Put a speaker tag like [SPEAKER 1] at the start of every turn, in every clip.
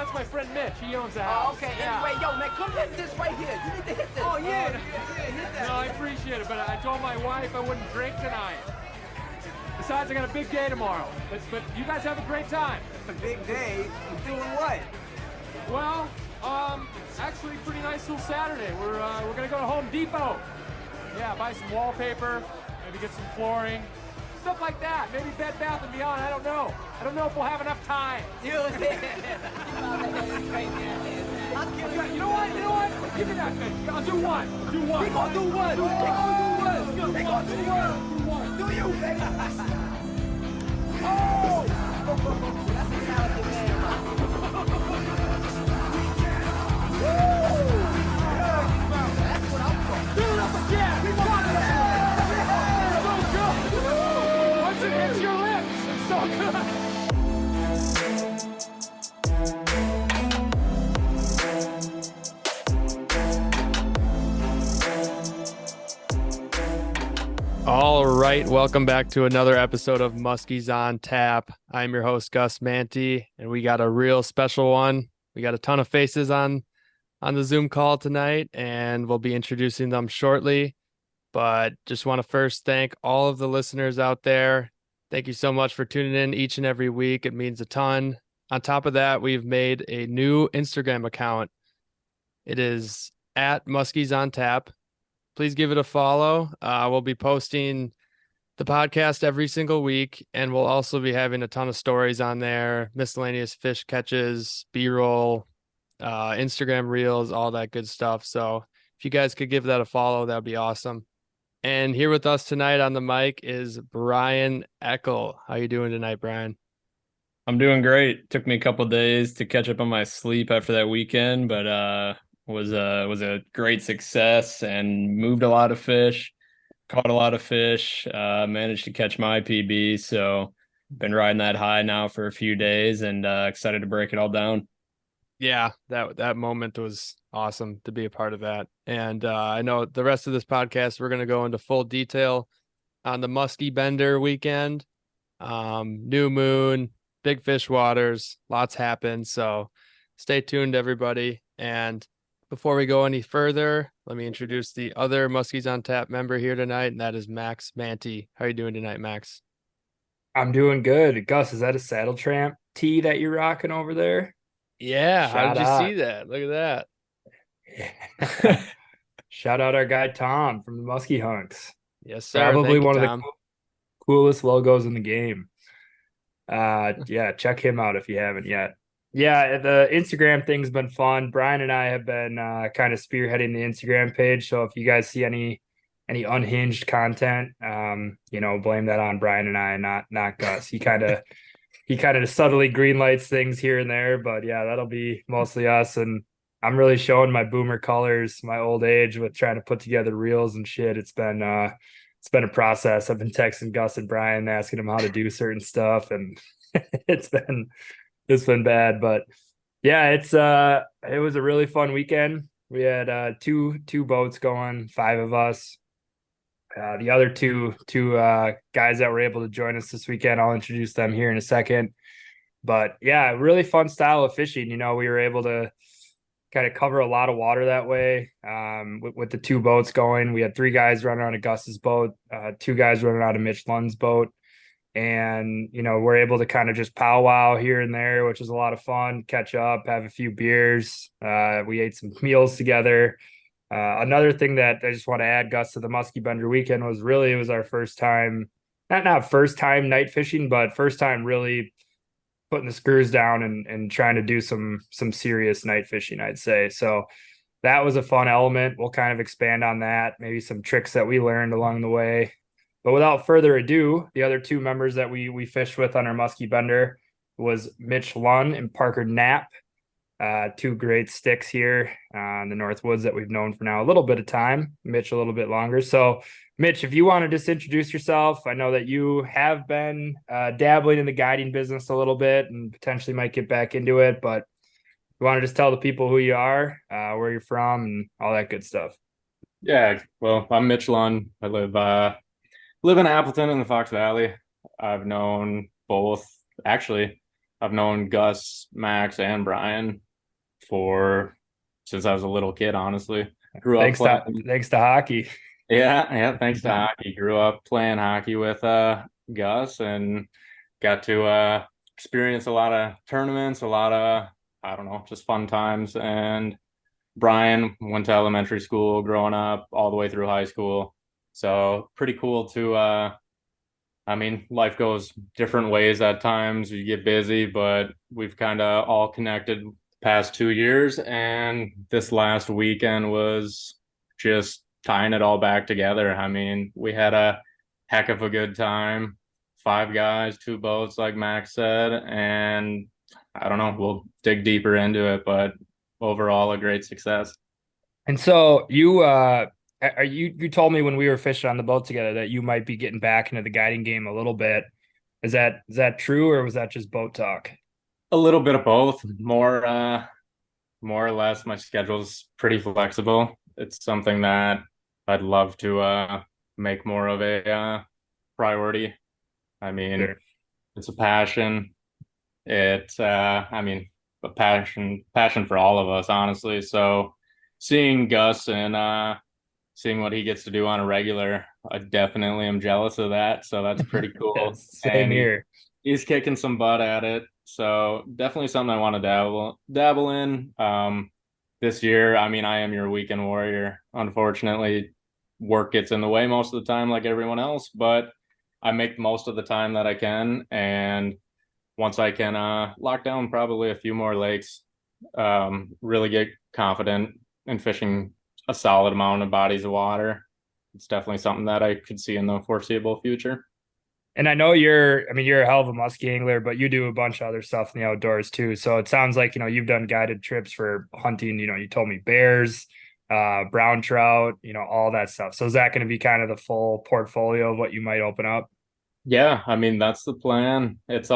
[SPEAKER 1] that's my friend Mitch. He owns the house.
[SPEAKER 2] Oh, okay.
[SPEAKER 1] Yeah.
[SPEAKER 2] Anyway, yo, man, come hit this right here. You need to hit this.
[SPEAKER 1] Oh, yeah.
[SPEAKER 2] Hit that.
[SPEAKER 1] No, I appreciate it, but I told my wife I wouldn't drink tonight. Besides, I got a big day tomorrow. But you guys have a great time.
[SPEAKER 2] A big day. You doing what?
[SPEAKER 1] Well, actually, pretty nice little Saturday. We're gonna go to Home Depot. Yeah, buy some wallpaper, maybe get some flooring, stuff like that. Maybe Bed Bath and Beyond. I don't know. I don't know if we'll have enough time.
[SPEAKER 2] You know what?
[SPEAKER 1] You know what? Give me that fish. I'll do one.
[SPEAKER 2] We gonna do one. They gonna do one. Do you, baby? Oh! That's a talented man. That's what I'm from.
[SPEAKER 1] Do it up again. We got it. So good. Once it hits your lips, it's so good. All right, welcome back to another episode of Musky's on Tap. I'm your host, Gus Manti, and we got a real special one. We got a ton of faces on the Zoom call tonight, and we'll be introducing them shortly. But just want to first thank all of the listeners out there. Thank you so much for tuning in each and every week. It means a ton. On top of that, we've made a new Instagram account. It is at Musky's on Tap. Please give it a follow. We'll be posting the podcast every single week, and we'll also be having a ton of stories on there, miscellaneous fish catches, B-roll, Instagram reels, all that good stuff. So if you guys could give that a follow, that'd be awesome. And here with us tonight on the mic is Brian Eckel. How you doing tonight, Brian?
[SPEAKER 3] I'm doing great. Took me a couple of days to catch up on my sleep after that weekend, but was a great success and moved a lot of fish, caught a lot of fish, managed to catch my PB. So been riding that high now for a few days and excited to break it all down.
[SPEAKER 1] Yeah, that moment was awesome to be a part of that. And I know the rest of this podcast, we're going to go into full detail on the Musky Bender weekend, new moon, big fish waters, lots happened. So stay tuned, everybody. And before we go any further, let me introduce the other Muskies on Tap member here tonight, and that is Max Manti. How are you doing tonight, Max?
[SPEAKER 4] I'm doing good. Gus, is that a Saddle Tramp tee that you're rocking over there?
[SPEAKER 1] Yeah, how
[SPEAKER 4] Shout
[SPEAKER 1] did you
[SPEAKER 4] out.
[SPEAKER 1] see that? Look at that.
[SPEAKER 4] Shout out our guy Tom from the Muskie Hunks.
[SPEAKER 1] Yes, sir.
[SPEAKER 4] Probably
[SPEAKER 1] Thank you,
[SPEAKER 4] one of
[SPEAKER 1] Tom.
[SPEAKER 4] the coolest logos in the game. Yeah, check him out if you haven't yet. Yeah, the Instagram thing's been fun. Brian and I have been kind of spearheading the Instagram page. So if you guys see any unhinged content, blame that on Brian and I, not Gus. He kind of subtly green lights things here and there, but yeah, that'll be mostly us. And I'm really showing my boomer colors, my old age with trying to put together reels and shit. It's been a process. I've been texting Gus and Brian, asking them how to do certain stuff, and it's been bad, but yeah, it was a really fun weekend. We had two boats going, 5 of us. The other two guys that were able to join us this weekend, I'll introduce them here in a second. But yeah, really fun style of fishing. We were able to kind of cover a lot of water that way. With the 2 boats going, we had 3 guys running on a Gus's boat, 2 guys running out of Mitch Lund's boat. And, we're able to kind of just powwow here and there, which is a lot of fun, catch up, have a few beers. We ate some meals together. Another thing that I just want to add, Gus, to the Musky Bender weekend it was our first time, not first time night fishing, but first time really putting the screws down and trying to do some serious night fishing, I'd say. So that was a fun element. We'll kind of expand on that, maybe some tricks that we learned along the way. But without further ado, the other 2 members that we fished with on our Musky Bender was Mitch Lund and Parker Knapp. 2 great sticks here in the North Woods that we've known for now a little bit of time. Mitch a little bit longer. So, Mitch, if you want to just introduce yourself, I know that you have been dabbling in the guiding business a little bit and potentially might get back into it. But you want to just tell the people who you are, where you're from, and all that good stuff.
[SPEAKER 3] Yeah, well, I'm Mitch Lund. I live in Appleton in the Fox Valley. I've known both, actually,
[SPEAKER 5] I've known Gus, Max, and Brian for since I was a little kid, honestly. Grew up playing.
[SPEAKER 4] Thanks to hockey.
[SPEAKER 5] Yeah, thanks to hockey. Grew up playing hockey with Gus and got to experience a lot of tournaments, a lot of I don't know, just fun times. And Brian went to elementary school growing up all the way through high school. So pretty cool to I mean, life goes different ways at times. You get busy, but we've kind of all connected the past 2 years. And this last weekend was just tying it all back together. I mean, we had a heck of a good time. 5 guys, 2 boats, like Max said. And I don't know, we'll dig deeper into it, but overall, a great success.
[SPEAKER 4] And so you told me when we were fishing on the boat together that you might be getting back into the guiding game a little bit. Is that true, or was that just boat talk?
[SPEAKER 5] A little bit of both. More or less, my schedule's pretty flexible. It's something that I'd love to make more of a priority. I mean,
[SPEAKER 4] Sure.
[SPEAKER 5] it's a passion. It's I mean, a passion for all of us, honestly. So seeing Gus and seeing what he gets to do on a regular, I definitely am jealous of that. So that's pretty cool.
[SPEAKER 4] Same here.
[SPEAKER 5] He's kicking some butt at it. So definitely something I want to dabble in. This year, I mean, I am your weekend warrior. Unfortunately, work gets in the way most of the time, like everyone else, but I make most of the time that I can. And once I can lock down probably a few more lakes, really get confident in fishing a solid amount of bodies of water, it's definitely something that I could see in the foreseeable future.
[SPEAKER 4] And I know you're a hell of a musky angler, but you do a bunch of other stuff in the outdoors too. So it sounds like, you've done guided trips for hunting, you told me bears, brown trout, all that stuff. So is that going to be kind of the full portfolio of what you might open up?
[SPEAKER 5] Yeah, I mean, that's the plan. It's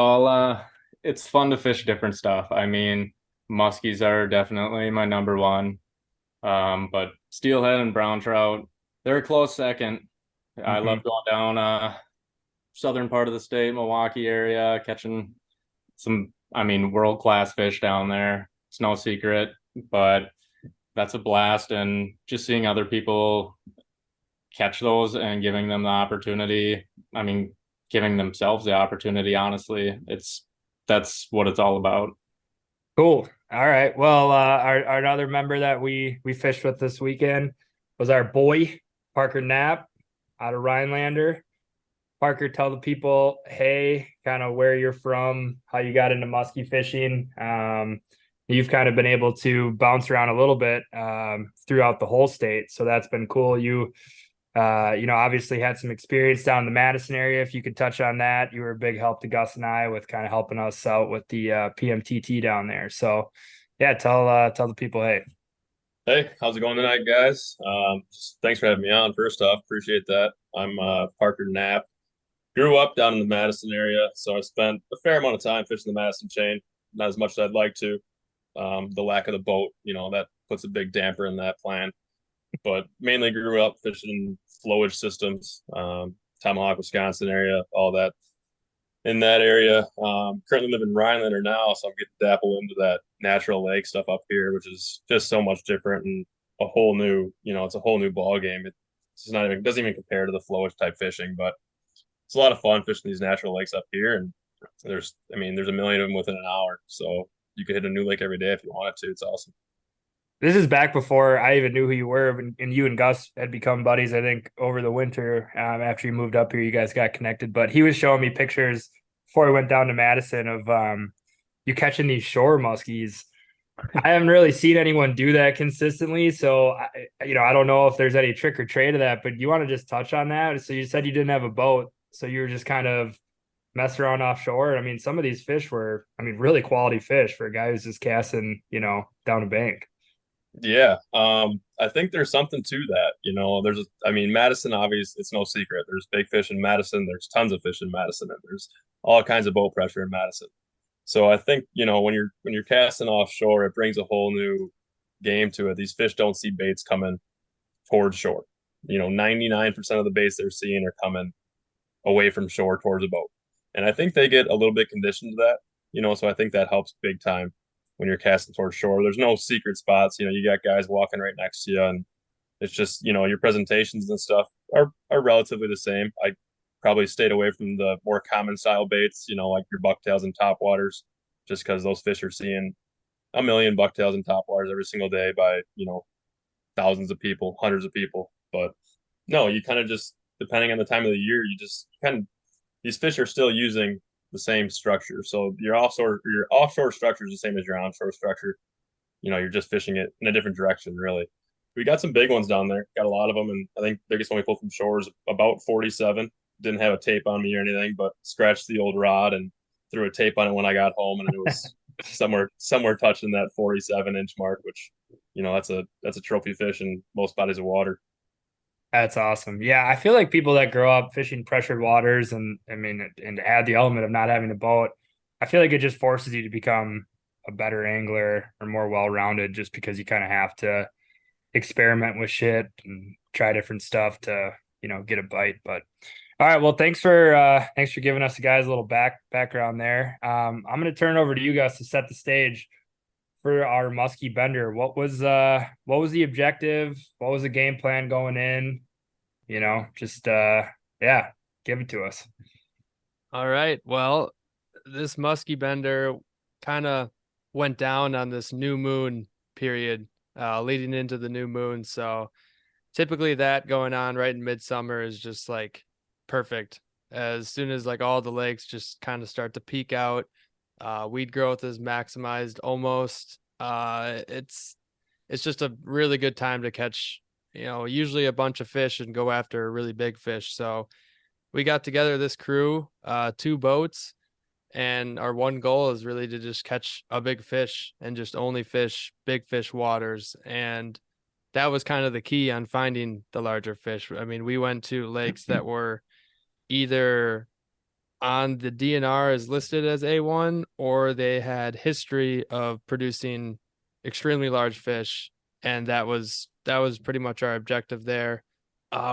[SPEAKER 5] fun to fish different stuff. I mean, muskies are definitely my number one. But steelhead and brown trout, they're a close second. I love going down southern part of the state, Milwaukee area, catching some, I mean, world-class fish down there. It's no secret, but that's a blast. And just seeing other people catch those and giving them the opportunity, I mean, giving themselves the opportunity, honestly, that's what it's all about.
[SPEAKER 4] Cool. All right. Well, our another member that we fished with this weekend was our boy, Parker Knapp, out of Rhinelander. Parker, tell the people, hey, kind of where you're from, how you got into musky fishing. You've kind of been able to bounce around a little bit throughout the whole state, so that's been cool. You obviously had some experience down in the Madison area. If you could touch on that, you were a big help to Gus and I with kind of helping us out with the PMTT down there. So, yeah, tell the people, hey.
[SPEAKER 6] Hey, how's it going tonight, guys? Just thanks for having me on. First off, appreciate that. I'm Parker Knapp. Grew up down in the Madison area, so I spent a fair amount of time fishing the Madison chain. Not as much as I'd like to. The lack of the boat, that puts a big damper in that plan. But mainly grew up fishing flowage systems, Tomahawk, Wisconsin area, all that in that area. Currently live in Rhinelander now, so I'm getting to dabble into that natural lake stuff up here, which is just so much different and a whole new, it's a whole new ball game. It's not even, doesn't even compare to the flowage type fishing, but it's a lot of fun fishing these natural lakes up here. And there's a million of them within an hour, so you could hit a new lake every day if you wanted to. It's awesome.
[SPEAKER 4] This is back before I even knew who you were, and you and Gus had become buddies, I think, over the winter. After you moved up here, you guys got connected. But he was showing me pictures before he went down to Madison of you catching these shore muskies. I haven't really seen anyone do that consistently. So, I don't know if there's any trick or trade to that, but you want to just touch on that? So you said you didn't have a boat, so you were just kind of messing around offshore. I mean, some of these fish were, really quality fish for a guy who's just casting, down a bank.
[SPEAKER 6] Yeah, I think there's something to that. Madison, obviously, it's no secret. There's big fish in Madison. There's tons of fish in Madison, and there's all kinds of boat pressure in Madison. So I think, when you're casting offshore, it brings a whole new game to it. These fish don't see baits coming towards shore. 99% of the baits they're seeing are coming away from shore towards a boat. And I think they get a little bit conditioned to that. So I think that helps big time when you're casting towards shore. There's no secret spots. You got guys walking right next to you, and it's just, your presentations and stuff are relatively the same. I probably stayed away from the more common style baits, like your bucktails and topwaters, just because those fish are seeing a million bucktails and topwaters every single day by, thousands of people, hundreds of people. But no, you kind of just, depending on the time of the year, you just kind of, these fish are still using the same structure. So your offshore structure is the same as your onshore structure. You're just fishing it in a different direction, really. We got some big ones down there, got a lot of them, and I think biggest one we pulled from shore is about 47. Didn't have a tape on me or anything, but scratched the old rod and threw a tape on it when I got home, and it was somewhere touching that 47-inch mark, which that's a trophy fish in most bodies of water.
[SPEAKER 4] That's awesome. Yeah, I feel like people that grow up fishing pressured waters, and to add the element of not having a boat, I feel like it just forces you to become a better angler or more well-rounded, just because you kind of have to experiment with shit and try different stuff to get a bite. But all right, well, thanks for giving us guys a little background there. I'm gonna turn it over to you guys to set the stage for our Musky Bender. What was the objective? What was the game plan going in? Just yeah, give it to us.
[SPEAKER 1] All right. Well, this Musky Bender kind of went down on this new moon period, leading into the new moon. So typically that going on right in midsummer is just like perfect. As soon as like all the lakes just kind of start to peak out, weed growth is maximized almost. It's just a really good time to catch, usually a bunch of fish and go after a really big fish. So we got together this crew, 2 boats, and our one goal is really to just catch a big fish and just only fish big fish waters. And that was kind of the key on finding the larger fish. I mean, we went to lakes that were either on the DNR as listed as A1, or they had history of producing extremely large fish. And that was pretty much our objective there.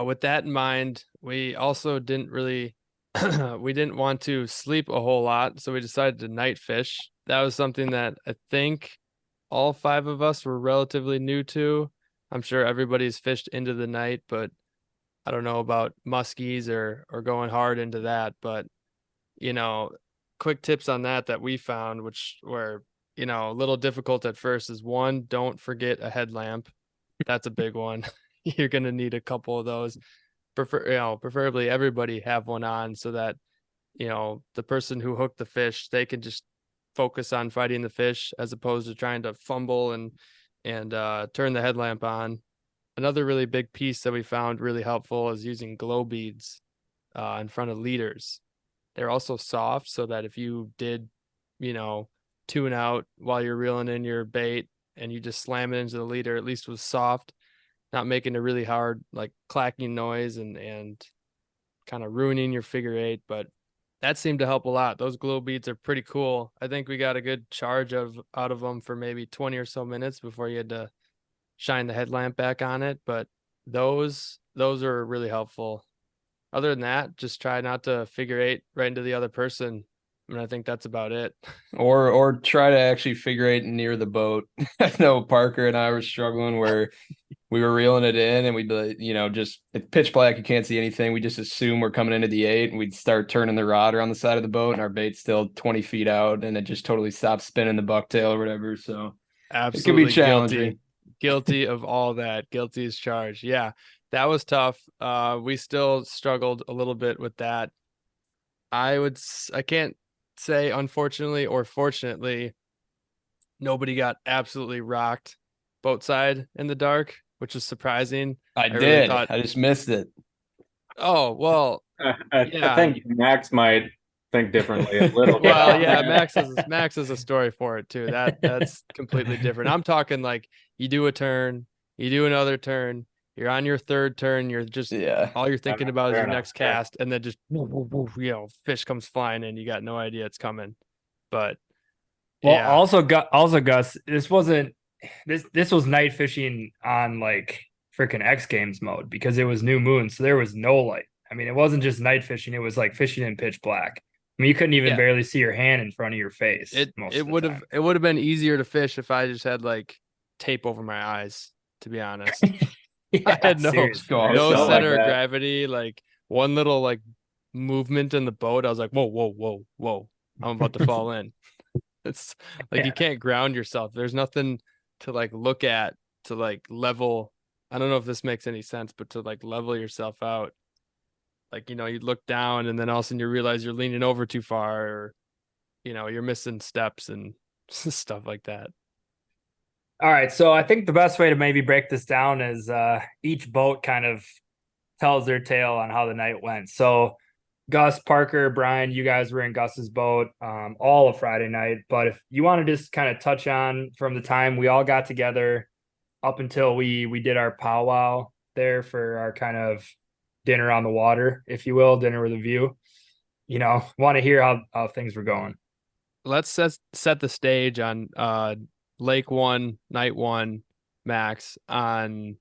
[SPEAKER 1] With that in mind, we also didn't really we didn't want to sleep a whole lot, so we decided to night fish. That was something that I think all 5 of us were relatively new to. I'm sure everybody's fished into the night, but I don't know about muskies or going hard into that. But quick tips on that we found, which were a little difficult at first, is 1, don't forget a headlamp. That's a big one. You're gonna need a couple of those. Preferably everybody have one on, so that the person who hooked the fish, they can just focus on fighting the fish as opposed to trying to fumble and turn the headlamp on. Another really big piece that we found really helpful is using glow beads in front of leaders. They're also soft, so that if you did tune out while you're reeling in your bait and you just slam it into the leader, at least was soft, not making a really hard like clacking noise and kind of ruining your figure 8. But that seemed to help a lot. Those glow beads are pretty cool. I think we got a good charge out of them for maybe 20 or so minutes before you had to shine the headlamp back on it. But those are really helpful. Other than that, just try not to figure 8 right into the other person. I mean, I think that's about it.
[SPEAKER 3] Or try to actually figure 8 near the boat. I know Parker and I were struggling where we were reeling it in, and we'd be like, just it's pitch black, you can't see anything. We just assume we're coming into the 8, and we'd start turning the rod around the side of the boat, and our bait's still 20 feet out, and it just totally stops spinning the bucktail or whatever. So
[SPEAKER 1] absolutely,
[SPEAKER 3] it can be challenging.
[SPEAKER 1] Guilty of all that. Guilty as charged. Yeah, that was tough. We still struggled a little bit with that. I can't say unfortunately or fortunately, nobody got absolutely rocked boat side in the dark, which is surprising.
[SPEAKER 3] I did. I just missed it.
[SPEAKER 1] Oh, well,
[SPEAKER 5] I think Max might think differently a little bit.
[SPEAKER 1] Well, yeah, Max has a story for it too. That's completely different. I'm talking like you do a turn, you do another turn, you're on your 3rd turn, you're just all you're thinking about is your next cast, and then just fish comes flying in, you got no idea it's coming. But
[SPEAKER 4] also Gus, this was night fishing on like freaking X Games mode, because it was new moon, so there was no light. I mean, it wasn't just night fishing, it was like fishing in pitch black. I mean, you couldn't even
[SPEAKER 1] Yeah.
[SPEAKER 4] barely see your hand in front of your face
[SPEAKER 1] It
[SPEAKER 4] most
[SPEAKER 1] it
[SPEAKER 4] of the
[SPEAKER 1] would
[SPEAKER 4] time.
[SPEAKER 1] have it would have been easier to fish if I just had like tape over my eyes, to be honest. I
[SPEAKER 4] Yeah,
[SPEAKER 1] had
[SPEAKER 3] Just
[SPEAKER 4] seriously.
[SPEAKER 3] go
[SPEAKER 1] no
[SPEAKER 5] Felt
[SPEAKER 3] outside.
[SPEAKER 5] like
[SPEAKER 1] center of
[SPEAKER 5] that.
[SPEAKER 1] gravity, like one little like movement in the boat. I was like, whoa, whoa, whoa, whoa. I'm about to fall in. It's like
[SPEAKER 4] Yeah.
[SPEAKER 1] you can't ground yourself. There's nothing to like look at to like level. I don't know if this makes any sense, but to like level yourself out. Like, you look down and then all of a sudden you realize you're leaning over too far or, you're missing steps and stuff like that.
[SPEAKER 4] All right. So I think the best way to maybe break this down is each boat kind of tells their tale on how the night went. So Gus, Parker, Brian, you guys were in Gus's boat all of Friday night. But if you want to just kind of touch on from the time we all got together up until we did our powwow there for our kind of dinner on the water, if you will, dinner with a view. Want to hear how things were going.
[SPEAKER 1] Let's set the stage on Lake One, Night One, Max, on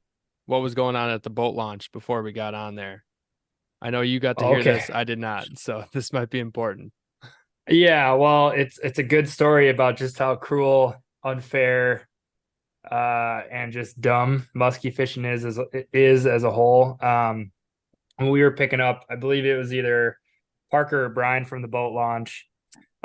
[SPEAKER 1] what was going on at the boat launch before we got on there. I know you got to hear
[SPEAKER 4] Okay.
[SPEAKER 1] this. I did not. So this might be important.
[SPEAKER 4] Yeah, well, it's a good story about just how cruel, unfair, and just dumb musky fishing is as a whole. When we were picking up, I believe it was either Parker or Brian from the boat launch.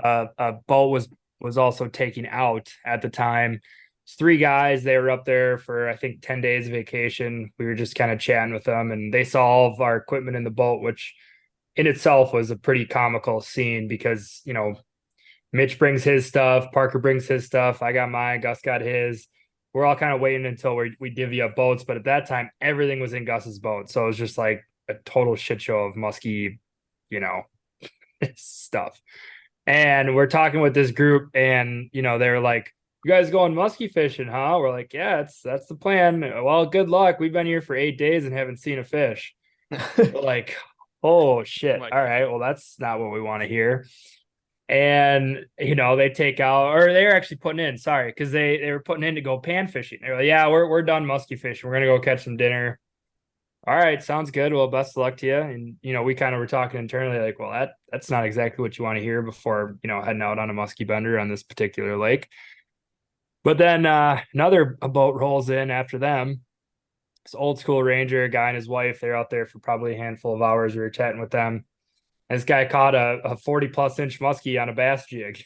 [SPEAKER 4] A boat was also taking out at the time. It's three guys. They were up there for I think 10 days of vacation. We were just kind of chatting with them, and they saw all of our equipment in the boat, which in itself was a pretty comical scene because Mitch brings his stuff, Parker brings his stuff, I got mine, Gus got his. We're all kind of waiting until we divvy up boats, but at that time everything was in Gus's boat, so it was just like a total shit show of musky, you know, stuff. And we're talking with this group, and they were like, "You guys going musky fishing, huh?" We're like, "Yeah, that's the plan." Well, good luck. We've been here for 8 days and haven't seen a fish. We're like, oh
[SPEAKER 1] Oh
[SPEAKER 4] shit.
[SPEAKER 1] my
[SPEAKER 4] All
[SPEAKER 1] God.
[SPEAKER 4] right. Well, that's not what we want to hear. And they take out, or they're actually putting in, sorry, because they were putting in to go pan fishing. They're like, yeah, we're done musky fishing. We're gonna go catch some dinner. All right, sounds good. Well, best of luck to you. And we kind of were talking internally, like, well, that's not exactly what you want to hear before heading out on a musky bender on this particular lake. But then another boat rolls in after them. This old school ranger, a guy and his wife, they're out there for probably a handful of hours. We were chatting with them. And this guy caught a 40 plus inch muskie on a bass jig.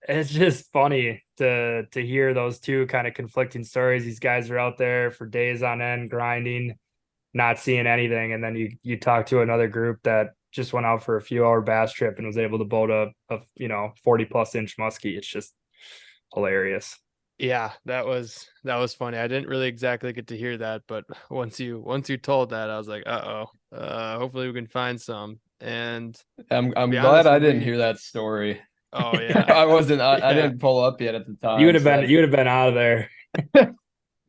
[SPEAKER 4] It's just funny to hear those two kind of conflicting stories. These guys are out there for days on end grinding, not seeing anything, and then you talk to another group that just went out for a few hour bass trip and was able to boat a 40 plus inch muskie. It's just hilarious.
[SPEAKER 1] Yeah, that was funny. I didn't really exactly get to hear that, but once you told that, I was like, uh-oh. Hopefully we can find some. And
[SPEAKER 3] I'm
[SPEAKER 1] to be
[SPEAKER 3] glad
[SPEAKER 1] honest,
[SPEAKER 3] I
[SPEAKER 1] when
[SPEAKER 3] didn't
[SPEAKER 1] we
[SPEAKER 3] hear that story.
[SPEAKER 1] oh yeah.
[SPEAKER 3] I
[SPEAKER 1] Yeah.
[SPEAKER 3] didn't pull up yet at the
[SPEAKER 4] You would
[SPEAKER 3] time.
[SPEAKER 4] have been out of there.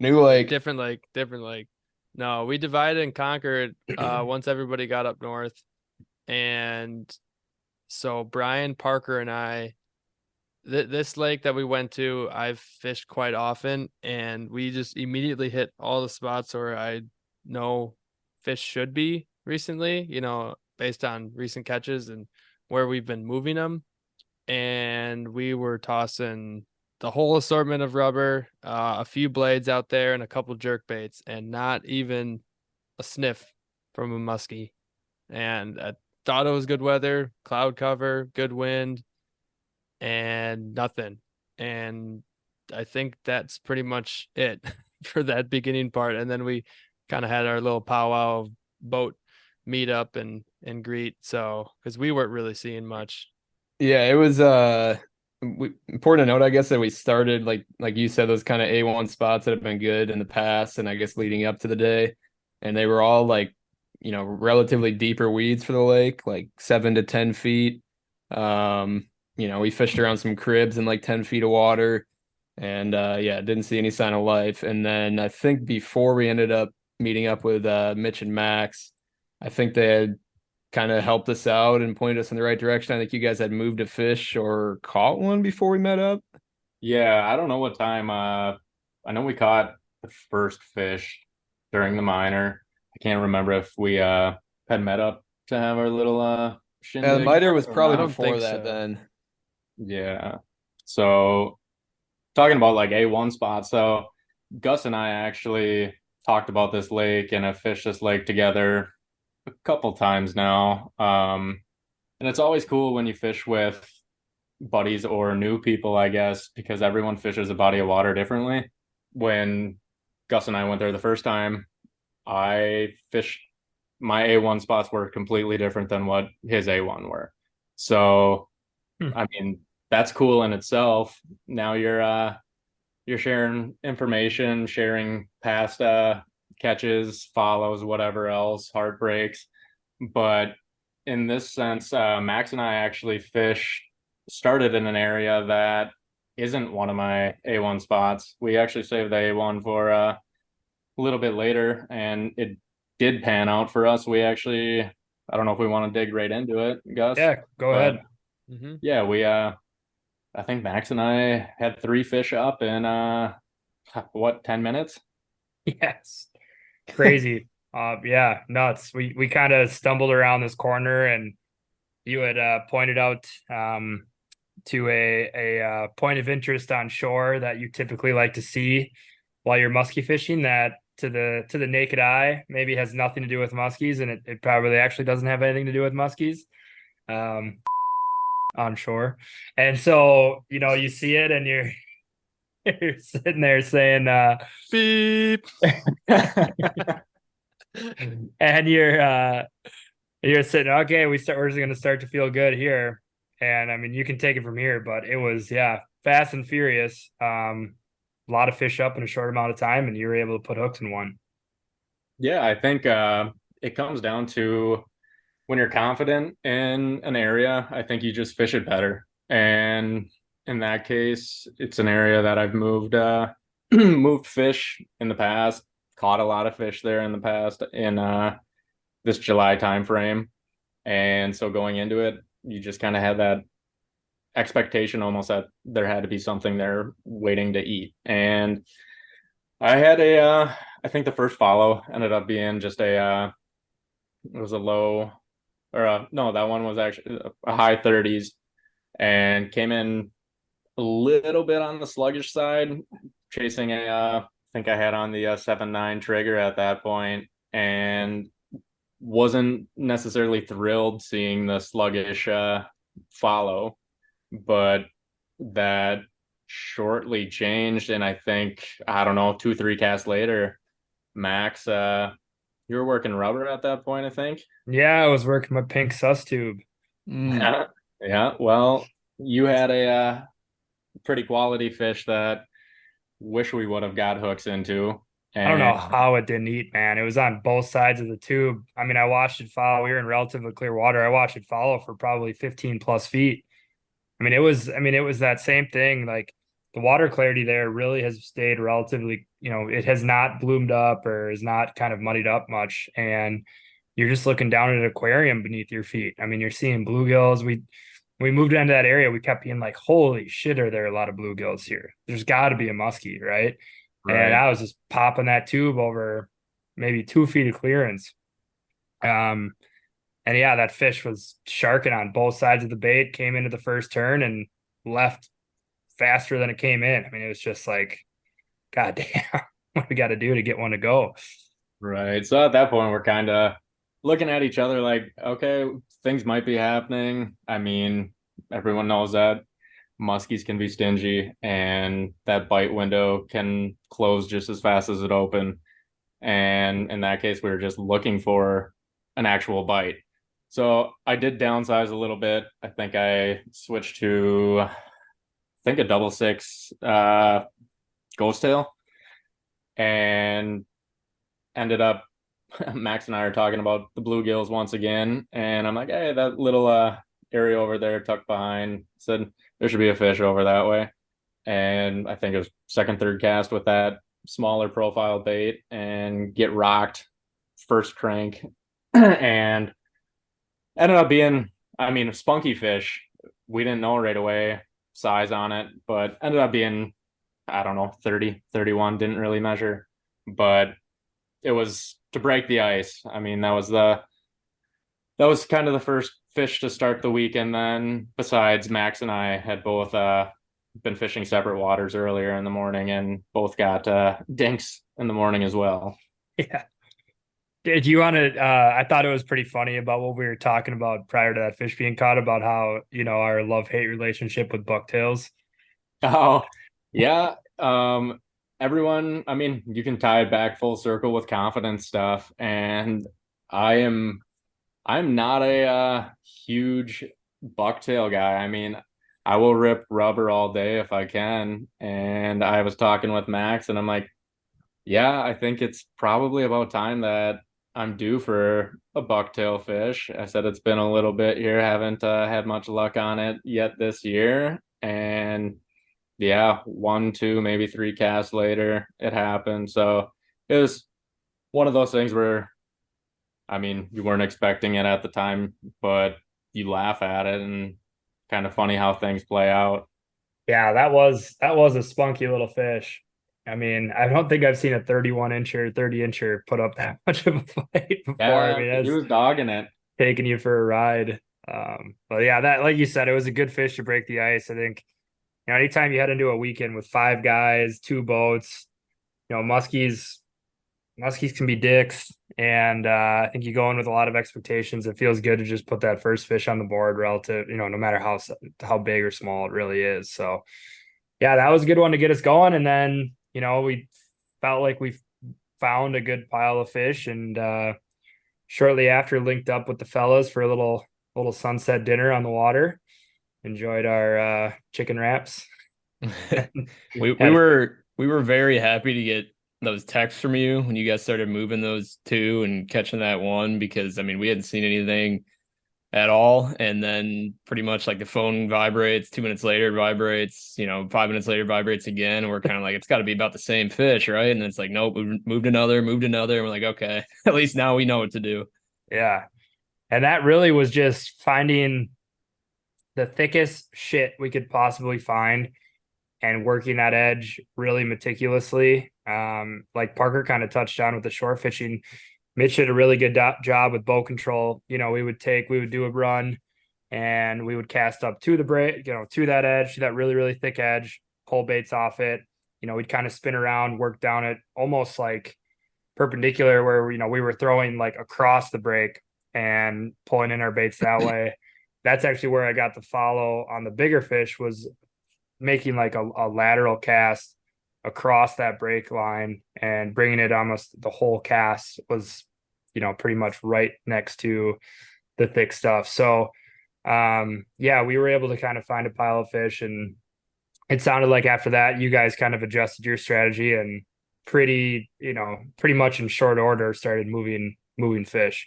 [SPEAKER 3] New Lake.
[SPEAKER 1] Different lake, different lake. No, we divided and conquered once everybody got up north. And so Brian, Parker, and I, this lake that we went to, I've fished quite often, and we just immediately hit all the spots where I know fish should be recently, based on recent catches and where we've been moving them. And we were tossing the whole assortment of rubber, a few blades out there, and a couple jerk baits, and not even a sniff from a muskie. And I thought it was good weather, cloud cover, good wind, and nothing. And I think that's pretty much it for that beginning part. And then we kind of had our little powwow of boat meetup and greet. So because we weren't really seeing much.
[SPEAKER 3] Yeah, it was important to note, I guess, that we started like you said, those kind of A1 spots that have been good in the past, and I guess leading up to the day, and they were all like, relatively deeper weeds for the lake, like 7 to 10 feet. We fished around some cribs in like 10 feet of water, and yeah, didn't see any sign of life. And then I think before we ended up meeting up with Mitch and Max, I think they had kind of helped us out and pointed us in the right direction. I think you guys had moved a fish or caught one before we met up.
[SPEAKER 5] Yeah, I don't know what time. I know we caught the first fish during the minor. I can't remember if we had met up to have our little
[SPEAKER 7] Yeah,
[SPEAKER 5] shindig.
[SPEAKER 7] the miter was
[SPEAKER 5] or
[SPEAKER 7] probably
[SPEAKER 1] I don't
[SPEAKER 7] before
[SPEAKER 1] think
[SPEAKER 7] that
[SPEAKER 1] so.
[SPEAKER 7] then.
[SPEAKER 5] Yeah. So talking about like A1 spots, so Gus and I actually talked about this lake and have fished this lake together a couple times now. And it's always cool when you fish with buddies or new people, I guess, because everyone fishes a body of water differently. When Gus and I went there the first time, I fished my A1 spots were completely different than what his A1 were. So, I mean, that's cool in itself. Now you're sharing information, sharing past catches, follows, whatever else, heartbreaks. But in this sense, Max and I actually started in an area that isn't one of my A1 spots. We actually saved the A1 for a little bit later, and it did pan out for us. We actually, I don't know if we want to dig right into it, Gus.
[SPEAKER 4] Yeah, go
[SPEAKER 5] but
[SPEAKER 4] ahead.
[SPEAKER 5] yeah, I think Max and I had 3 fish up in what, 10 minutes?
[SPEAKER 4] Yes. Crazy. Yeah, nuts. We kind of stumbled around this corner and you had pointed out to a point of interest on shore that you typically like to see while you're muskie fishing that to the naked eye maybe has nothing to do with muskies, and it probably actually doesn't have anything to do with muskies on shore. And so, you see it and you're sitting there saying
[SPEAKER 1] Beep.
[SPEAKER 4] and you're sitting, okay, we're just gonna start to feel good here. And I mean, you can take it from here, but it was, yeah, fast and furious. A lot of fish up in a short amount of time, and you were able to put hooks in one.
[SPEAKER 5] Yeah, I think it comes down to when you're confident in an area, I think you just fish it better. And in that case, it's an area that I've moved moved fish in the past, caught a lot of fish there in the past in this July timeframe. And so going into it, you just kind of had that expectation almost that there had to be something there waiting to eat. And I had I think the first follow ended up being just it was a low, or no, that one was actually a high 30s and came in a little bit on the sluggish side, chasing I think I had on the 7.9 trigger at that point, and wasn't necessarily thrilled seeing the sluggish follow, but that shortly changed. And I think, I don't know, 2-3 casts later, Max, you were working rubber at that point, I think.
[SPEAKER 4] Yeah, I was working my pink sus tube.
[SPEAKER 5] Yeah. Yeah. Well, you had a pretty quality fish that wish we would have got hooks into.
[SPEAKER 4] I don't know
[SPEAKER 5] And
[SPEAKER 4] how it didn't eat, man. It was on both sides of the tube. I mean, I watched it follow. We were in relatively clear water. I watched it follow for probably 15 plus feet. I mean, it was that same thing. Like the water clarity there really has stayed relatively, it has not bloomed up or is not kind of muddied up much. And you're just looking down at an aquarium beneath your feet. I mean, you're seeing bluegills. We moved into that area. We kept being like, holy shit, are there a lot of bluegills here? There's got to be a muskie, right? And
[SPEAKER 5] right.
[SPEAKER 4] I was just popping that tube over maybe 2 feet of clearance. And yeah, that fish was sharking on both sides of the bait, came into the first turn and left faster than it came in. I mean, it was just like, God damn, what do we got to do to get one to go?
[SPEAKER 5] Right. So at that point, we're kind of looking at each other like, okay, things might be happening. I mean, everyone knows that muskies can be stingy and that bite window can close just as fast as it opened. And in that case, we were just looking for an actual bite. So I did downsize a little bit. I think I switched to, I think, a 6 ghost tail, and ended up Max and I are talking about the bluegills once again, and I'm like, hey, that little area over there tucked behind, said there should be a fish over that way. And I think it was second, third cast with that smaller profile bait and get rocked first crank and ended up being, I mean, a spunky fish. We didn't know right away size on it, but ended up being, I don't know, 30, 31, didn't really measure, but it was to break the ice. I mean, that was that was kind of the first fish to start the weekend then. Besides, Max and I had both been fishing separate waters earlier in the morning and both got dinks in the morning as well.
[SPEAKER 4] Yeah. Did you want to? I thought it was pretty funny about what we were talking about prior to that fish being caught, about how, our love-hate relationship with bucktails.
[SPEAKER 5] Oh, yeah. Everyone, I mean, you can tie it back full circle with confidence stuff. And I am I'm not a huge bucktail guy. I mean, I will rip rubber all day if I can. And I was talking with Max and I'm like, yeah, I think it's probably about time that I'm due for a bucktail fish. I said it's been a little bit here, haven't had much luck on it yet this year. And yeah, one, two, maybe three casts later, it happened. So it was one of those things where, I mean, you weren't expecting it at the time, but you laugh at it and kind of funny how things play out.
[SPEAKER 4] Yeah, that was a spunky little fish. I mean, I don't think I've seen a 31 incher, 30 incher put up that much of a fight before. I
[SPEAKER 5] Yeah,
[SPEAKER 4] mean,
[SPEAKER 5] he
[SPEAKER 4] that's
[SPEAKER 5] was dogging it.
[SPEAKER 4] taking you for a ride. But yeah, that, like you said, it was a good fish to break the ice. I think, anytime you head into a weekend with five guys, two boats, Muskies can be dicks. And I think you go in with a lot of expectations. It feels good to just put that first fish on the board relative, no matter how big or small it really is. So yeah, that was a good one to get us going. And then, we felt like we found a good pile of fish, and shortly after linked up with the fellas for a little sunset dinner on the water. Enjoyed our chicken wraps.
[SPEAKER 3] We were very happy to get those texts from you when you guys started moving those two and catching that one, because I mean we hadn't seen anything at all, and then pretty much like the phone vibrates, 2 minutes later it vibrates, 5 minutes later it vibrates again, and we're kind of like, it's got to be about the same fish, right? And then it's like, nope, we moved another, and we're like, okay, at least now we know what to do.
[SPEAKER 4] Yeah. And that really was just finding the thickest shit we could possibly find and working that edge really meticulously. Like Parker kind of touched on with the shore fishing, Mitch did a really good job with bow control. We would do a run and we would cast up to the break, to that edge, to that really, really thick edge, pull baits off it. We'd kind of spin around, work down it almost like perpendicular, where, we were throwing like across the break and pulling in our baits that way. That's actually where I got the follow on the bigger fish, was making like a lateral cast across that break line and bringing it almost the whole cast was, pretty much right next to the thick stuff. So, yeah, we were able to kind of find a pile of fish, and it sounded like after that, you guys kind of adjusted your strategy and pretty much in short order started moving fish.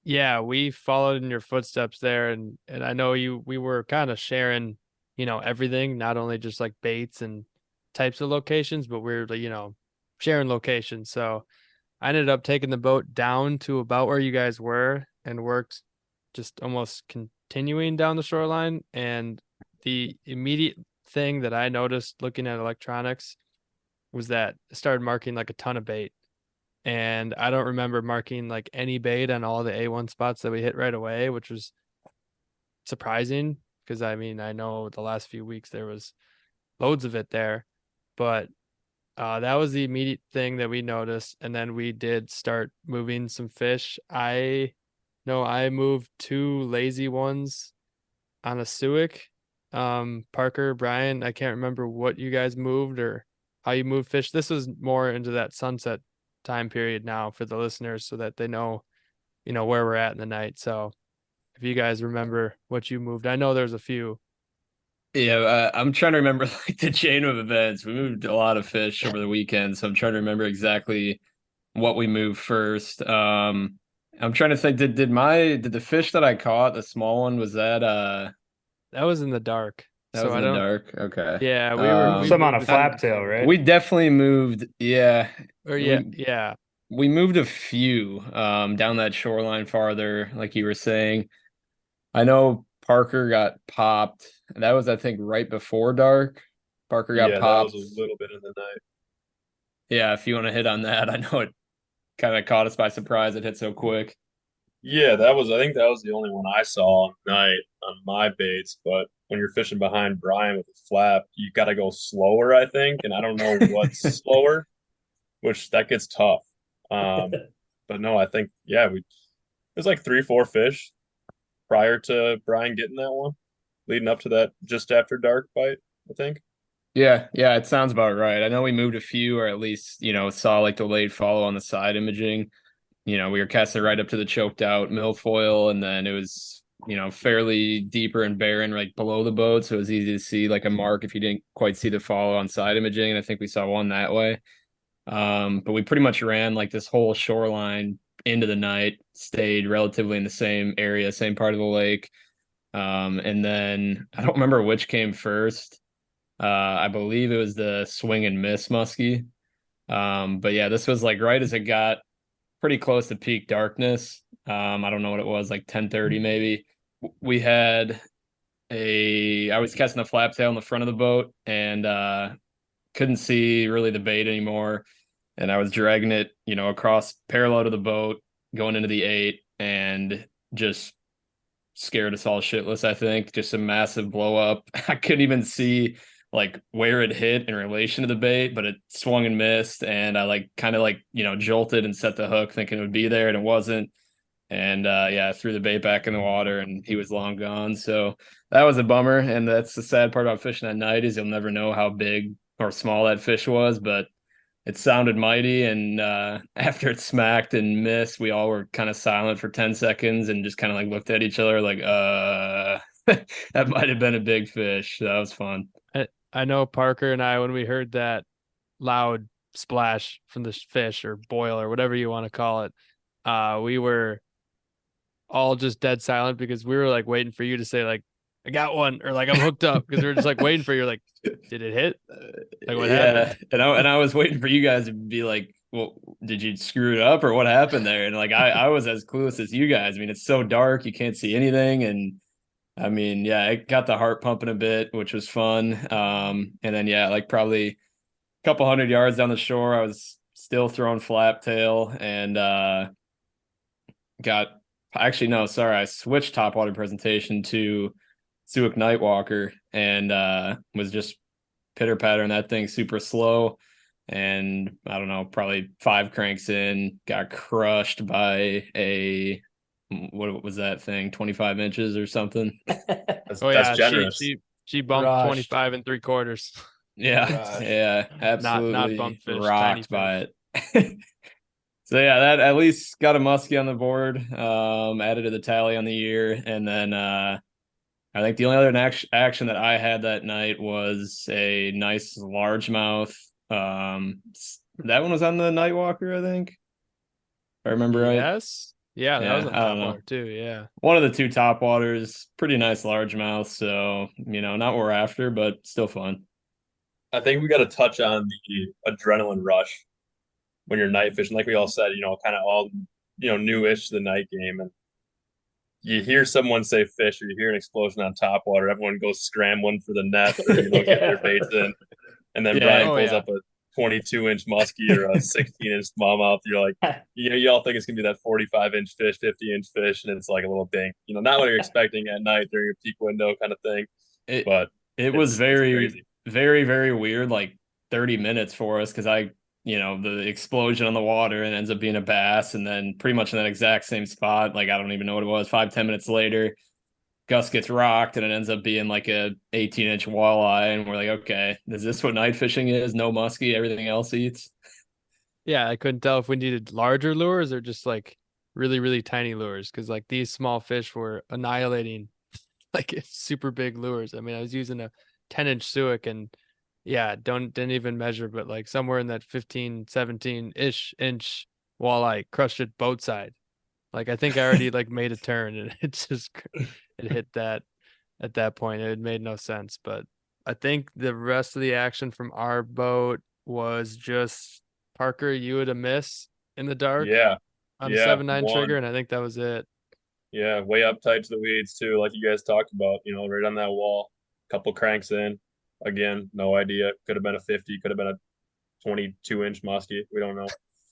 [SPEAKER 1] Yeah, we followed in your footsteps there, and I know we were kind of sharing, everything, not only just like baits and types of locations, but we're sharing locations. So I ended up taking the boat down to about where you guys were and worked just almost continuing down the shoreline. And the immediate thing that I noticed looking at electronics was that it started marking like a ton of bait. And I don't remember marking like any bait on all the A1 spots that we hit right away, which was surprising because I mean, I know the last few weeks there was loads of it there, but that was the immediate thing that we noticed. And then we did start moving some fish. I know I moved two lazy ones on a Suic. Parker, Brian, I can't remember what you guys moved or how you moved fish. This was more into that sunset time period now for the listeners so that they know, where we're at in the night. So if you guys remember what you moved, I know there's a few.
[SPEAKER 3] Yeah, I'm trying to remember like the chain of events. We moved a lot of fish over the weekend, so I'm trying to remember exactly what we moved first. I'm trying to think. Did the fish that I caught, the small one, was
[SPEAKER 1] That was in the dark.
[SPEAKER 3] that
[SPEAKER 1] So
[SPEAKER 3] was
[SPEAKER 1] I
[SPEAKER 3] in the
[SPEAKER 1] don't,
[SPEAKER 3] dark? Okay.
[SPEAKER 1] yeah, we
[SPEAKER 4] Some on a
[SPEAKER 1] moved
[SPEAKER 4] flap tail, right?
[SPEAKER 3] We definitely moved. Yeah,
[SPEAKER 1] or
[SPEAKER 3] we
[SPEAKER 1] yeah.
[SPEAKER 3] we moved a few down that shoreline farther, like you were saying. I know Parker got popped. That was, I think, right before dark. Parker got
[SPEAKER 6] Yeah, that was
[SPEAKER 3] popped.
[SPEAKER 6] a little bit in the night.
[SPEAKER 3] Yeah, if you want to hit on that, I know it kind of caught us by surprise. It hit so quick.
[SPEAKER 6] Yeah, I think that was the only one I saw at night on my baits. But when you're fishing behind Brian with a flap, you got to go slower, I think. And I don't know what's slower, which that gets tough. But no, I think, yeah, it was like 3, 4 fish prior to Brian getting that one, leading up to that just after dark bite, I think.
[SPEAKER 3] Yeah, it sounds about right. I know we moved a few, or at least, saw like the late follow on the side imaging. We were casting right up to the choked out milfoil, and then it was, fairly deeper and barren right below the boat. So it was easy to see like a mark if you didn't quite see the follow on side imaging. And I think we saw one that way. But we pretty much ran like this whole shoreline into the night, stayed relatively in the same area, same part of the lake. And then I don't remember which came first. I believe it was the swing and miss muskie. But yeah, this was like right as it got pretty close to peak darkness. I don't know what it was, like 10:30 maybe. We had I was casting a flap tail in the front of the boat and couldn't see really the bait anymore. And I was dragging it, across parallel to the boat, going into the 8, and just scared us all shitless, I think. Just a massive blow up. I couldn't even see like where it hit in relation to the bait, but it swung and missed. And I like kind of like, jolted and set the hook thinking it would be there, and it wasn't. And yeah, I threw the bait back in the water and he was long gone. So that was a bummer. And that's the sad part about fishing at night is you'll never know how big or small that fish was, but it sounded mighty. And after it smacked and missed, we all were kind of silent for 10 seconds and just kind of like looked at each other like, that might have been a big fish. That was fun.
[SPEAKER 1] I know Parker and I, when we heard that loud splash from the fish or boil or whatever you want to call it, we were all just dead silent because we were like waiting for you to say like, I got one, or like I'm hooked up, because we were just like waiting for you. Like, did it hit? Like what happened?
[SPEAKER 3] And I was waiting for you guys to be like, well, did you screw it up or what happened there? And like I was as clueless as you guys. I mean, it's so dark, you can't see anything. And I mean, yeah, it got the heart pumping a bit, which was fun. And then yeah, like probably a couple hundred yards down the shore, I was still throwing flap tail and got actually no, sorry, I switched topwater presentation to Suic Nightwalker and was just pitter pattering that thing super slow. And I don't know, probably 5 cranks in, got crushed by what was that thing, 25 inches or something?
[SPEAKER 1] Oh yeah,
[SPEAKER 6] That's generous.
[SPEAKER 1] she bumped
[SPEAKER 4] Crushed.
[SPEAKER 1] 25 3/4.
[SPEAKER 3] Yeah,
[SPEAKER 4] Gosh.
[SPEAKER 3] yeah,
[SPEAKER 1] Not
[SPEAKER 3] absolutely
[SPEAKER 1] bump fish, tiny
[SPEAKER 3] rocked
[SPEAKER 1] fish.
[SPEAKER 3] by it. So yeah, that at least got a muskie on the board, added to the tally on the year. And then I think the only other action that I had that night was a nice largemouth. That one was on the Nightwalker, I think, if I remember right.
[SPEAKER 1] Yes. Yeah, that was
[SPEAKER 3] Yeah,
[SPEAKER 1] on
[SPEAKER 3] I
[SPEAKER 1] top
[SPEAKER 3] don't know.
[SPEAKER 1] water too. Yeah.
[SPEAKER 3] One of the two top waters, pretty nice largemouth. So, not what we're after, but still fun.
[SPEAKER 6] I think we got to touch on the adrenaline rush when you're night fishing. Like we all said, kind of all, newish to the night game. And you hear someone say fish or you hear an explosion on top water, everyone goes scrambling for the net or, getting their baits in. And then
[SPEAKER 3] Yeah.
[SPEAKER 6] Brian
[SPEAKER 1] Oh,
[SPEAKER 6] pulls
[SPEAKER 1] yeah.
[SPEAKER 6] up a 22-inch muskie or a 16-inch smallmouth. You're like, you all think it's gonna be that 45-inch fish, 50-inch fish, and it's like a little dink. Not what you're expecting at night during a peak window kind of thing.
[SPEAKER 3] It
[SPEAKER 6] But
[SPEAKER 3] it was
[SPEAKER 6] it's
[SPEAKER 3] very,
[SPEAKER 6] crazy.
[SPEAKER 3] very, very weird, like 30 minutes for us because the explosion on the water and ends up being a bass. And then pretty much in that exact same spot, like I don't even know what it was, 5-10 minutes later, Gus gets rocked and it ends up being like a 18-inch walleye. And we're like, okay, is this what night fishing is? No muskie, everything else eats.
[SPEAKER 1] Yeah, I couldn't tell if we needed larger lures or just like really, really tiny lures, because like these small fish were annihilating like super big lures. I mean, I was using a 10-inch Suic and yeah, didn't even measure, but like somewhere in that 15, 17-ish inch walleye crushed it boat side. Like I think I already like made a turn and it hit that at that point. It made no sense. But I think the rest of the action from our boat was just Parker, you had a miss in the dark
[SPEAKER 6] Yeah.
[SPEAKER 1] on a
[SPEAKER 6] Yeah.
[SPEAKER 1] 7.9 trigger,
[SPEAKER 6] One.
[SPEAKER 1] and I think that was it.
[SPEAKER 6] Yeah. Way up tight to the weeds too, like you guys talked about, right on that wall. Couple cranks in. Again, no idea. Could have been a 50, could have been a 22-inch muskie. We don't know.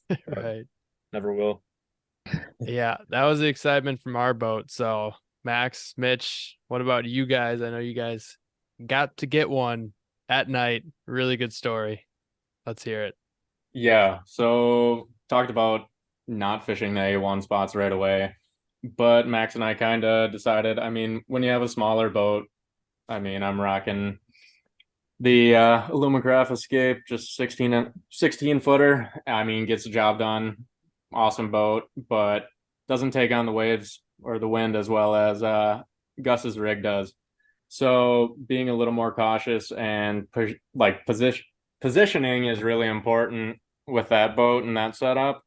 [SPEAKER 6] But
[SPEAKER 1] Right.
[SPEAKER 6] never will.
[SPEAKER 1] Yeah, that was the excitement from our boat. So, Max, Mitch, what about you guys? I know you guys got to get one at night. Really good story. Let's hear it.
[SPEAKER 5] Yeah, so talked about not fishing the A1 spots right away, but Max and I kind of decided, I mean, when you have a smaller boat, I mean, I'm rocking the Alumacraft Escape, just 16 footer. I mean, gets the job done. Awesome boat, but doesn't take on the waves or the wind as well as Gus's rig does. So being a little more cautious and positioning is really important with that boat and that setup.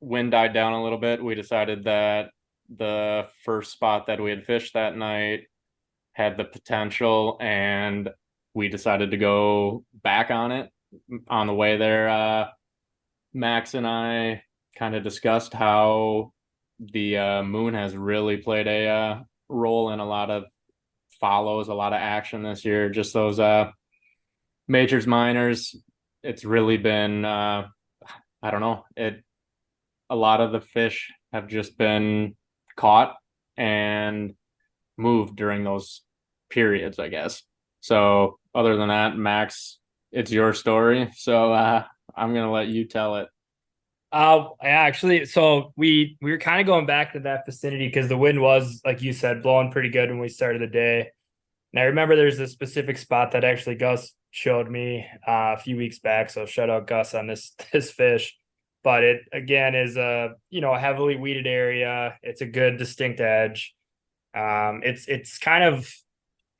[SPEAKER 5] Wind died down a little bit. We decided that the first spot that we had fished that night had the potential, and we decided to go back on it. On the way there, Max and I kind of discussed how the moon has really played a role in a lot of follows, a lot of action this year. Just those majors, minors. It's really been I don't know. A lot of the fish have just been caught and moved during those periods, I guess. So other than that, Max, it's your story. So I'm gonna let you tell it.
[SPEAKER 4] Actually, so we were kind of going back to that vicinity because the wind was, like you said, blowing pretty good when we started the day. And I remember there's a specific spot that actually Gus showed me a few weeks back. So shout out Gus on this fish. But it again is a heavily weeded area. It's a good distinct edge. It's kind of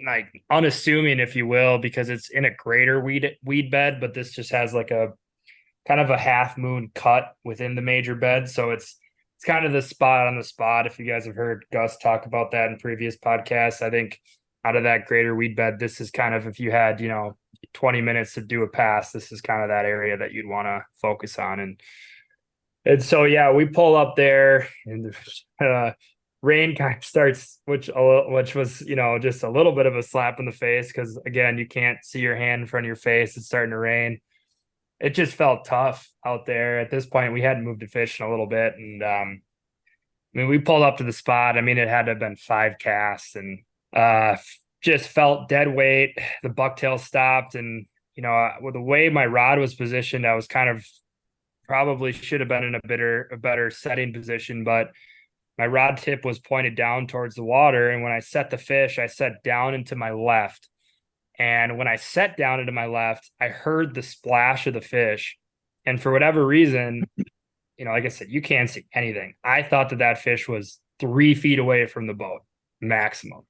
[SPEAKER 4] like unassuming, if you will, because it's in a greater weed bed, but this just has like a kind of a half moon cut within the major bed. So it's kind of the spot on the spot. If you guys have heard Gus talk about that in previous podcasts, I think out of that greater weed bed, this is kind of, if you had 20 minutes to do a pass, this is kind of that area that you'd want to focus on. And so yeah, we pull up there and rain kind of starts, which was just a little bit of a slap in the face because again, you can't see your hand in front of your face. It's starting to rain. It just felt tough out there. At this point, we hadn't moved to fish in a little bit, and I mean, we pulled up to the spot. I mean, it had to have been 5 casts, and just felt dead weight. The bucktail stopped, and with the way my rod was positioned, I was kind of probably should have been in a better setting position, but my rod tip was pointed down towards the water, and when I set the fish, I set down into my left. And when I set down into my left, I heard the splash of the fish. And for whatever reason, like I said, you can't see anything. I thought that fish was 3 feet away from the boat, maximum.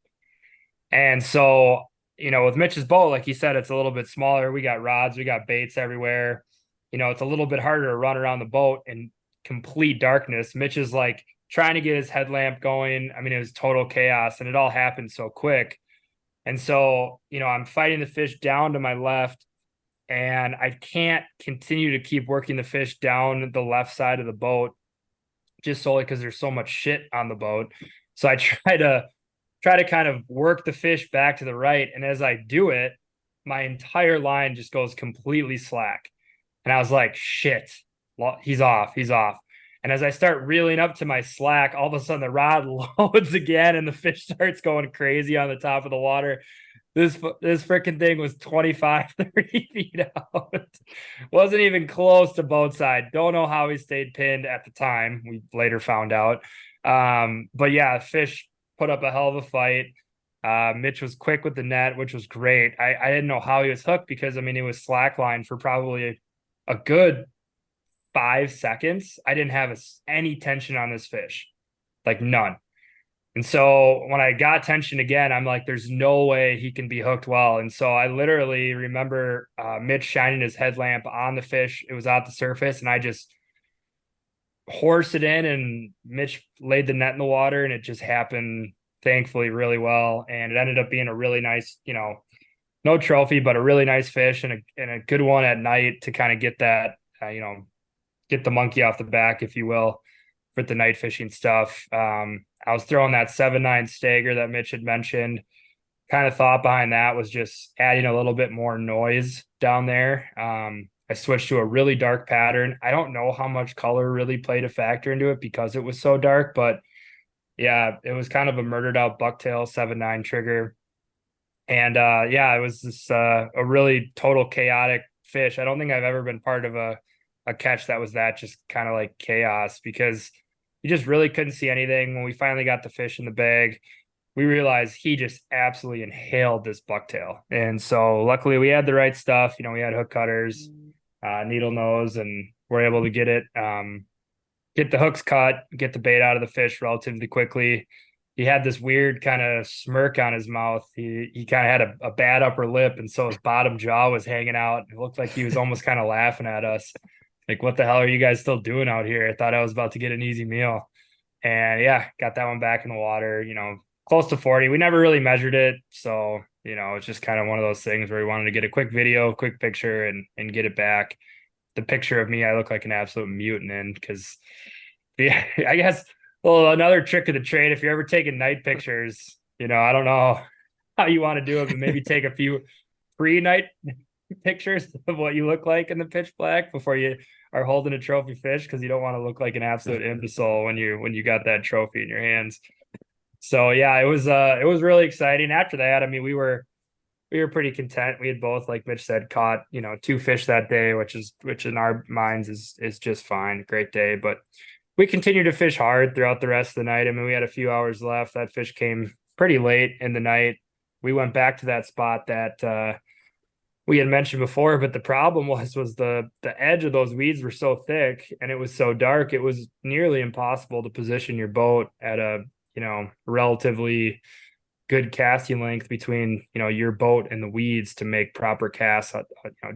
[SPEAKER 4] And so, with Mitch's boat, like you said, it's a little bit smaller. We got rods, we got baits everywhere. It's a little bit harder to run around the boat in complete darkness. Mitch is like trying to get his headlamp going. I mean, it was total chaos and it all happened so quick. And so, I'm fighting the fish down to my left, and I can't continue to keep working the fish down the left side of the boat just solely because there's so much shit on the boat. So I try to kind of work the fish back to the right. And as I do it, my entire line just goes completely slack. And I was like, shit, he's off. And as I start reeling up to my slack, all of a sudden the rod loads again and the fish starts going crazy on the top of the water. This freaking thing was 25, 30 feet out. Wasn't even close to boat side. Don't know how he stayed pinned at the time. We later found out. But yeah, fish put up a hell of a fight. Mitch was quick with the net, which was great. I didn't know how he was hooked because, I mean, it was slack line for probably a good 5 seconds. I didn't have any tension on this fish, like none. And so when I got tension again, I'm like, there's no way he can be hooked well. And so I literally remember Mitch shining his headlamp on the fish. It was at the surface, and I just horsed it in, and Mitch laid the net in the water, and it just happened, thankfully, really well. And it ended up being a really nice, no trophy, but a really nice fish and a good one at night to kind of get that, get the monkey off the back, if you will, for the night fishing stuff. I was throwing that 7-9 stagger that Mitch had mentioned. Kind of thought behind that was just adding a little bit more noise down there. I switched to a really dark pattern. I don't know how much color really played a factor into it because it was so dark, but yeah, it was kind of a murdered out bucktail 7.9 trigger. And yeah, it was this a really total chaotic fish. I don't think I've ever been part of a catch that was that just kind of like chaos, because you just really couldn't see anything. When we finally got the fish in the bag, we realized he just absolutely inhaled this bucktail. And so luckily we had the right stuff. We had hook cutters, needle nose, and we're able to get the hooks cut, get the bait out of the fish relatively quickly. He had this weird kind of smirk on his mouth. He kind of had a bad upper lip, and so his bottom jaw was hanging out. It looked like he was almost kind of laughing at us. Like, what the hell are you guys still doing out here? I thought I was about to get an easy meal. And yeah, got that one back in the water, close to 40. We never really measured it. So, it's just kind of one of those things where we wanted to get a quick video, quick picture, and get it back. The picture of me, I look like an absolute mutant in, because yeah, I guess, well, another trick of the trade, if you're ever taking night pictures, I don't know how you want to do it, but maybe take a few pre-night pictures of what you look like in the pitch black before you are holding a trophy fish, because you don't want to look like an absolute imbecile when you got that trophy in your hands. So yeah, it was really exciting. After that, I mean, we were pretty content. We had both, like Mitch said, caught 2 fish that day, which in our minds is just fine. Great day. But we continued to fish hard throughout the rest of the night. I mean, we had a few hours left. That fish came pretty late in the night. We went back to that spot that we had mentioned before, but the problem was the edge of those weeds were so thick and it was so dark, it was nearly impossible to position your boat at a relatively good casting length between your boat and the weeds to make proper casts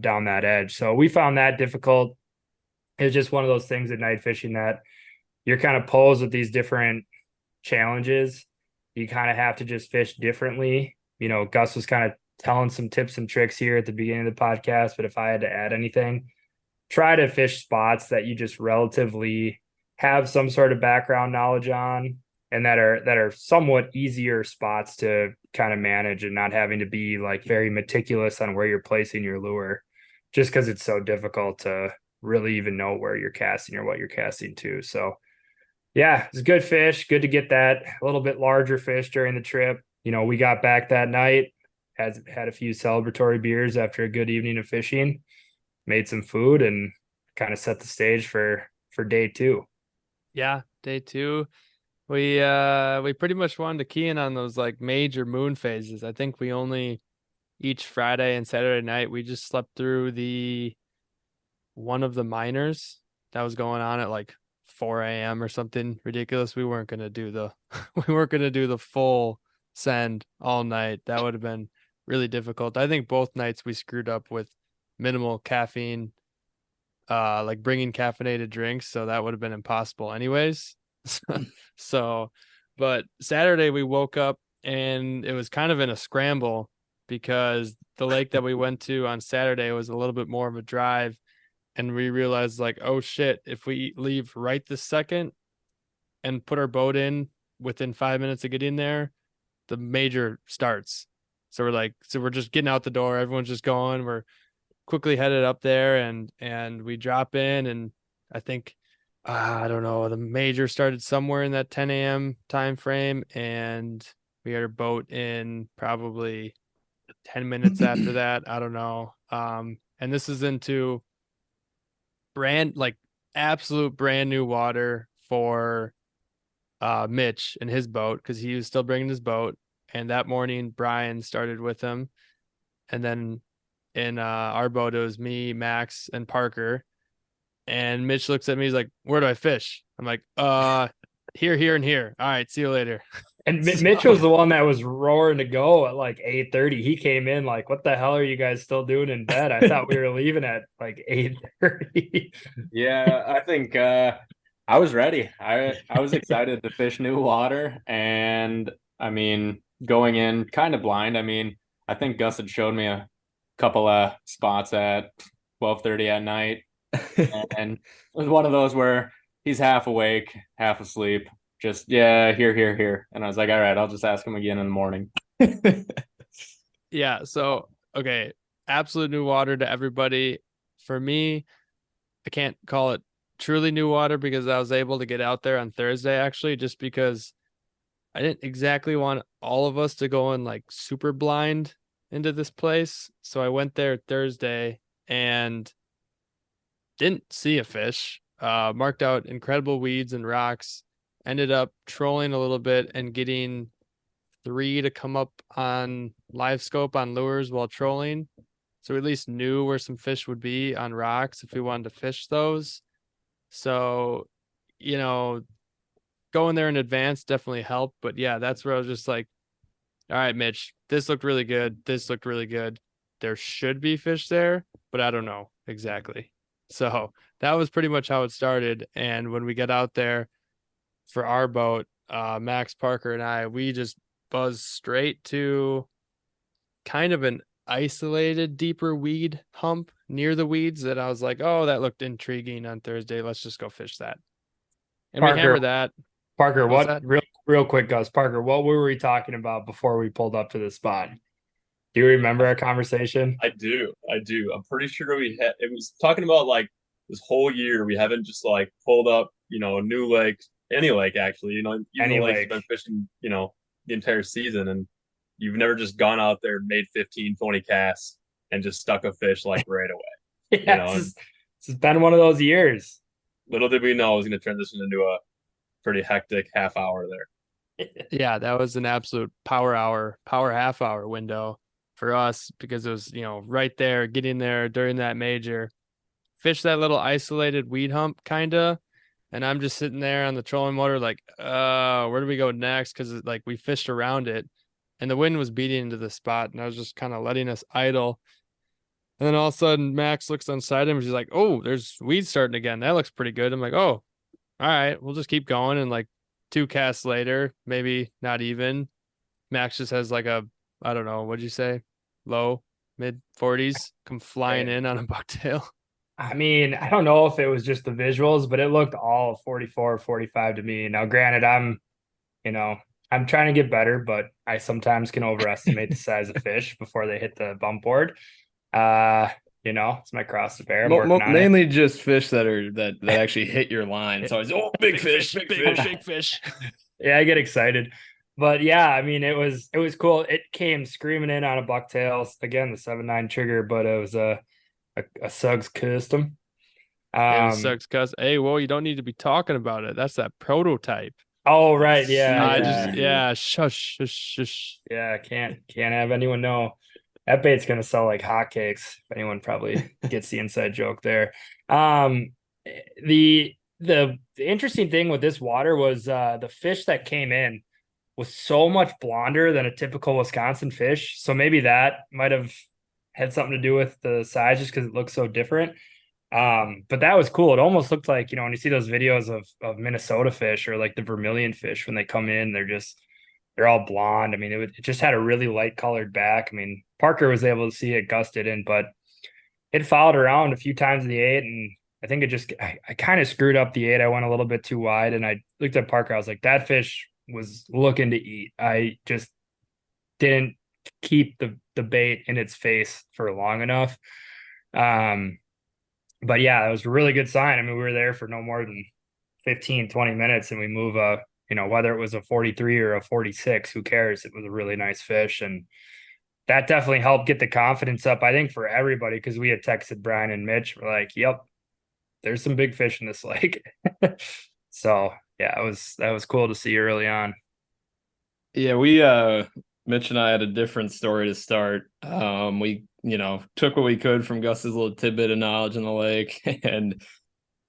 [SPEAKER 4] down that edge. So we found that difficult. It's just one of those things at night fishing that you're kind of posed with these different challenges. You kind of have to just fish differently. Gus was kind of telling some tips and tricks here at the beginning of the podcast, but if I had to add anything, try to fish spots that you just relatively have some sort of background knowledge on, and that are somewhat easier spots to kind of manage, and not having to be like very meticulous on where you're placing your lure, just because it's so difficult to really even know where you're casting or what you're casting to. So yeah, it's a good fish. Good to get that a little bit larger fish during the trip. We got back that night, had a few celebratory beers after a good evening of fishing, made some food, and kind of set the stage for day 2.
[SPEAKER 1] Yeah, day 2. We pretty much wanted to key in on those like major moon phases. I think we only, each Friday and Saturday night, we just slept through one of the minors that was going on at like 4 a.m. or something ridiculous. We weren't gonna do the full send all night. That would have been really difficult. I think both nights we screwed up with minimal caffeine, like bringing caffeinated drinks, so that would have been impossible anyways. So, but Saturday we woke up and it was kind of in a scramble, because the lake that we went to on Saturday was a little bit more of a drive, and we realized like, oh shit, if we leave right this second and put our boat in within 5 minutes of getting there, the major starts. So we're just getting out the door. Everyone's just going. We're quickly headed up there, and we drop in, and I think, I don't know, the major started somewhere in that 10 a.m. time frame, and we had our boat in probably 10 minutes after that. I don't know. And this is into absolute brand new water for Mitch and his boat, because he was still bringing his boat. And that morning Brian started with him, and then in our boat it was me, Max, and Parker. And Mitch looks at me, he's like, where do I fish? I'm like, here and here. All right, see you later.
[SPEAKER 4] And Mitch was the one that was roaring to go at like 8:30. He came in like, what the hell are you guys still doing in bed? I thought we were leaving at like 8:30.
[SPEAKER 5] Yeah, I think I was ready. I was excited to fish new water, and I mean, going in kind of blind. I mean, I think Gus had showed me a couple of spots at 12:30 at night, and it was one of those where he's half awake, half asleep. Just, yeah, here. And I was like, all right, I'll just ask him again in the morning.
[SPEAKER 1] Yeah. So, okay. Absolute new water to everybody. for me, I can't call it truly new water because I was able to get out there on Thursday actually, just because I didn't exactly want all of us to go in like super blind into this place. So I went there Thursday and didn't see a fish. Marked out incredible weeds and rocks. Ended up trolling a little bit and getting 3 to come up on live scope on lures while trolling. So we at least knew where some fish would be on rocks if we wanted to fish those. So, going there in advance definitely helped. But yeah, that's where I was just like, all right, Mitch, this looked really good. This looked really good. There should be fish there, but I don't know exactly. So that was pretty much how it started. And when we got out there for our boat, Max, Parker, and I, we just buzzed straight to kind of an isolated, deeper weed hump near the weeds that I was like, oh, that looked intriguing on Thursday. Let's just go fish that. And we hammered that.
[SPEAKER 4] Parker,
[SPEAKER 1] What's
[SPEAKER 4] what
[SPEAKER 1] that?
[SPEAKER 4] real quick, Gus, Parker, what were we talking about before we pulled up to the spot? Do you remember our conversation?
[SPEAKER 6] I do. I'm pretty sure it was talking about like this whole year we haven't just like pulled up, a new lake, any lake actually, even
[SPEAKER 4] Any
[SPEAKER 6] the lakes
[SPEAKER 4] lake.
[SPEAKER 6] you've been fishing, the entire season, and you've never just gone out there, made 15, 20 casts and just stuck a fish like right away.
[SPEAKER 4] Yeah, this has been one of those years.
[SPEAKER 6] Little did we know it was going to transition into a pretty hectic half hour there.
[SPEAKER 1] Yeah, that was an absolute power half hour window for us because it was, right there, getting there during that major. Fish that little isolated weed hump kind of. And I'm just sitting there on the trolling motor, like, where do we go next? Because like we fished around it and the wind was beating into the spot and I was just kind of letting us idle. And then all of a sudden Max looks on side of him and she's like, oh, there's weeds starting again. That looks pretty good. I'm like, oh, all right, we'll just keep going. And like 2 casts later, maybe not even, Max just has like a, I don't know, what'd you say? Low, mid 40s come flying in on a bucktail.
[SPEAKER 4] I mean, I don't know if it was just the visuals, but it looked all 44, 45 to me. Now, granted, I'm trying to get better, but I sometimes can overestimate the size of fish before they hit the bump board. It's my cross to bear. I'm working on
[SPEAKER 3] mainly just fish that actually hit your line. So it's big fish.
[SPEAKER 1] Big fish.
[SPEAKER 4] Yeah, I get excited. But yeah, I mean, it was cool. It came screaming in on a bucktail. Again, the 7.9 trigger, but it was a Suggs custom.
[SPEAKER 1] Suggs custom. Hey, well, you don't need to be talking about it. That's that prototype.
[SPEAKER 4] Oh, right. Yeah.
[SPEAKER 1] Shush.
[SPEAKER 4] Yeah, can't have anyone know. That bait's gonna sell like hotcakes. If anyone probably gets the inside joke there. The interesting thing with this water was the fish that came in was so much blonder than a typical Wisconsin fish. So maybe that might have had something to do with the size just because it looks so different. But that was cool. It almost looked like, when you see those videos of Minnesota fish or like the vermilion fish, when they come in, they're all blonde. I mean, it just had a really light colored back. I mean, Parker was able to see it, Gus didn't, but it followed around a few times in the 8, and I think I kind of screwed up the 8. I went a little bit too wide, and I looked at Parker. I was like, that fish was looking to eat. I just didn't keep the bait in its face for long enough. But yeah, it was a really good sign. I mean, we were there for no more than 15, 20 minutes and we move whether it was a 43 or a 46, who cares? It was a really nice fish. And that definitely helped get the confidence up, I think, for everybody, because we had texted Brian and Mitch. We're like, yep, there's some big fish in this lake. So yeah, that was cool to see early on.
[SPEAKER 3] Yeah, Mitch and I had a different story to start. We, took what we could from Gus's little tidbit of knowledge in the lake and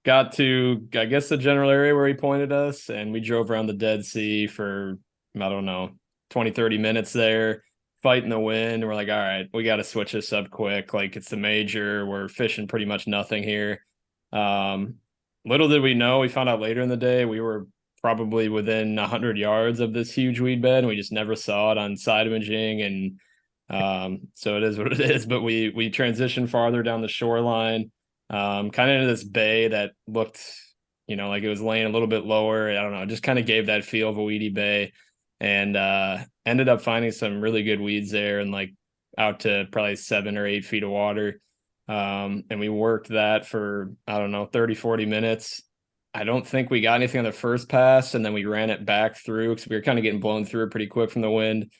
[SPEAKER 3] got to, I guess, the general area where he pointed us. And we drove around the Dead Sea for, I don't know, 20, 30 minutes there, fighting the wind. We're like, all right, we got to switch this up quick. Like, it's the major. We're fishing pretty much nothing here. Little did we know, we found out later in the day, we were probably within 100 yards of this huge weed bed, and we just never saw it on side imaging. And so it is what it is. But we transitioned farther down the shoreline, kind of into this bay that looked, like it was laying a little bit lower. I don't know, just kind of gave that feel of a weedy bay, and ended up finding some really good weeds there, and like out to probably 7 or 8 feet of water. And we worked that for, I don't know, 30, 40 minutes. I don't think we got anything on the first pass, and then we ran it back through because we were kind of getting blown through pretty quick from the wind.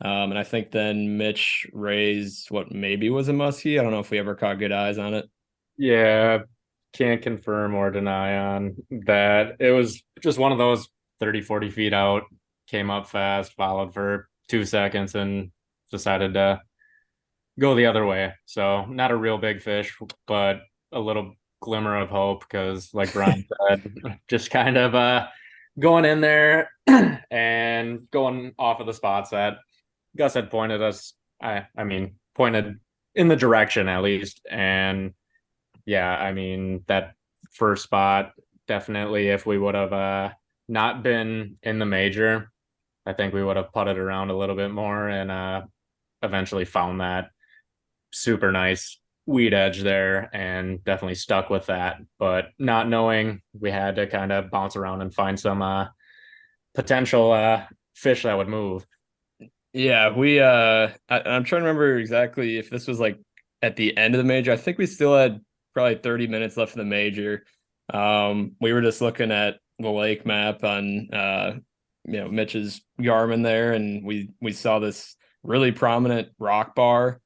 [SPEAKER 3] And I think then Mitch raised what maybe was a muskie. I don't know if we ever caught good eyes on it.
[SPEAKER 5] Yeah, can't confirm or deny on that. It was just one of those 30, 40 feet out, came up fast, followed for 2 seconds, and decided to go the other way. So not a real big fish, but a little glimmer of hope because, like Brian said, just kind of going in there and going off of the spots that Gus had pointed us. I mean, pointed in the direction at least. And yeah, I mean, that first spot, definitely, if we would have not been in the major, I think we would have putted around a little bit more and eventually found that super nice weed edge there and definitely stuck with that. But not knowing, we had to kind of bounce around and find some potential fish that would move.
[SPEAKER 3] Yeah, I'm trying to remember exactly if this was like at the end of the major. I think we still had probably 30 minutes left in the major. We were just looking at the lake map on Mitch's Garmin there, and we saw this really prominent rock bar.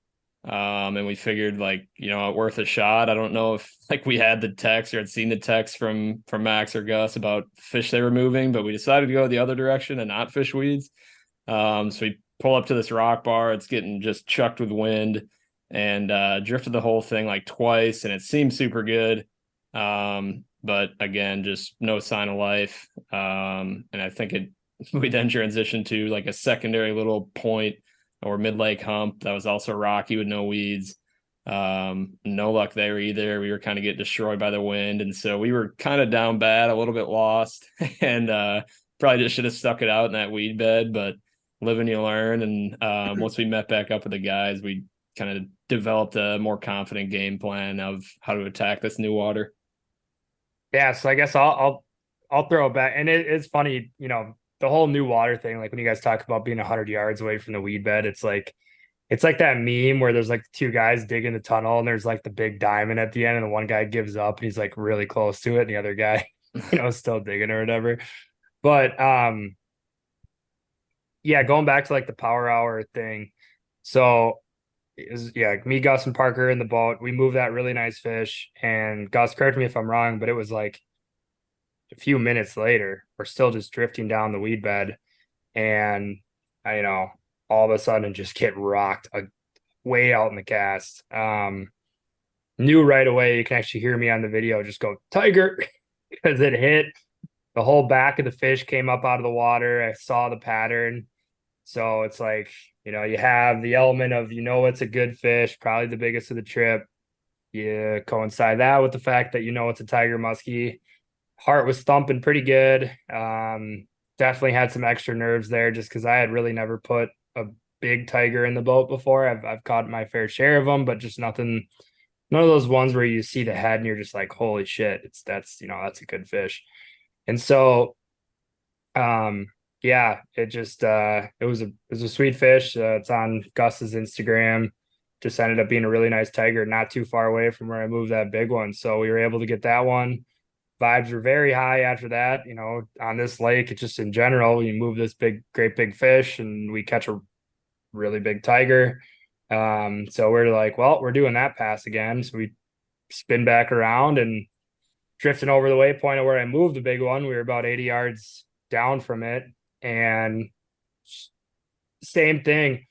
[SPEAKER 3] And we figured worth a shot. I don't know if we had the text or had seen the text from Max or Gus about fish they were moving, but we decided to go the other direction and not fish weeds. So we pull up to this rock bar. It's getting just chucked with wind, and drifted the whole thing like twice, and it seemed super good. But again, just no sign of life. And I think we then transitioned to like a secondary little point or mid-lake hump that was also rocky with no weeds. No luck there either. We were kind of getting destroyed by the wind, and so we were kind of down bad, a little bit lost, and probably just should have stuck it out in that weed bed, but live and you learn. And once we met back up with the guys, we kind of developed a more confident game plan of how to attack this new water.
[SPEAKER 4] Yeah, so I guess I'll throw it back, and it's funny, the whole new water thing. Like when you guys talk about being 100 yards away from the weed bed, it's like that meme where there's like two guys digging the tunnel, and there's like the big diamond at the end, and the one guy gives up, and he's like really close to it, and the other guy, is still digging or whatever. But yeah, going back to like the power hour thing. So me, Gus, and Parker in the boat. We moved that really nice fish, and Gus, correct me if I'm wrong, but it was like a few minutes later, we're still just drifting down the weed bed, and all of a sudden just get rocked way out in the cast. Knew right away. You can actually hear me on the video just go tiger because it hit. The whole back of the fish came up out of the water. I saw the pattern. So it's like, you have the element of, it's a good fish, probably the biggest of the trip. You coincide that with the fact that, it's a tiger muskie. Heart was thumping pretty good. Definitely had some extra nerves there just because I had really never put a big tiger in the boat before. I've caught my fair share of them, but just none of those ones where you see the head and you're just like, holy shit, that's a good fish. And so, yeah, it just it was a sweet fish. It's on Gus's Instagram. Just ended up being a really nice tiger, not too far away from where I moved that big one. So we were able to get that one. Vibes were very high after that. On this lake, it's just in general, you move this great big fish, and we catch a really big tiger. So we're like, well, we're doing that pass again. So we spin back around and drifting over the waypoint of where I moved the big one. We were about 80 yards down from it, and same thing.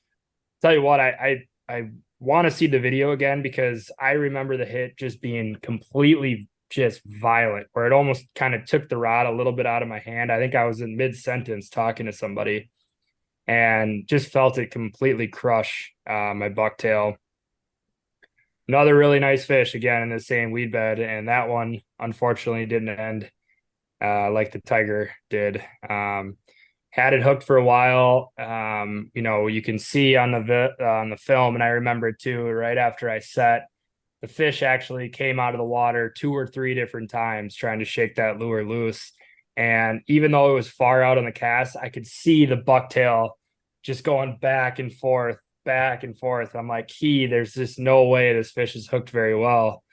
[SPEAKER 4] Tell you what, I want to see the video again because I remember the hit just being completely just violent, where it almost kind of took the rod a little bit out of my hand. I think I was in mid-sentence talking to somebody and just felt it completely crush my bucktail. Another really nice fish again in the same weed bed, and that one unfortunately didn't end like the tiger did. Had it hooked for a while. You can see on the film, and I remember too, right after I set, the fish actually came out of the water 2 or 3 different times trying to shake that lure loose. And even though it was far out on the cast, I could see the bucktail just going back and forth back and forth. I'm like, there's just no way this fish is hooked very well.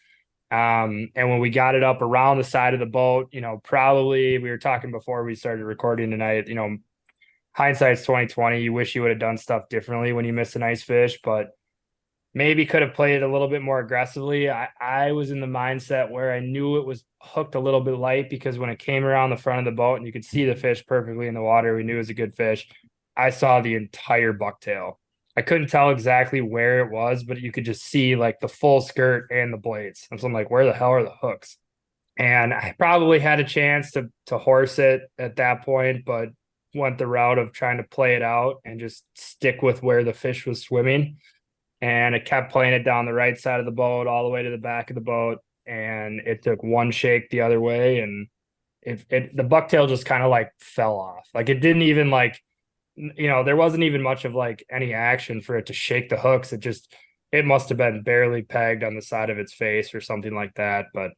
[SPEAKER 4] And when we got it up around the side of the boat, probably we were talking before we started recording tonight, hindsight's 2020. You wish you would have done stuff differently when you miss a nice fish, but maybe could have played it a little bit more aggressively. I was in the mindset where I knew it was hooked a little bit light because when it came around the front of the boat and you could see the fish perfectly in the water, we knew it was a good fish. I saw the entire bucktail. I couldn't tell exactly where it was, but you could just see like the full skirt and the blades. And so I'm like, where the hell are the hooks? And I probably had a chance to horse it at that point, but went the route of trying to play it out and just stick with where the fish was swimming. And it kept playing it down the right side of the boat all the way to the back of the boat. And it took one shake the other way. And the bucktail just kind of like fell off. Like it didn't even like, there wasn't even much of like any action for it to shake the hooks. It must have been barely pegged on the side of its face or something like that. But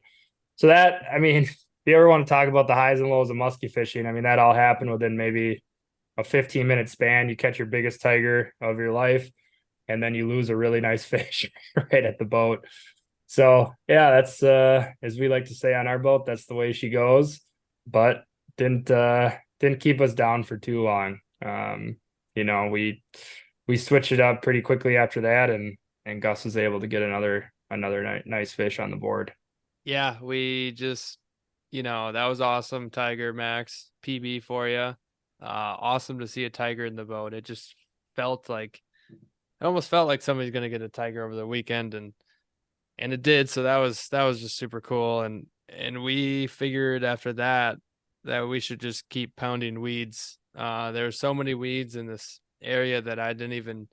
[SPEAKER 4] so that, I mean, if you ever want to talk about the highs and lows of musky fishing, I mean, that all happened within maybe a 15-minute span. You catch your biggest tiger of your life, and then you lose a really nice fish right at the boat. So yeah, that's as we like to say on our boat, that's the way she goes. But didn't keep us down for too long. We switched it up pretty quickly after that, and Gus was able to get another nice fish on the board.
[SPEAKER 1] Yeah, we just, that was awesome. Tiger Max PB for you. Awesome to see a tiger in the boat. It just it almost felt like somebody's going to get a tiger over the weekend, and it did. So that was just super cool. And we figured after that we should just keep pounding weeds. There are so many weeds in this area that I didn't even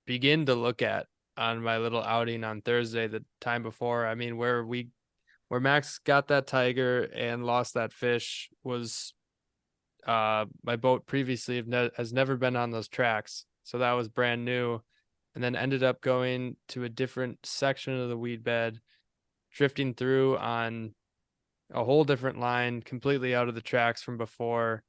[SPEAKER 1] begin to look at on my little outing on Thursday, the time before. I mean, where Max got that tiger and lost that fish was my boat previously has never been on those tracks. So that was brand new, and then ended up going to a different section of the weed bed, drifting through on a whole different line, completely out of the tracks from before,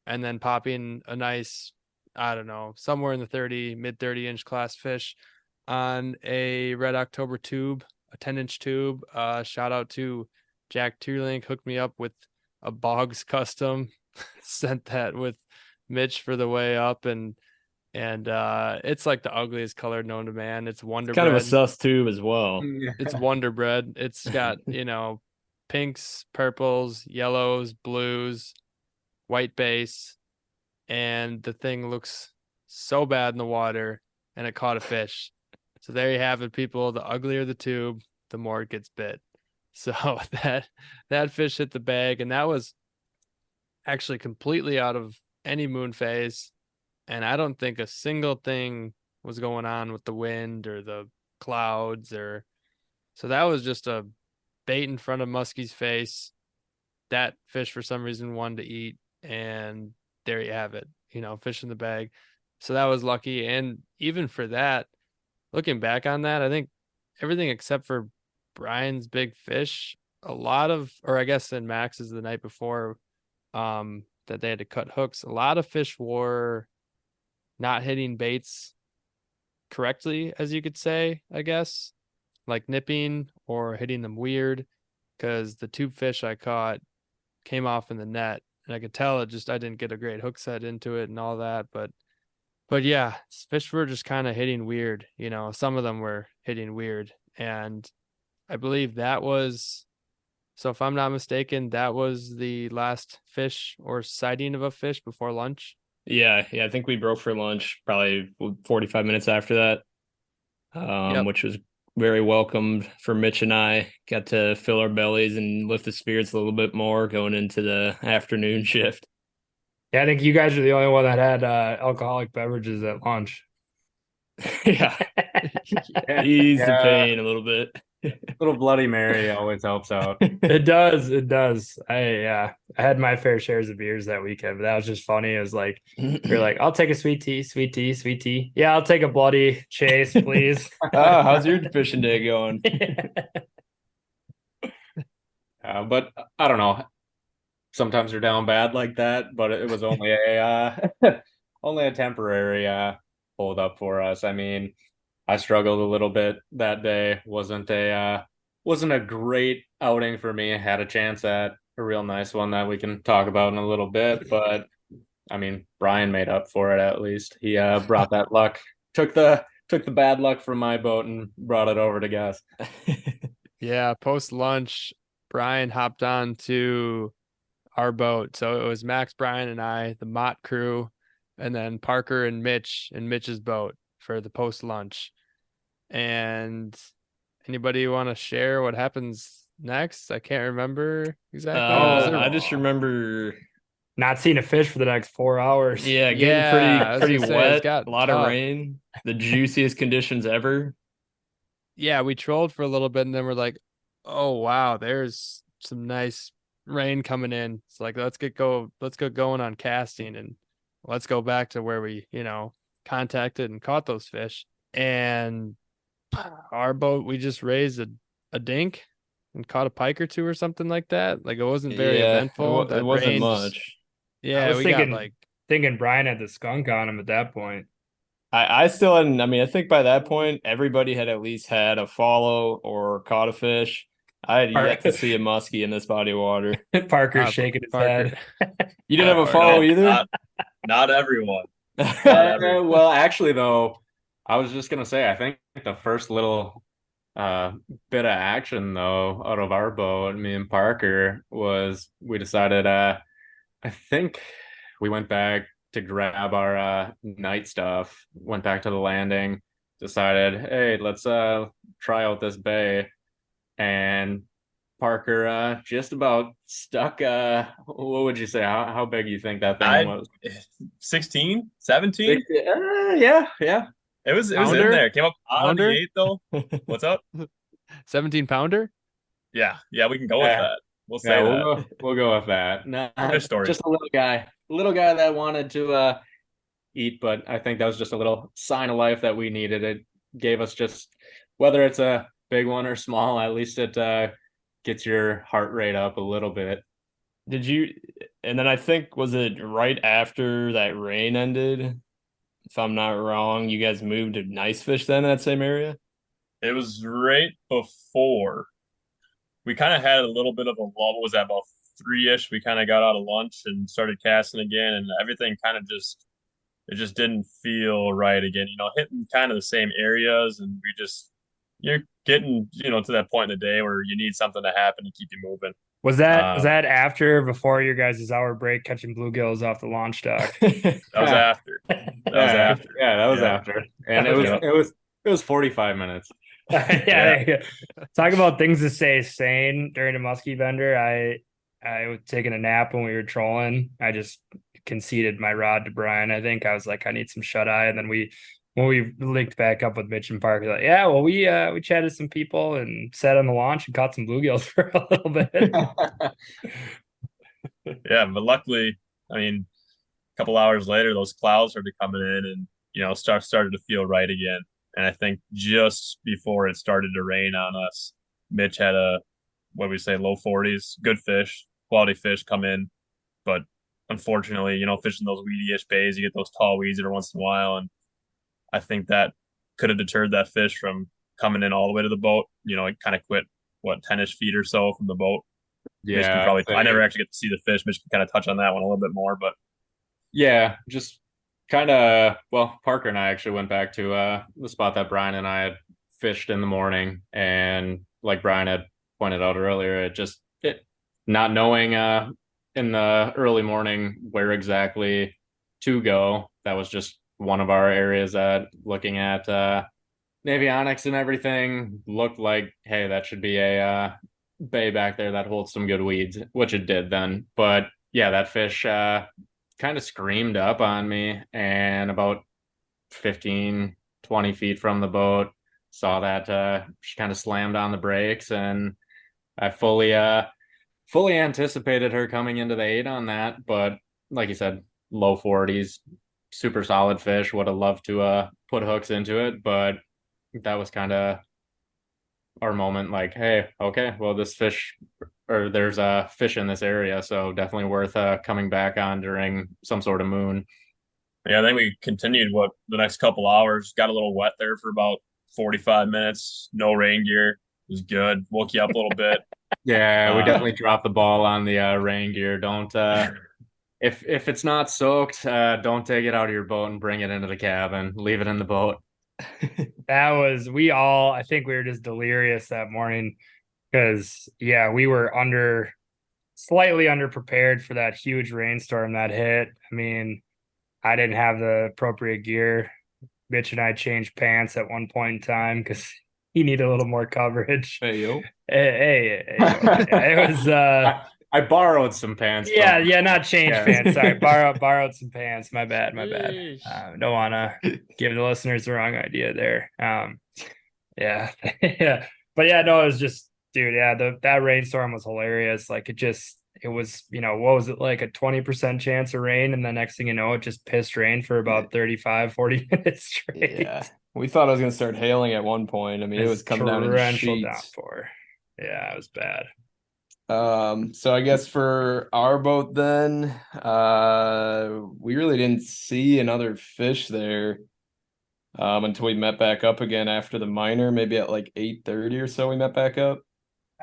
[SPEAKER 1] and then popping a nice, I don't know, somewhere in the mid 30-inch class fish on a Red October tube, a 10-inch tube. Shout out to Jack Tierlink, hooked me up with a Boggs custom, sent that with Mitch for the way up, and it's like the ugliest color known to man. It's Wonder
[SPEAKER 3] Kind of a
[SPEAKER 1] Bread.
[SPEAKER 3] sus tube as well.
[SPEAKER 1] It's Wonder Bread. It's got, pinks, purples, yellows, blues, white base, and the thing looks so bad in the water, and it caught a fish. So there you have it, people. The uglier the tube, the more it gets bit. So that fish hit the bag, and that was actually completely out of any moon phase. And I don't think a single thing was going on with the wind or the clouds so that was just a bait in front of Musky's face. That fish for some reason wanted to eat, and there you have it, fish in the bag. So that was lucky. And even for that, looking back on that, I think everything except for Brian's big fish, or I guess in Max's the night before, that they had to cut hooks, a lot of fish were not hitting baits correctly, as you could say, I guess, like nipping or hitting them weird, because the tube fish I caught came off in the net, and I could tell I didn't get a great hook set into it and all that. But yeah, fish were just kind of hitting weird. Some of them were hitting weird. And I believe so if I'm not mistaken, that was the last fish or sighting of a fish before lunch.
[SPEAKER 3] Yeah. I think we broke for lunch probably 45 minutes after that,
[SPEAKER 1] Yep.
[SPEAKER 3] which was very welcomed for Mitch and I. Got to fill our bellies and lift the spirits a little bit more going into the afternoon shift.
[SPEAKER 4] Yeah, I think you guys are the only one that had alcoholic beverages at lunch.
[SPEAKER 3] Yeah. Ease the pain a little bit.
[SPEAKER 5] Little Bloody Mary always helps out.
[SPEAKER 4] It does. I had my fair shares of beers that weekend, but that was just funny. It was like, you're like, I'll take a sweet tea. Yeah, I'll take a bloody chase, please.
[SPEAKER 3] How's your fishing day going?
[SPEAKER 5] But I don't know. Sometimes they're down bad like that, but it was only a only a temporary hold up for us. I mean, I struggled a little bit that day. Wasn't a great outing for me. Had a chance at a real nice one that we can talk about in a little bit, but I mean, Brian made up for it at least. He brought that luck, took the bad luck from my boat and brought it over to Gus.
[SPEAKER 1] Yeah, post lunch, Brian hopped on to our boat. So it was Max, Brian, and I, the Mott crew, and then Parker and Mitch in Mitch's boat for the post lunch. And anybody want to share what happens next? I can't remember exactly.
[SPEAKER 3] I just remember,
[SPEAKER 4] Not seeing a fish for the next 4 hours.
[SPEAKER 3] yeah, getting
[SPEAKER 1] Yeah, I was
[SPEAKER 3] pretty
[SPEAKER 1] gonna say, it's
[SPEAKER 3] wet,
[SPEAKER 1] got
[SPEAKER 3] a lot
[SPEAKER 1] tough.
[SPEAKER 3] of rain, the juiciest conditions ever.
[SPEAKER 1] Yeah, we trolled for a little bit and then we're like, oh wow, there's some nice rain coming in. It's like let's get going on casting and let's go back to where we, contacted and caught those fish. And our boat, we just raised a dink and caught a pike or two or something like that. Like it wasn't very
[SPEAKER 3] Yeah,
[SPEAKER 1] eventful.
[SPEAKER 3] it
[SPEAKER 1] That
[SPEAKER 3] wasn't
[SPEAKER 1] rain
[SPEAKER 3] much.
[SPEAKER 1] Yeah,
[SPEAKER 4] I was
[SPEAKER 1] we
[SPEAKER 4] thinking,
[SPEAKER 1] got like
[SPEAKER 4] thinking Brian had the skunk on him at that point.
[SPEAKER 3] I still hadn't. I mean, I think by that point, everybody had at least had a follow or caught a fish. I had yet to see a muskie in this body of water.
[SPEAKER 4] Parker's shaking his
[SPEAKER 1] Parker.
[SPEAKER 4] head.
[SPEAKER 3] You didn't have a
[SPEAKER 6] Or
[SPEAKER 3] follow
[SPEAKER 6] no,
[SPEAKER 3] either?
[SPEAKER 6] not everyone. Not everyone.
[SPEAKER 5] Well, actually, though, I was just gonna say, I think the first little bit of action though out of our boat, me and Parker, was we decided I think we went back to grab our night stuff, went back to the landing, decided, hey, let's try out this bay. And Parker just about stuck what would you say? How big do you think that thing
[SPEAKER 6] I
[SPEAKER 5] was?
[SPEAKER 6] 16, 17.
[SPEAKER 5] Yeah.
[SPEAKER 6] It was in
[SPEAKER 1] Pounder?
[SPEAKER 6] there. Came up on
[SPEAKER 1] Pounder?
[SPEAKER 6] the 8 though. What's up?
[SPEAKER 1] 17 pounder.
[SPEAKER 6] Yeah, we can go with
[SPEAKER 5] Yeah.
[SPEAKER 6] that. We'll say
[SPEAKER 5] Yeah,
[SPEAKER 6] that.
[SPEAKER 5] we'll go with that. No,
[SPEAKER 6] Fish story.
[SPEAKER 5] just a little guy that wanted to eat, but I think that was just a little sign of life that we needed. It gave us just, whether it's a big one or small, at least it gets your heart rate up a little bit.
[SPEAKER 3] Did you? And then I think, was it right after that rain ended? If I'm not wrong, you guys moved to Nice Fish then in that same area?
[SPEAKER 6] It was right before. We kind of had a little bit of a lull. What was that, about 3-ish? We kind of got out of lunch and started casting again, and everything kind of it just didn't feel right again. Hitting kind of the same areas, and you're getting, to that point in the day where you need something to happen to keep you moving.
[SPEAKER 4] Was that after, before your guys' hour break catching bluegills off the launch dock?
[SPEAKER 6] That was after. That was after.
[SPEAKER 5] Yeah, that was
[SPEAKER 6] Yeah.
[SPEAKER 5] after. And
[SPEAKER 6] Yeah.
[SPEAKER 5] it was 45 minutes.
[SPEAKER 4] Yeah. Talk about things to stay sane during a muskie bender. I was taking a nap when we were trolling. I just conceded my rod to Brian. I think I was like, I need some shut eye. And then when we linked back up with Mitch and Parker, like, yeah, well, we chatted some people and sat on the launch and caught some bluegills for a little bit.
[SPEAKER 6] Yeah, but luckily, I mean, a couple hours later, those clouds started coming in, and started to feel right again. And I think just before it started to rain on us, Mitch had what we say, low 40s, good fish, quality fish come in. But unfortunately, fishing those weedy-ish bays, you get those tall weeds every once in a while. And I think that could have deterred that fish from coming in all the way to the boat. It kind of quit, 10-ish feet or so from the boat. Mitch can probably, I never actually get to see the fish. Mitch can kind of touch on that one a little bit more, but
[SPEAKER 5] Yeah, just kind of, well, Parker and I actually went back to the spot that Brian and I had fished in the morning, and like Brian had pointed out earlier, it not knowing in the early morning where exactly to go, that was just one of our areas that, looking at Navionics and everything, looked like, hey, that should be a bay back there that holds some good weeds, which it did then. But yeah, that fish kind of screamed up on me, and about 15, 20 feet from the boat, saw that she kind of slammed on the brakes, and I fully anticipated her coming into the 8 on that. But like you said, low 40s, super solid fish. Would have loved to put hooks into it, but that was kind of our moment, like, hey, okay, well, this fish, or there's a fish in this area, so definitely worth coming back on during some sort of moon.
[SPEAKER 6] Yeah, then we continued the next couple hours. Got a little wet there for about 45 minutes. No rain gear. It was good. Woke you up a little bit.
[SPEAKER 5] Yeah, we
[SPEAKER 6] Uh,
[SPEAKER 5] definitely dropped the ball on the rain gear. Don't if it's not soaked, don't take it out of your boat and bring it into the cabin. Leave it in the boat.
[SPEAKER 4] I think we were just delirious that morning because, yeah, we were slightly underprepared for that huge rainstorm that hit. I mean, I didn't have the appropriate gear. Mitch and I changed pants at one point in time because he needed a little more coverage.
[SPEAKER 1] Hey yo.
[SPEAKER 4] It was
[SPEAKER 5] I borrowed some pants.
[SPEAKER 4] yeah, not change
[SPEAKER 5] Yeah.
[SPEAKER 4] pants. Sorry, borrowed some pants. My bad.
[SPEAKER 1] Yeesh.
[SPEAKER 4] Don't want to give the listeners the wrong idea there. Yeah, yeah, but yeah, no, it was just, dude. Yeah, that rainstorm was hilarious. Like it was, what was it, like a 20% chance of rain, and the next thing you know, it just pissed rain for about 35-40 minutes straight.
[SPEAKER 1] Yeah. We thought it was gonna start hailing at one point. I mean, it was coming down in
[SPEAKER 4] torrential
[SPEAKER 1] sheets.
[SPEAKER 4] downpour. Yeah, it was bad.
[SPEAKER 1] So I guess for our boat then, we really didn't see another fish there until we met back up again after the minor, maybe at like 8:30 or so we met back up.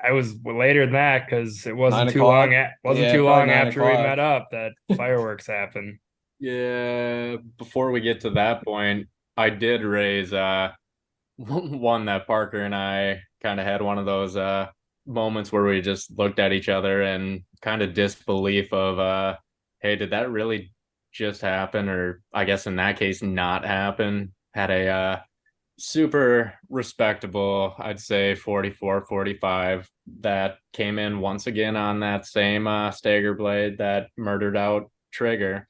[SPEAKER 4] I was later than that because it wasn't
[SPEAKER 1] 9
[SPEAKER 4] too
[SPEAKER 1] o'clock?
[SPEAKER 4] long. Wasn't
[SPEAKER 1] Yeah,
[SPEAKER 4] too
[SPEAKER 1] probably
[SPEAKER 4] long
[SPEAKER 1] 9
[SPEAKER 4] after we
[SPEAKER 1] o'clock.
[SPEAKER 4] met up that fireworks happened.
[SPEAKER 5] Yeah, before we get to that point, I did raise one that Parker and I kind of had one of those moments where we just looked at each other and kind of disbelief of hey, did that really just happen? Or I guess in that case not happen. Had a super respectable, I'd say 44, 45 that came in once again on that same stagger blade that murdered out Trigger,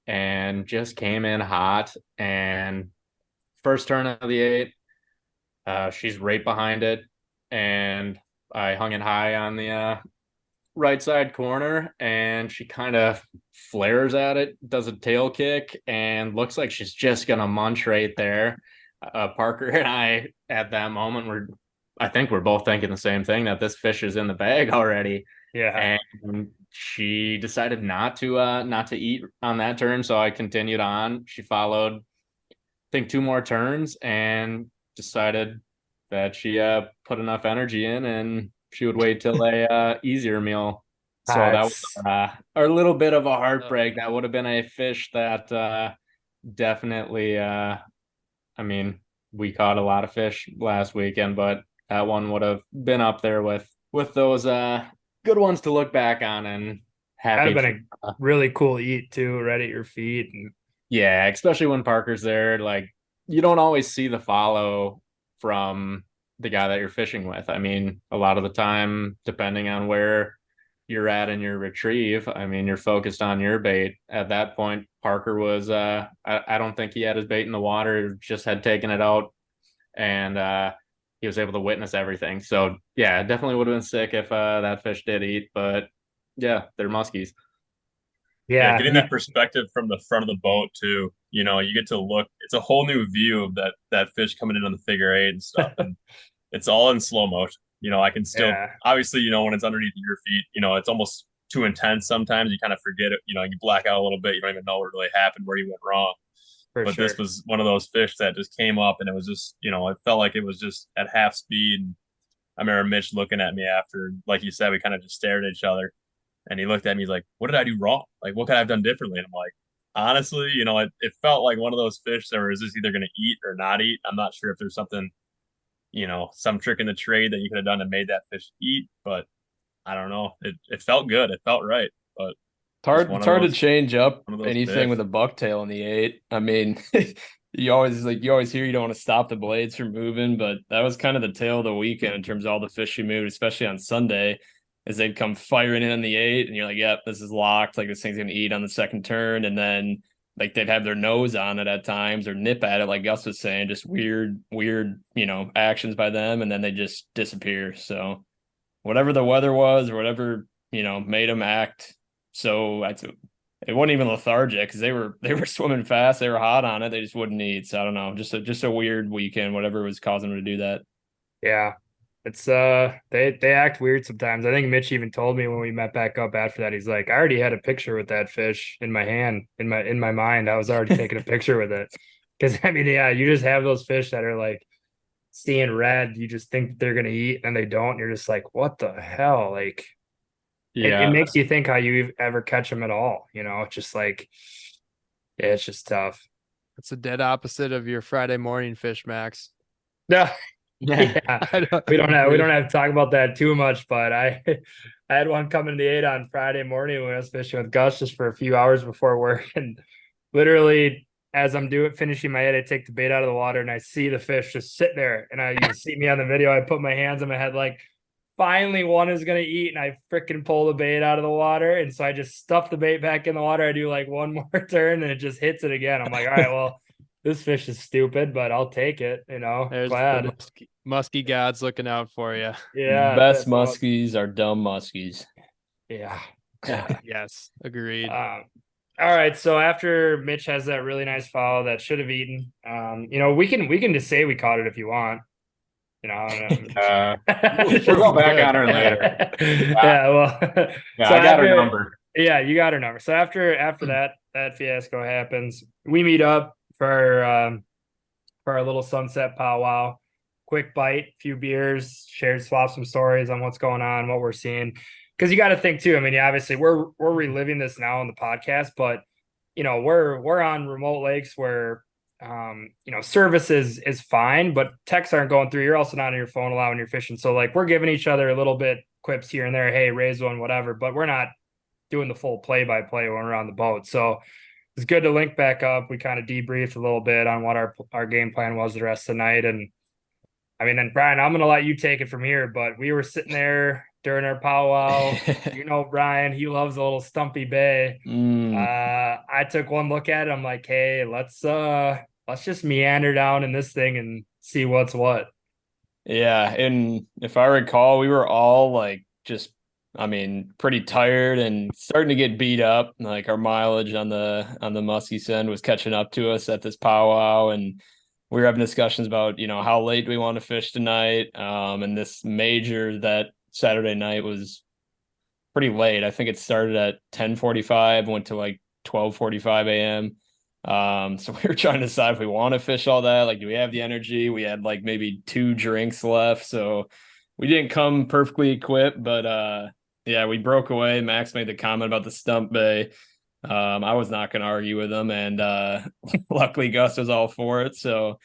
[SPEAKER 5] and just came in hot. And first turn of the eight, she's right behind it, and I hung it high on the right side corner, and she kind of flares at it, does a tail kick, and looks like she's just gonna munch right there. Parker and I at that moment I think we're both thinking the same thing, that this fish is in the bag already.
[SPEAKER 4] Yeah.
[SPEAKER 5] And she decided not to eat on that turn, so I continued on. She followed, I think, two more turns and decided that she put enough energy in and she would wait till a easier meal. So that was a little bit of a heartbreak. That would have been a fish that definitely I mean, we caught a lot of fish last weekend, but that one would have been up there with those good ones to look back on and happy.
[SPEAKER 4] That'd have been a really cool eat too, right at your feet. And
[SPEAKER 5] yeah, especially when Parker's there. Like, you don't always see the follow from the guy that you're fishing with. I mean, a lot of the time, depending on where you're at in your retrieve, I mean, you're focused on your bait. At that point, Parker was I don't think he had his bait in the water, just had taken it out, and he was able to witness everything. So yeah, it definitely would have been sick if that fish did eat, but yeah, they're muskies.
[SPEAKER 6] Yeah, getting that perspective from the front of the boat too. You get to look. It's a whole new view of that fish coming in on the figure eight and stuff, and it's all in slow motion. I can still obviously, when it's underneath your feet, it's almost too intense sometimes. You kind of forget it. You black out a little bit. You don't even know what really happened, where you went wrong. But this was one of those fish that just came up, and it was just, it felt like it was just at half speed. And I remember Mitch looking at me after, like you said, we kind of just stared at each other. And he looked at me, he's like, "What did I do wrong? Like, what could I have done differently?" And I'm like, honestly, it felt like one of those fish that was just either going to eat or not eat. I'm not sure if there's something, some trick in the trade that you could have done to made that fish eat, but I don't know. It felt good. It felt right. But
[SPEAKER 1] it's hard to change up anything
[SPEAKER 6] fish
[SPEAKER 1] with a bucktail in the eight. I mean, you always hear you don't want to stop the blades from moving, but that was kind of the tail of the weekend in terms of all the fish you moved, especially on Sunday, as they'd come firing in on the eight, and you're like, "Yep, this is locked. Like, this thing's gonna eat on the second turn," and then like they'd have their nose on it at times or nip at it, like Gus was saying, just weird, actions by them, and then they just disappear. So whatever the weather was, or whatever made them act. So it wasn't even lethargic because they were swimming fast. They were hot on it. They just wouldn't eat. So I don't know. Just a weird weekend, whatever was causing them to do that.
[SPEAKER 4] Yeah. It's they act weird sometimes. I think Mitch even told me when we met back up after that, he's like, I already had a picture with that fish in my hand, in my mind. I was already taking a picture with it. Because I mean, yeah, you just have those fish that are like seeing red, you just think they're gonna eat and they don't. You're just like, what the hell? Like it
[SPEAKER 5] Yeah.
[SPEAKER 4] makes you think how you ever catch them at all, you know, it's just like yeah, it's just tough.
[SPEAKER 1] It's a dead opposite of your Friday morning fish, Max.
[SPEAKER 4] No,
[SPEAKER 5] Yeah.
[SPEAKER 4] yeah.
[SPEAKER 1] I don't,
[SPEAKER 4] We don't have to talk about that too much, but I had one coming to the 8 on Friday morning when I was fishing with Gus just for a few hours before work. And literally as I'm finishing my head, I take the bait out of the water and I see the fish just sit there. And you see me on the video. I put my hands on my head like finally one is gonna eat, and I freaking pull the bait out of the water. And so I just stuff the bait back in the water. I do like one more turn and it just hits it again. I'm like, all right, well, this fish is stupid, but I'll take it, you know.
[SPEAKER 1] there's the
[SPEAKER 4] Glad.
[SPEAKER 1] musky gods looking out for you.
[SPEAKER 4] Yeah,
[SPEAKER 3] Best muskies are dumb muskies.
[SPEAKER 4] yeah.
[SPEAKER 1] Yes, agreed.
[SPEAKER 4] All right. So after Mitch has that really nice foul that should have eaten, you know, we can just say we caught it if you want. You know,
[SPEAKER 5] We'll go back on her later.
[SPEAKER 4] Yeah, well,
[SPEAKER 5] Yeah,
[SPEAKER 4] so
[SPEAKER 5] I got her
[SPEAKER 4] after-
[SPEAKER 5] number.
[SPEAKER 4] Yeah, you got her number. So after that fiasco happens, we meet up for our little sunset powwow. Quick bite, few beers, swap some stories on what's going on, what we're seeing. Because you got to think too. I mean, obviously we're reliving this now on the podcast, but you know we're on remote lakes where you know service is fine, but texts aren't going through. You're also not on your phone a lot when you're fishing. So like we're giving each other a little bit quips here and there. Hey, raise one, whatever. But we're not doing the full play by play when we're on the boat. So it's good to link back up. We kind of debriefed a little bit on what our game plan was the rest of the night. And I mean, then Brian, I'm gonna let you take it from here. But we were sitting there during our powwow. You know, Brian, he loves a little stumpy bay. I took one look at it. I'm like, hey, let's just meander down in this thing and see what's what.
[SPEAKER 3] Yeah, and if I recall, we were all like just I mean, pretty tired and starting to get beat up. Like our mileage on the Musky send was catching up to us at this powwow, and we were having discussions about, you know, how late do we want to fish tonight. And this major that Saturday night was pretty late. I think it started at 10:45, went to like 12:45 a.m. So we were trying to decide if we want to fish all that. Like, do we have the energy? We had like maybe 2 drinks left, so we didn't come perfectly equipped, but yeah, we broke away. Max made the comment about the stump bay. I was not going to argue with him, and luckily Gus was all for it. So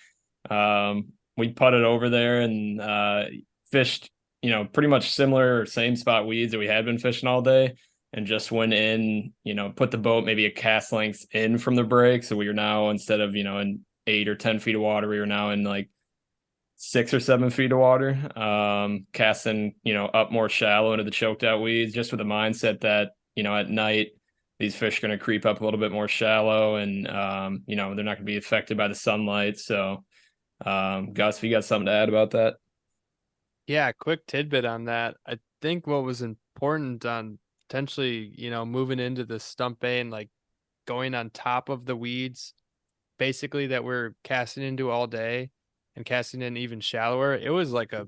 [SPEAKER 3] we putted over there and fished, you know, pretty much similar, same spot weeds that we had been fishing all day, and just went in, you know, put the boat maybe a cast length in from the break. So we were now, instead of, you know, in 8 or 10 feet of water, we were now in like 6 or 7 feet of water, casting, you know, up more shallow into the choked out weeds, just with the mindset that, you know, at night, these fish are going to creep up a little bit more shallow, and, you know, they're not going to be affected by the sunlight. So, Gus, if you got something to add about that?
[SPEAKER 1] Yeah, quick tidbit on that. I think what was important on potentially, you know, moving into the stump bay and like going on top of the weeds, basically that we're casting into all day and casting in even shallower. It was like a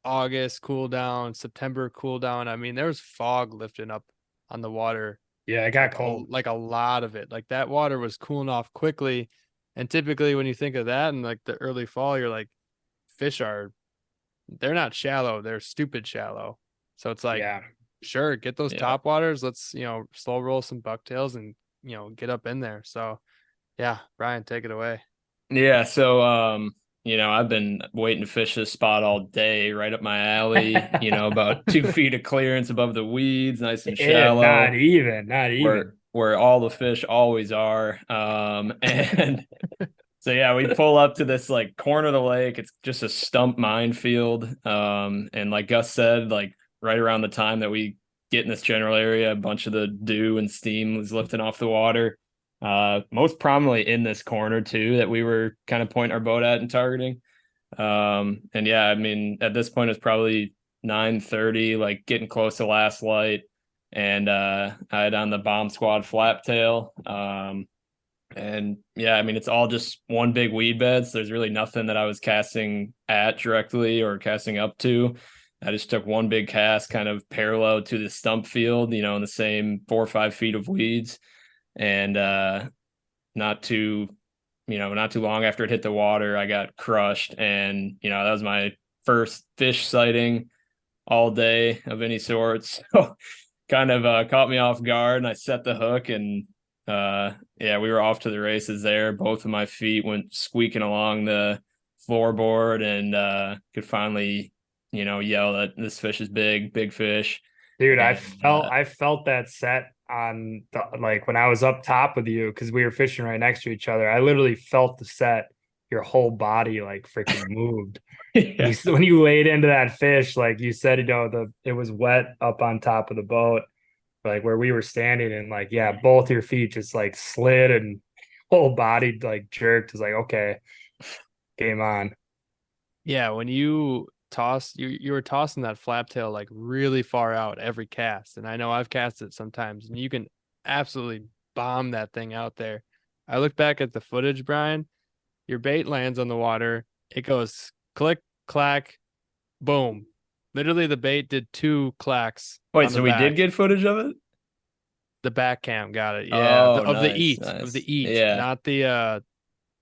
[SPEAKER 1] August cool down, September cool down. I mean, there was fog lifting up on the water.
[SPEAKER 4] Yeah, it got cold.
[SPEAKER 1] Like a lot of it. Like that water was cooling off quickly. And typically when you think of that in like the early fall, you're like, they're not shallow, they're stupid shallow. So it's like,
[SPEAKER 4] Yeah.
[SPEAKER 1] sure, get those
[SPEAKER 3] Yeah.
[SPEAKER 1] top waters. Let's, you know, slow roll some bucktails and, you know, get up in there. So yeah, Brian, take it away.
[SPEAKER 3] Yeah, so you know, I've been waiting to fish this spot all day, right up my alley, you know, about 2 feet of clearance above the weeds, nice and shallow.
[SPEAKER 4] Not even.
[SPEAKER 3] Where all the fish always are. And so yeah, we pull up to this like corner of the lake. It's just a stump minefield. And like Gus said, like right around the time that we get in this general area, a bunch of the dew and steam was lifting off the water. Most prominently in this corner too, that we were kind of pointing our boat at and targeting. And yeah, I mean, at this point it's probably 9:30, like getting close to last light. And I had on the bomb squad flap tail. And yeah, I mean, it's all just one big weed bed. So there's really nothing that I was casting at directly or casting up to. I just took one big cast kind of parallel to the stump field, in the same 4 or 5 feet of weeds. And not too, not too long after it hit the water, I got crushed. And, that was my first fish sighting all day of any sort. So kind of caught me off guard, and I set the hook, and yeah, we were off to the races there. Both of my feet went squeaking along the floorboard, and could finally, yell that this fish is big fish.
[SPEAKER 4] Dude,
[SPEAKER 3] And
[SPEAKER 4] I felt that set on like when I was up top with you because we were fishing right next to each other. I literally felt the set. Your whole body like freaking moved.
[SPEAKER 3] yeah.
[SPEAKER 4] When you laid into that fish, like you said, it was wet up on top of the boat, like where we were standing, and like both your feet just like slid and whole body like jerked. It's like, okay, game on.
[SPEAKER 1] Yeah, when you toss, you were tossing that flap tail like really far out every cast, and I know I've cast it sometimes, and you can absolutely bomb that thing out there. I look back at the footage, Brian. Your bait lands on the water. It goes click, clack, boom. Literally, the bait did 2 clacks.
[SPEAKER 3] Wait,
[SPEAKER 1] on
[SPEAKER 3] so
[SPEAKER 1] the
[SPEAKER 3] we
[SPEAKER 1] back.
[SPEAKER 3] did get footage of it?
[SPEAKER 1] The back cam got it. Yeah,
[SPEAKER 3] Oh,
[SPEAKER 1] of the
[SPEAKER 3] nice,
[SPEAKER 1] eat,
[SPEAKER 3] nice.
[SPEAKER 1] of the eat,
[SPEAKER 3] Yeah,
[SPEAKER 1] not the not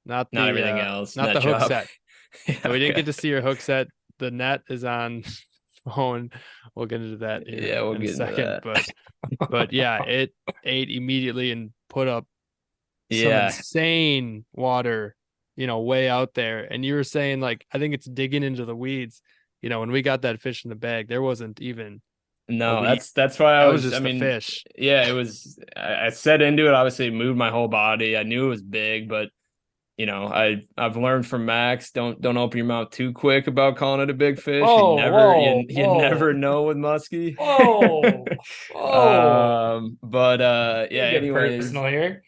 [SPEAKER 3] not
[SPEAKER 1] the
[SPEAKER 3] everything else.
[SPEAKER 1] not
[SPEAKER 3] Net
[SPEAKER 1] the hook
[SPEAKER 3] job.
[SPEAKER 1] set.
[SPEAKER 3] Yeah,
[SPEAKER 1] So we didn't
[SPEAKER 3] okay.
[SPEAKER 1] get to see your hook set. The net is on phone. We'll get into that here
[SPEAKER 3] Yeah, we'll
[SPEAKER 1] in a
[SPEAKER 3] get into
[SPEAKER 1] second.
[SPEAKER 3] that.
[SPEAKER 1] But yeah, it ate immediately and put up some
[SPEAKER 3] Yeah,
[SPEAKER 1] insane water, way out there. And you were saying like I think it's digging into the weeds. When we got that fish in the bag, there wasn't even a
[SPEAKER 3] no,
[SPEAKER 1] weed.
[SPEAKER 3] that's why
[SPEAKER 1] That
[SPEAKER 3] I
[SPEAKER 1] was
[SPEAKER 3] was. I
[SPEAKER 1] just the
[SPEAKER 3] mean,
[SPEAKER 1] fish.
[SPEAKER 3] yeah, it was. I set into it. Obviously, it moved my whole body. I knew it was big, but I've learned from Max. Don't open your mouth too quick about calling it a big fish. You
[SPEAKER 4] Whoa,
[SPEAKER 3] never
[SPEAKER 4] whoa,
[SPEAKER 3] you
[SPEAKER 4] whoa,
[SPEAKER 3] never know with muskie.
[SPEAKER 4] whoa, whoa.
[SPEAKER 3] But yeah.
[SPEAKER 4] You get personal here.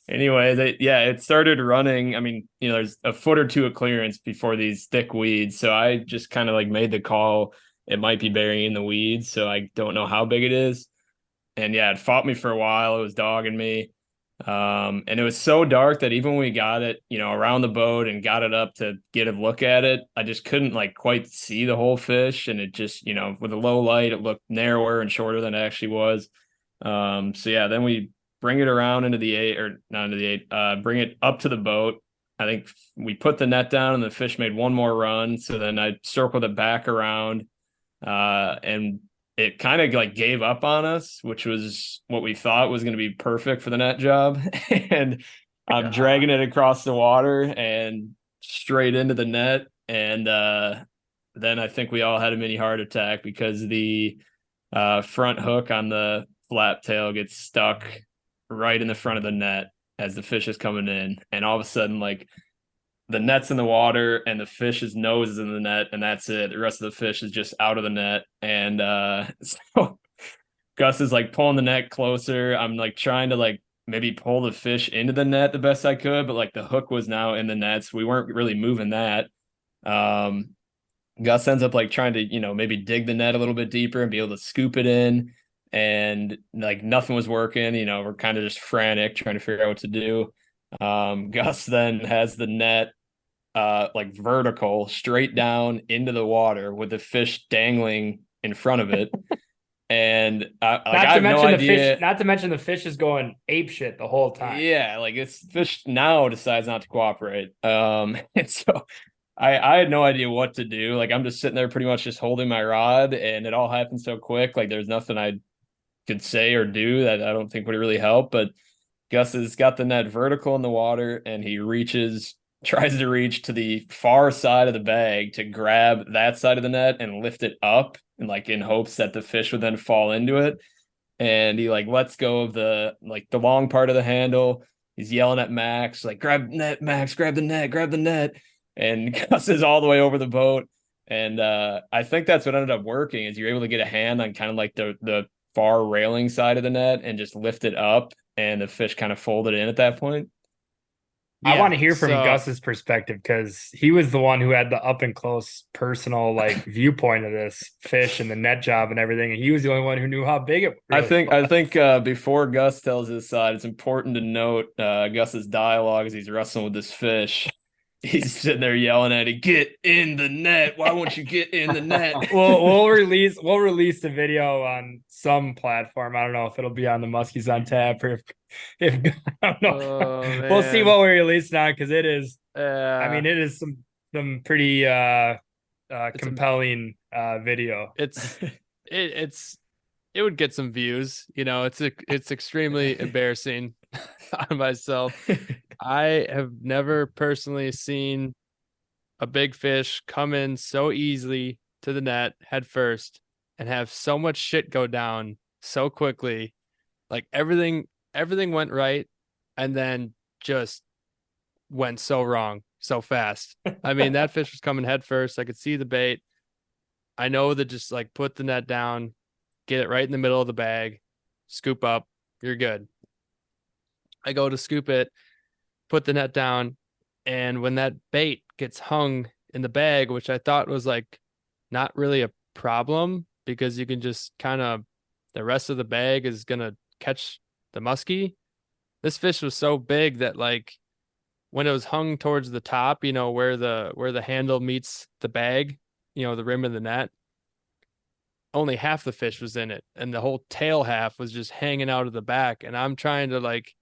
[SPEAKER 3] Yeah, it started running. I mean, there's a foot or two of clearance before these thick weeds. So I just kind of like made the call. It might be burying in the weeds. So I don't know how big it is. And yeah, it fought me for a while. It was dogging me. And it was so dark that even when we got it, around the boat and got it up to get a look at it, I just couldn't like quite see the whole fish. And it just, with a low light, it looked narrower and shorter than it actually was. So yeah, then we bring it around into the eight, or not into the eight, bring it up to the boat. I think we put the net down and the fish made one more run. So then I circled it back around, and it kind of like gave up on us, which was what we thought was going to be perfect for the net job. And I'm dragging it across the water and straight into the net. And then I think we all had a mini heart attack because the front hook on the flap tail gets stuck right in the front of the net as the fish is coming in. And all of a sudden, like, the net's in the water and the fish's nose is in the net, and that's it. The rest of the fish is just out of the net. And so Gus is like pulling the net closer. I'm like trying to like maybe pull the fish into the net the best I could, but like the hook was now in the nets. We weren't really moving that. Gus ends up like trying to, maybe dig the net a little bit deeper and be able to scoop it in. And like nothing was working. We're kind of just frantic trying to figure out what to do. Gus then has the net like vertical straight down into the water with the fish dangling in front of it. And I have no idea.
[SPEAKER 4] Not to mention the fish is going ape shit the whole time.
[SPEAKER 3] Yeah, like this fish now decides not to cooperate. And so I had no idea what to do. Like I'm just sitting there pretty much just holding my rod, and it all happened so quick. Like there's nothing I could say or do that I don't think would really help. But Gus has got the net vertical in the water, and he tries to reach to the far side of the bag to grab that side of the net and lift it up, and like in hopes that the fish would then fall into it. And he like lets go of the long part of the handle. He's yelling at Max, like, grab net, Max, grab the net. And Gus is all the way over the boat. And I think that's what ended up working, is you're able to get a hand on kind of like the far railing side of the net and just lift it up, and the fish kind of folded in at that point.
[SPEAKER 4] I
[SPEAKER 1] Yeah,
[SPEAKER 4] want to hear from
[SPEAKER 1] so
[SPEAKER 4] Gus's perspective because he was the one who had the up and close personal like viewpoint of this fish and the net job and everything, and he was the only one who knew how big it
[SPEAKER 3] I
[SPEAKER 4] really
[SPEAKER 3] think
[SPEAKER 4] was.
[SPEAKER 3] I think before Gus tells his side, it's important to note Gus's dialogue as he's wrestling with this fish. He's sitting there yelling at it, "Get in the net! Why won't you get in the net?"
[SPEAKER 4] We'll release the video on some platform. I don't know if it'll be on the Muskies on tap or if I don't know.
[SPEAKER 1] oh
[SPEAKER 4] We'll see
[SPEAKER 1] man.
[SPEAKER 4] what we release now because it is. I mean,
[SPEAKER 1] Uh,
[SPEAKER 4] it is some pretty
[SPEAKER 1] it's a,
[SPEAKER 4] compelling video.
[SPEAKER 1] it's it would get some views, it's extremely embarrassing on myself. I have never personally seen a big fish come in so easily to the net head first and have so much shit go down so quickly. Like everything went right and then just went so wrong so fast. I mean, that fish was coming head first. I could see the bait. I know that just like put the net down, get it right in the middle of the bag, scoop up, you're good. I go to scoop it, put the net down, and when that bait gets hung in the bag, which I thought was like not really a problem because you can just kind of the rest of the bag is gonna catch the muskie. This fish was so big that like when it was hung towards the top, where the handle meets the bag, the rim of the net, only half the fish was in it, and the whole tail half was just hanging out of the back. And I'm trying to like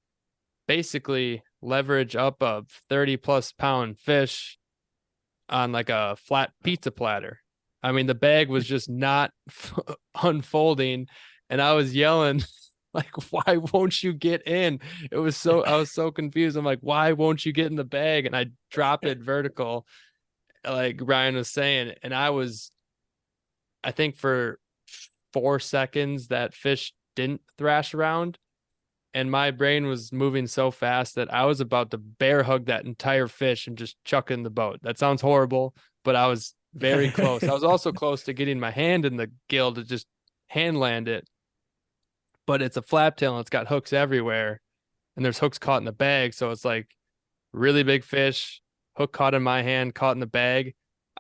[SPEAKER 1] basically leverage up a 30+ pound fish on like a flat pizza platter. I mean, the bag was just not unfolding, and I was yelling like, "Why won't you get in?" I was so confused. I'm like, "Why won't you get in the bag?" And I drop it vertical, like Ryan was saying, and I think for 4 seconds that fish didn't thrash around, and my brain was moving so fast that I was about to bear hug that entire fish and just chuck in the boat. That sounds horrible, but I was very close. I was also close to getting my hand in the gill to just hand land it, but it's a flap tail and it's got hooks everywhere, and there's hooks caught in the bag. So it's like really big fish, hook caught in my hand, caught in the bag.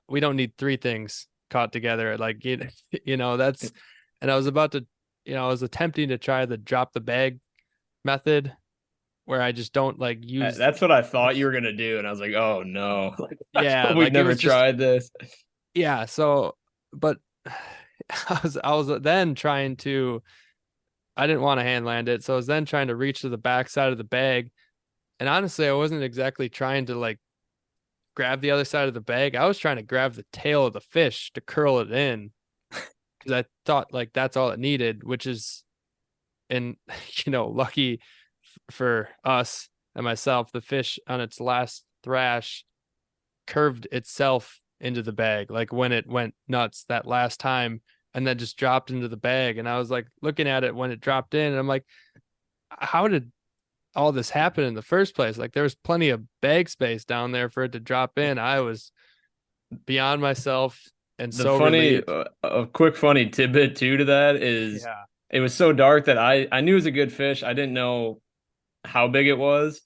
[SPEAKER 1] We don't need three things caught together. Like, that's, and I was about to, I was attempting to try the drop the bag method where I just don't like use.
[SPEAKER 3] That's what I thought you were gonna do, and I was like, "Oh no!" Like,
[SPEAKER 1] Yeah,
[SPEAKER 3] we've
[SPEAKER 1] like it
[SPEAKER 3] never
[SPEAKER 1] was just,
[SPEAKER 3] tried this.
[SPEAKER 1] yeah. So, but I was then trying to. I didn't want to hand land it, so I was then trying to reach to the back side of the bag, and honestly, I wasn't exactly trying to like grab the other side of the bag. I was trying to grab the tail of the fish to curl it in because I thought like that's all it needed, which is, and lucky for us and myself, the fish on its last thrash curved itself into the bag, like when it went nuts that last time, and then just dropped into the bag. And I was like looking at it when it dropped in, and I'm like, how did all this happen in the first place? Like there was plenty of bag space down there for it to drop in. I was beyond myself and
[SPEAKER 3] The
[SPEAKER 1] so
[SPEAKER 3] funny,
[SPEAKER 1] relieved.
[SPEAKER 3] a quick funny tidbit too to that is
[SPEAKER 1] Yeah.
[SPEAKER 3] it was so dark that I knew it was a good fish. I didn't know how big it was.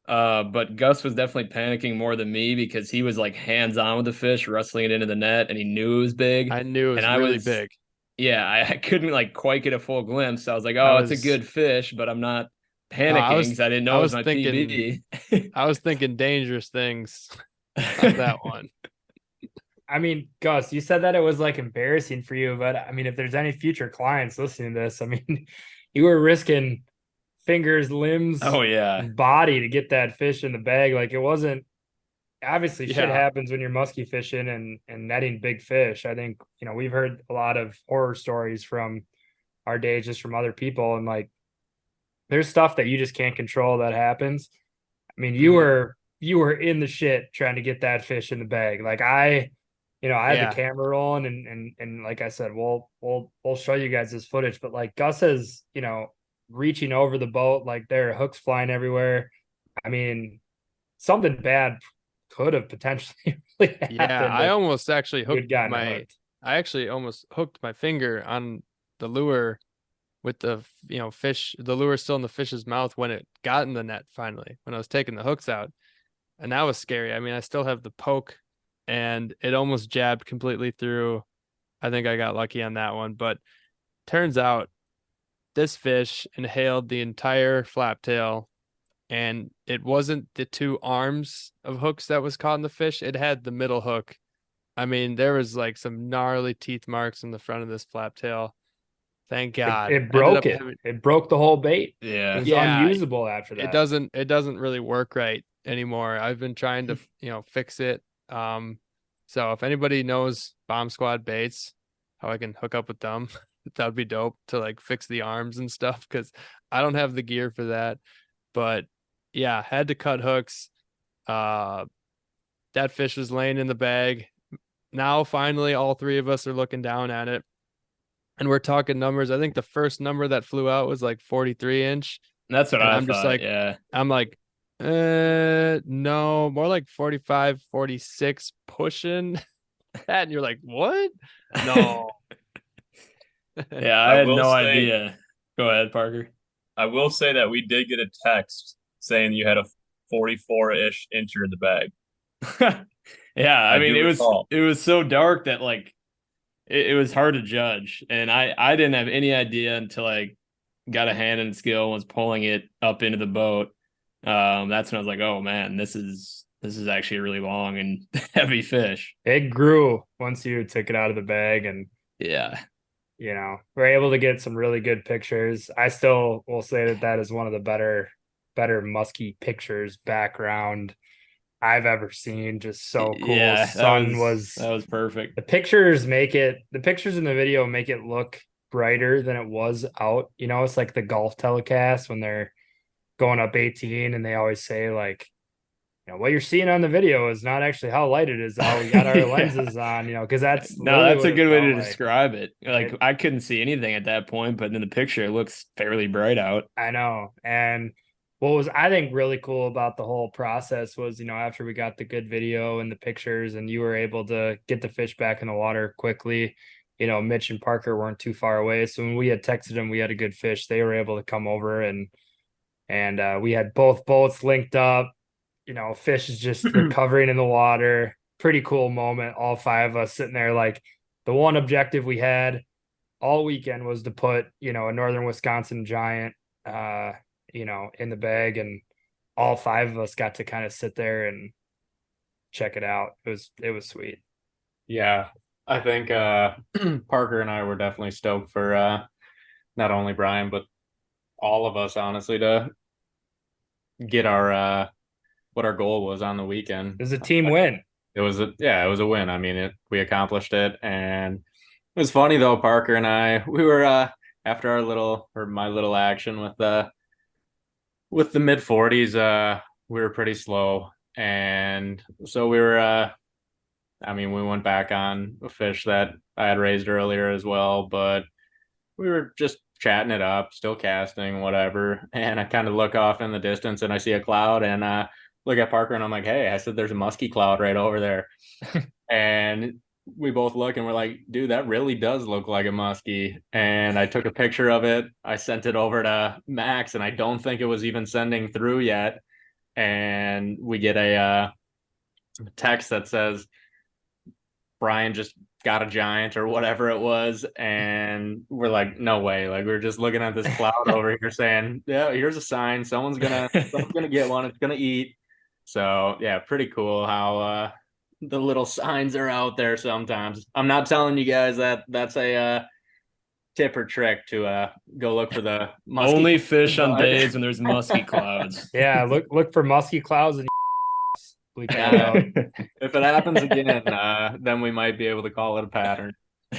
[SPEAKER 3] But Gus was definitely panicking more than me because he was like hands on with the fish, wrestling it into the net, and he knew it was big.
[SPEAKER 1] I knew it
[SPEAKER 3] And
[SPEAKER 1] was
[SPEAKER 3] I
[SPEAKER 1] really
[SPEAKER 3] was,
[SPEAKER 1] big.
[SPEAKER 3] yeah, I couldn't like quite get a full glimpse. I was like,
[SPEAKER 1] I
[SPEAKER 3] oh, it's a
[SPEAKER 1] was,
[SPEAKER 3] good fish, but I'm not
[SPEAKER 1] I
[SPEAKER 3] panicking
[SPEAKER 1] was,
[SPEAKER 3] because I didn't
[SPEAKER 1] I
[SPEAKER 3] know it was
[SPEAKER 1] was
[SPEAKER 3] my
[SPEAKER 1] thinking,
[SPEAKER 3] PB.
[SPEAKER 1] I was thinking dangerous things on that one.
[SPEAKER 4] I mean, Gus, you said that it was like embarrassing for you, but I mean, if there's any future clients listening to this, I mean, you were risking fingers, limbs,
[SPEAKER 3] Oh yeah.
[SPEAKER 4] body to get that fish in the bag. Like it wasn't obviously shit
[SPEAKER 1] Yeah.
[SPEAKER 4] happens when you're musky fishing and netting big fish. I think, we've heard a lot of horror stories from our days just from other people, and like there's stuff that you just can't control that happens. I mean, you were in the shit trying to get that fish in the bag. Like I had the
[SPEAKER 1] Yeah.
[SPEAKER 4] camera rolling and like I said, we'll show you guys this footage, but like Gus is, reaching over the boat, like there are hooks flying everywhere. I mean, something bad could have potentially really
[SPEAKER 1] Yeah.
[SPEAKER 4] happened if you had gotten hooked.
[SPEAKER 1] I actually almost hooked my finger on the lure with the, fish, the lure still in the fish's mouth when it got in the net finally, when I was taking the hooks out. and that was scary. I mean, I still have the poke, and it almost jabbed completely through. I think I got lucky on that one, but turns out this fish inhaled the entire flap tail, and it wasn't the two arms of hooks that was caught in the fish. It had the middle hook. I mean, there was like some gnarly teeth marks in the front of this flap tail. Thank God.
[SPEAKER 4] It
[SPEAKER 1] Ended
[SPEAKER 4] broke
[SPEAKER 1] up
[SPEAKER 4] it.
[SPEAKER 1] having,
[SPEAKER 4] It broke the whole bait. It
[SPEAKER 3] Yeah.
[SPEAKER 4] was
[SPEAKER 1] yeah,
[SPEAKER 4] unusable after
[SPEAKER 1] it
[SPEAKER 4] that.
[SPEAKER 1] doesn't really work right anymore. I've been trying to, fix it. So if anybody knows Bomb Squad baits, how I can hook up with them, that would be dope to like fix the arms and stuff, because I don't have the gear for that. But yeah, had to cut hooks. That fish was laying in the bag. Now finally all three of us are looking down at it, and we're talking numbers. I think the first number that flew out was like 43 inch.
[SPEAKER 3] That's what
[SPEAKER 1] And
[SPEAKER 3] I
[SPEAKER 1] I'm just
[SPEAKER 3] thought.
[SPEAKER 1] like,
[SPEAKER 3] Yeah.
[SPEAKER 1] I'm like, no, more like 45, 46 pushing that. And you're like, what? No.
[SPEAKER 3] Yeah, I
[SPEAKER 6] I
[SPEAKER 3] had
[SPEAKER 6] will
[SPEAKER 3] no
[SPEAKER 6] say-
[SPEAKER 3] idea. Go ahead, Parker.
[SPEAKER 6] I will say that we did get a text saying you had a 44-ish incher in the bag.
[SPEAKER 3] Yeah, I mean
[SPEAKER 6] do recall.
[SPEAKER 3] it was so dark that like it was hard to judge. And I didn't have any idea until I got a hand and skill and was pulling it up into the boat. That's when I was like, oh man, this is actually a really long and heavy fish.
[SPEAKER 4] It grew once you took it out of the bag, and
[SPEAKER 3] Yeah.
[SPEAKER 4] we're able to get some really good pictures. I still will say that is one of the better musky pictures background I've ever seen. Just so cool.
[SPEAKER 3] Yeah,
[SPEAKER 4] Sun
[SPEAKER 3] that was perfect.
[SPEAKER 4] the pictures in the video make it look brighter than it was out. It's like the golf telecast when they're going up 18 and they always say like, what you're seeing on the video is not actually how light it is, how we got our
[SPEAKER 3] Yeah.
[SPEAKER 4] lenses on, because that's
[SPEAKER 3] No, that's a
[SPEAKER 4] what it
[SPEAKER 3] good way to
[SPEAKER 4] felt like.
[SPEAKER 3] describe it. Like I couldn't see anything at that point, but in the picture it looks fairly bright out.
[SPEAKER 4] I know. And what was, I think, really cool about the whole process was, after we got the good video and the pictures and you were able to get the fish back in the water quickly, Mitch and Parker weren't too far away. So when we had texted them, we had a good fish. They were able to come over and we had both boats linked up. Fish is just recovering in the water. Pretty cool moment. All five of us sitting there. Like, the one objective we had all weekend was to put, a Northern Wisconsin giant, in the bag, and all five of us got to kind of sit there and check it out. It was sweet.
[SPEAKER 5] Yeah, I think Parker and I were definitely stoked for not only Brian but all of us, honestly, to get our what our goal was on the weekend.
[SPEAKER 4] It was a team win.
[SPEAKER 5] It was a win. I mean, we accomplished it, and it was funny though. Parker and I, we were after my little action with the mid 40s. We were pretty slow, and so we were. We went back on a fish that I had raised earlier as well, but we were just chatting it up, still casting, whatever. And I kind of look off in the distance and I see a cloud, and look at Parker and I'm like, hey, I said there's a musky cloud right over there. And we both look and we're like, dude, that really does look like a musky. And I took a picture of it. I sent it over to Max, and I don't think it was even sending through yet. And we get a text that says, Brian just got a giant or whatever it was. And we're like, no way. Like, we're just looking at this cloud over here saying, yeah, here's a sign. Someone's gonna get one. It's gonna eat. So yeah, pretty cool how the little signs are out there sometimes. I'm not telling you guys that that's a tip or trick to go look for the musky.
[SPEAKER 3] Only fish on days when there's musky clouds.
[SPEAKER 4] Yeah, look for musky clouds and bleep that out.
[SPEAKER 5] If it happens again, then we might be able to call it a pattern.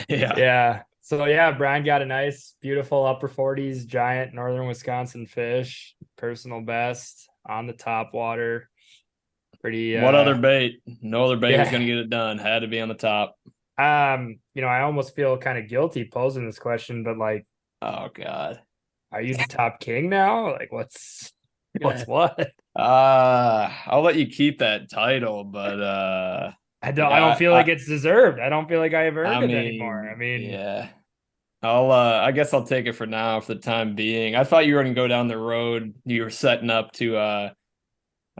[SPEAKER 3] Yeah.
[SPEAKER 4] Yeah. So yeah, Brian got a nice, beautiful upper 40s giant Northern Wisconsin fish, personal best on the top water. Pretty.
[SPEAKER 3] What other bait? No other bait was
[SPEAKER 4] yeah.
[SPEAKER 3] going to get it done. Had to be on the top.
[SPEAKER 4] I almost feel kind of guilty posing this question, but like,
[SPEAKER 3] Oh God.
[SPEAKER 4] are you the top king now? Like, what's what?
[SPEAKER 3] I'll let you keep that title, but
[SPEAKER 4] I don't feel like it's deserved. I don't feel like I have earned it anymore.
[SPEAKER 3] Yeah. I guess I'll take it for now for the time being. I thought you were going to go down the road. You were setting up to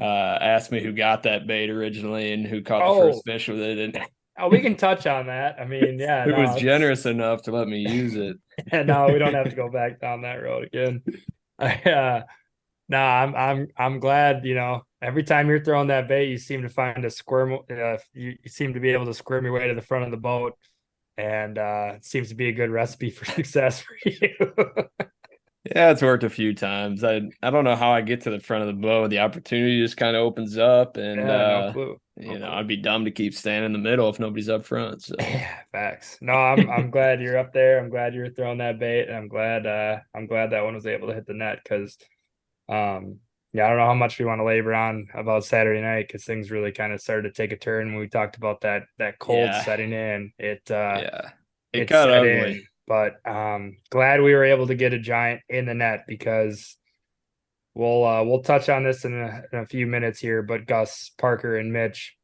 [SPEAKER 3] asked me who got that bait originally and who caught the
[SPEAKER 4] Oh,
[SPEAKER 3] first fish with it, and
[SPEAKER 4] we can touch on that. I mean, yeah,
[SPEAKER 3] who was
[SPEAKER 4] no,
[SPEAKER 3] generous enough to let me use it.
[SPEAKER 4] no, we don't have to go back down that road again. No, I'm glad, every time you're throwing that bait, you seem to find a squirm. You seem to be able to squirm your way to the front of the boat, and it seems to be a good recipe for success for you.
[SPEAKER 3] Yeah, it's worked a few times. I don't know how I get to the front of the boat. The opportunity just kind of opens up, and
[SPEAKER 4] Yeah, no clue.
[SPEAKER 3] I'd be dumb to keep standing in the middle if nobody's up front. So
[SPEAKER 4] Yeah, facts. No, I'm glad you're up there. I'm glad you're throwing that bait, and I'm glad that one was able to hit the net because yeah, I don't know how much we want to labor on about Saturday night because things really kind of started to take a turn when we talked about that cold
[SPEAKER 3] Yeah.
[SPEAKER 4] setting in.
[SPEAKER 3] yeah, it
[SPEAKER 4] It
[SPEAKER 3] got
[SPEAKER 4] set
[SPEAKER 3] ugly.
[SPEAKER 4] in, but glad we were able to get a giant in the net because we'll touch on this in a few minutes here. But Gus, Parker, and Mitch,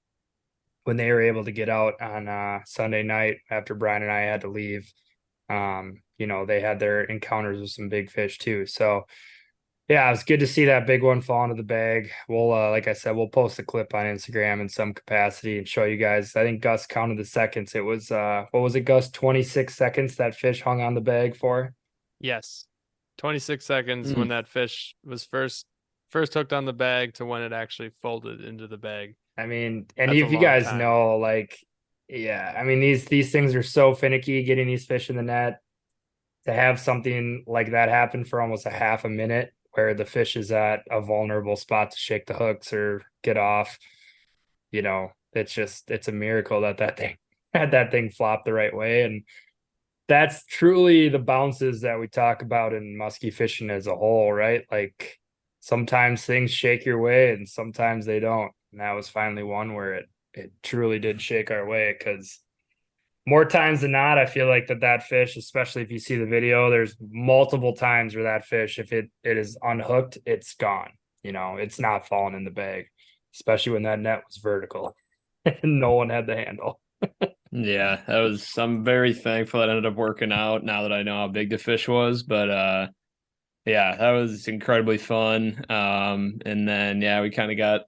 [SPEAKER 4] when they were able to get out on Sunday night after Brian and I had to leave, they had their encounters with some big fish too. So yeah, it was good to see that big one fall into the bag. We'll, like I said, we'll post a clip on Instagram in some capacity and show you guys. I think Gus counted the seconds. It was, what was it, Gus? 26 seconds that fish hung on the bag for.
[SPEAKER 1] Yes. 26 seconds
[SPEAKER 3] Mm.
[SPEAKER 1] when that fish was first hooked on the bag to when it actually folded into the bag.
[SPEAKER 4] I mean, and
[SPEAKER 1] That's
[SPEAKER 4] if
[SPEAKER 1] a
[SPEAKER 4] you
[SPEAKER 1] long
[SPEAKER 4] guys
[SPEAKER 1] time.
[SPEAKER 4] know, like, yeah, I mean, these things are so finicky getting these fish in the net. To have something like that happen for almost a half a minute where the fish is at a vulnerable spot to shake the hooks or get off, it's a miracle that thing had that thing flop the right way. And that's truly the bounces that we talk about in musky fishing as a whole, right? Like sometimes things shake your way and sometimes they don't. And that was finally one where it truly did shake our way because more times than not, I feel like that fish, especially if you see the video, there's multiple times where that fish, if it is unhooked, it's gone. It's not falling in the bag, especially when that net was vertical and no one had the handle.
[SPEAKER 3] Yeah, I'm very thankful that ended up working out now that I know how big the fish was. But yeah, that was incredibly fun. And then yeah, we kind of got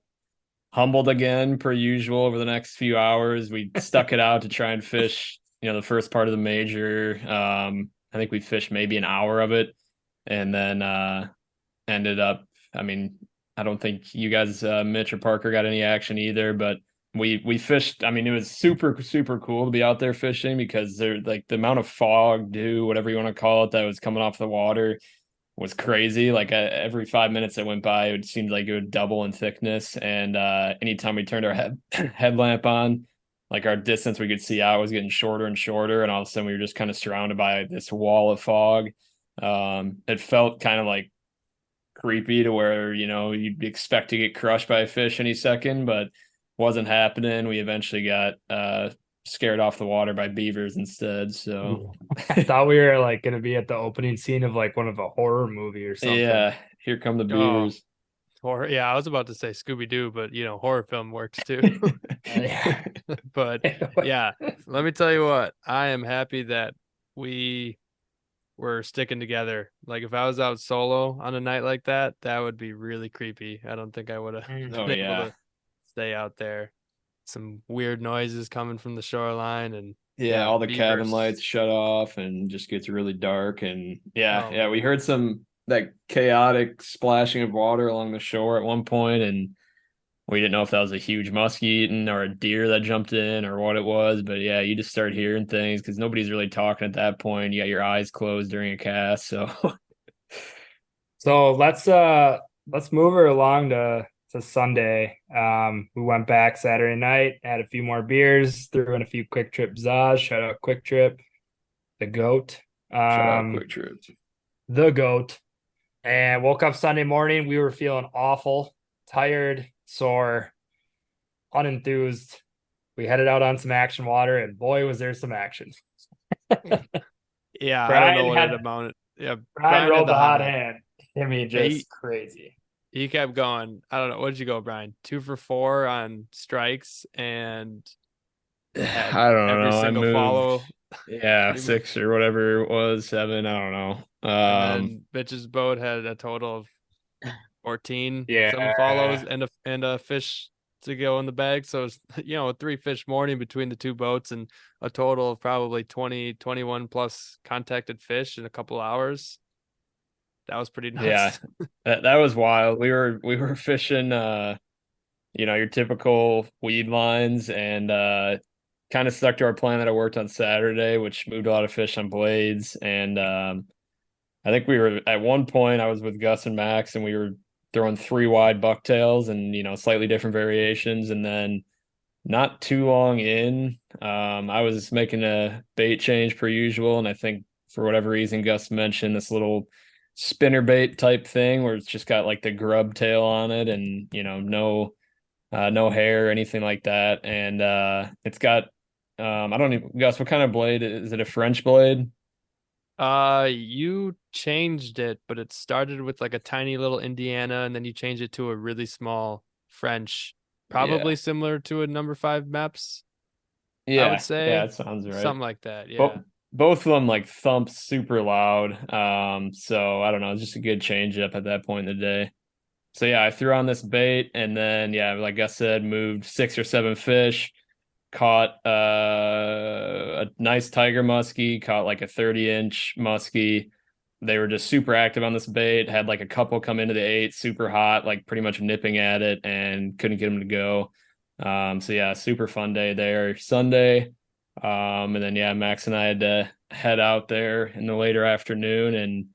[SPEAKER 3] humbled again per usual over the next few hours. We stuck it out to try and fish, the first part of the major. I think we fished maybe an hour of it and then ended up, I mean, I don't think you guys, Mitch or Parker, got any action either, but we fished. I mean, it was super, super cool to be out there fishing because they're like the amount of fog, dew, whatever you want to call it, that was coming off the water was crazy. Like every 5 minutes that went by, it seemed like it would double in thickness. And anytime we turned our headlamp on, like our distance we could see out was getting shorter and shorter. And all of a sudden we were just kind of surrounded by this wall of fog. It felt kind of like creepy to where, you'd expect to get crushed by a fish any second, but wasn't happening. We eventually got scared off the water by beavers instead. So
[SPEAKER 4] I thought we were like going to be at the opening scene of like one of a horror movie or something.
[SPEAKER 3] yeah, here come the
[SPEAKER 1] Oh,
[SPEAKER 3] beavers.
[SPEAKER 1] horror. Yeah, I was about to say Scooby Doo, but horror film works too.
[SPEAKER 4] Yeah.
[SPEAKER 1] But yeah, let me tell you what, I am happy that we were sticking together. Like if I was out solo on a night like that, that would be really creepy. I don't think I would have been
[SPEAKER 3] Oh
[SPEAKER 1] able
[SPEAKER 3] yeah.
[SPEAKER 1] to stay out there. Some weird noises coming from the shoreline and
[SPEAKER 3] Yeah, all the cabin
[SPEAKER 1] beavers.
[SPEAKER 3] lights shut off and just gets really dark. And
[SPEAKER 1] Oh,
[SPEAKER 3] yeah, we heard that chaotic splashing of water along the shore at one point, and we didn't know if that was a huge muskie eating or a deer that jumped in or what it was. But yeah, you just start hearing things because nobody's really talking at that point. You got your eyes closed during a cast, so
[SPEAKER 4] So let's move her along to Sunday. We went back Saturday night, had a few more beers, threw in a few Quick Trip Zaz. Shout out Quick Trip, the goat.
[SPEAKER 3] shut out Quick Trip.
[SPEAKER 4] The goat. And woke up Sunday morning. We were feeling awful, tired, sore, unenthused. We headed out on some action water, and boy, was there some action.
[SPEAKER 1] yeah, I
[SPEAKER 4] Brian
[SPEAKER 1] don't know what
[SPEAKER 4] had-
[SPEAKER 1] it amounted. Yeah,
[SPEAKER 4] Brian
[SPEAKER 1] had
[SPEAKER 4] rolled the hot
[SPEAKER 1] hand.
[SPEAKER 4] hand. I mean,
[SPEAKER 1] Yeah,
[SPEAKER 4] just crazy.
[SPEAKER 1] He kept going. I don't know. What did you go, Brian? 2 for 4 on strikes and had
[SPEAKER 3] I don't
[SPEAKER 1] every
[SPEAKER 3] know. I
[SPEAKER 1] single
[SPEAKER 3] moved,
[SPEAKER 1] follow.
[SPEAKER 3] yeah,
[SPEAKER 1] Pretty
[SPEAKER 3] 6 or whatever it was, 7. I don't know.
[SPEAKER 1] And then Mitch's boat had a total of 14
[SPEAKER 5] Yeah.
[SPEAKER 1] some follows and a fish to go in the bag. So it's, a 3 fish morning between the two boats and a total of probably 20, 21 plus contacted fish in a couple hours. That was pretty
[SPEAKER 3] Yeah,
[SPEAKER 1] nuts.
[SPEAKER 3] that was wild. We were fishing your typical weed lines and kind of stuck to our plan that I worked on Saturday, which moved a lot of fish on blades. And I think we were at one point I was with Gus and Max and we were throwing 3 wide bucktails and slightly different variations. And then not too long in, I was making a bait change per usual, and I think for whatever reason Gus mentioned this little spinner bait type thing where it's just got like the grub tail on it and no hair or anything like that. And it's got I don't even Gus, what kind of blade is it? A French blade?
[SPEAKER 1] You changed it, but it started with like a tiny little Indiana, and then you changed it to a really small French,
[SPEAKER 3] Yeah.
[SPEAKER 1] probably similar to a number 5 Maps, I would
[SPEAKER 3] Yeah,
[SPEAKER 1] say.
[SPEAKER 3] that sounds right.
[SPEAKER 1] Something like that.
[SPEAKER 3] But
[SPEAKER 1] Yeah.
[SPEAKER 3] both of them like thump super loud. So I don't know, it's just a good change up at that point in the day. So yeah, I threw on this bait and then yeah, like I said, moved 6 or 7 fish, caught a nice tiger muskie, caught like a 30-inch muskie. They were just super active on this bait, had like a couple come into the 8, super hot, like pretty much nipping at it and couldn't get them to go. So yeah, super fun day there. Sunday. And then yeah, Max and I had to head out there in the later afternoon and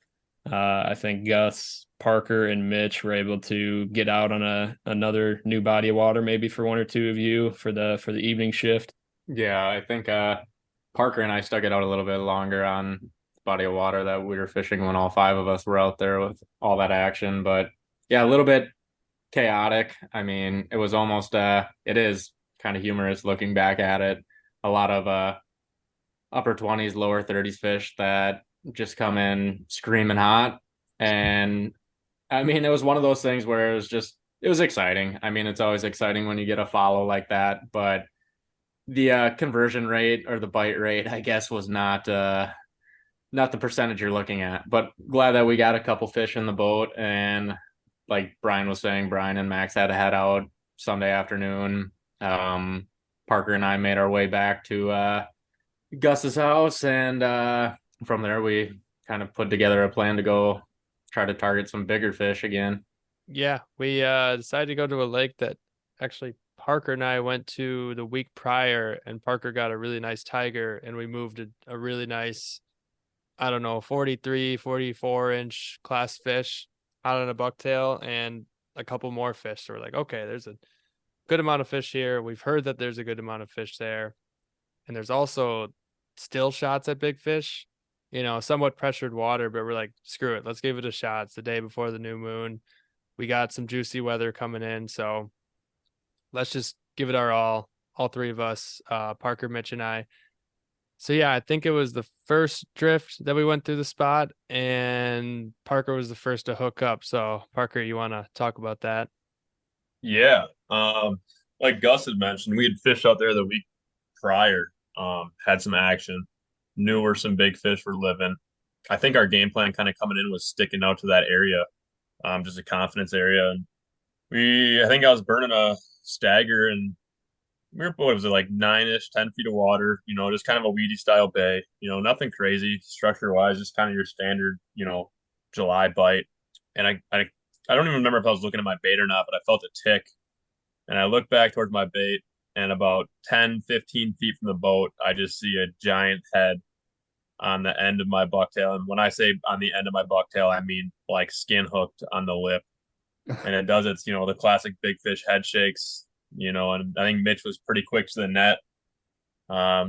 [SPEAKER 3] I think Gus, Parker, and Mitch were able to get out on another new body of water, maybe for one or two of you for the evening shift.
[SPEAKER 5] Yeah, I think Parker and I stuck it out a little bit longer on the body of water that we were fishing when all 5 of us were out there with all that action. But yeah, a little bit chaotic. I mean, it was almost it is kind of humorous looking back at it. A lot of upper 20s, lower 30s fish that just come in screaming hot. And I mean, it was one of those things where it was exciting. I mean, it's always exciting when you get a follow like that, but the conversion rate or the bite rate, I guess, was not the percentage you're looking at. But glad that we got a couple fish in the boat, and like Brian was saying, Brian and Max had to head out Sunday afternoon. Parker and I made our way back to Gus's house, and from there we kind of put together a plan to go try to target some bigger fish again.
[SPEAKER 1] Yeah, we decided to go to a lake that actually Parker and I went to the week prior, and Parker got a really nice tiger, and we moved a really nice, I don't know, 43, 44-inch class fish out on a bucktail and a couple more fish. So we're like, okay, there's a good amount of fish here. We've heard that there's a good amount of fish there. And there's also still shots at big fish, somewhat pressured water, but we're like, screw it. Let's give it a shot. It's the day before the new moon. We got some juicy weather coming in. So let's just give it our all 3 of us, Parker, Mitch, and I. So yeah, I think it was the first drift that we went through the spot, and Parker was the first to hook up. So Parker, you want to talk about that?
[SPEAKER 6] Yeah. Like Gus had mentioned, we had fished out there the week prior, had some action, knew where some big fish were living. I think our game plan kind of coming in was sticking out to that area, just a confidence area. And I think I was burning a stagger and we were, what was it, like 9-ish, 10 feet of water, just kind of a weedy style bay, nothing crazy structure wise, just kind of your standard, July bite. And I don't even remember if I was looking at my bait or not, but I felt a tick and I looked back towards my bait and about 10, 15 feet from the boat, I just see a giant head on the end of my bucktail. And when I say on the end of my bucktail, I mean like skin hooked on the lip. And it does its, the classic big fish head shakes, and I think Mitch was pretty quick to the net.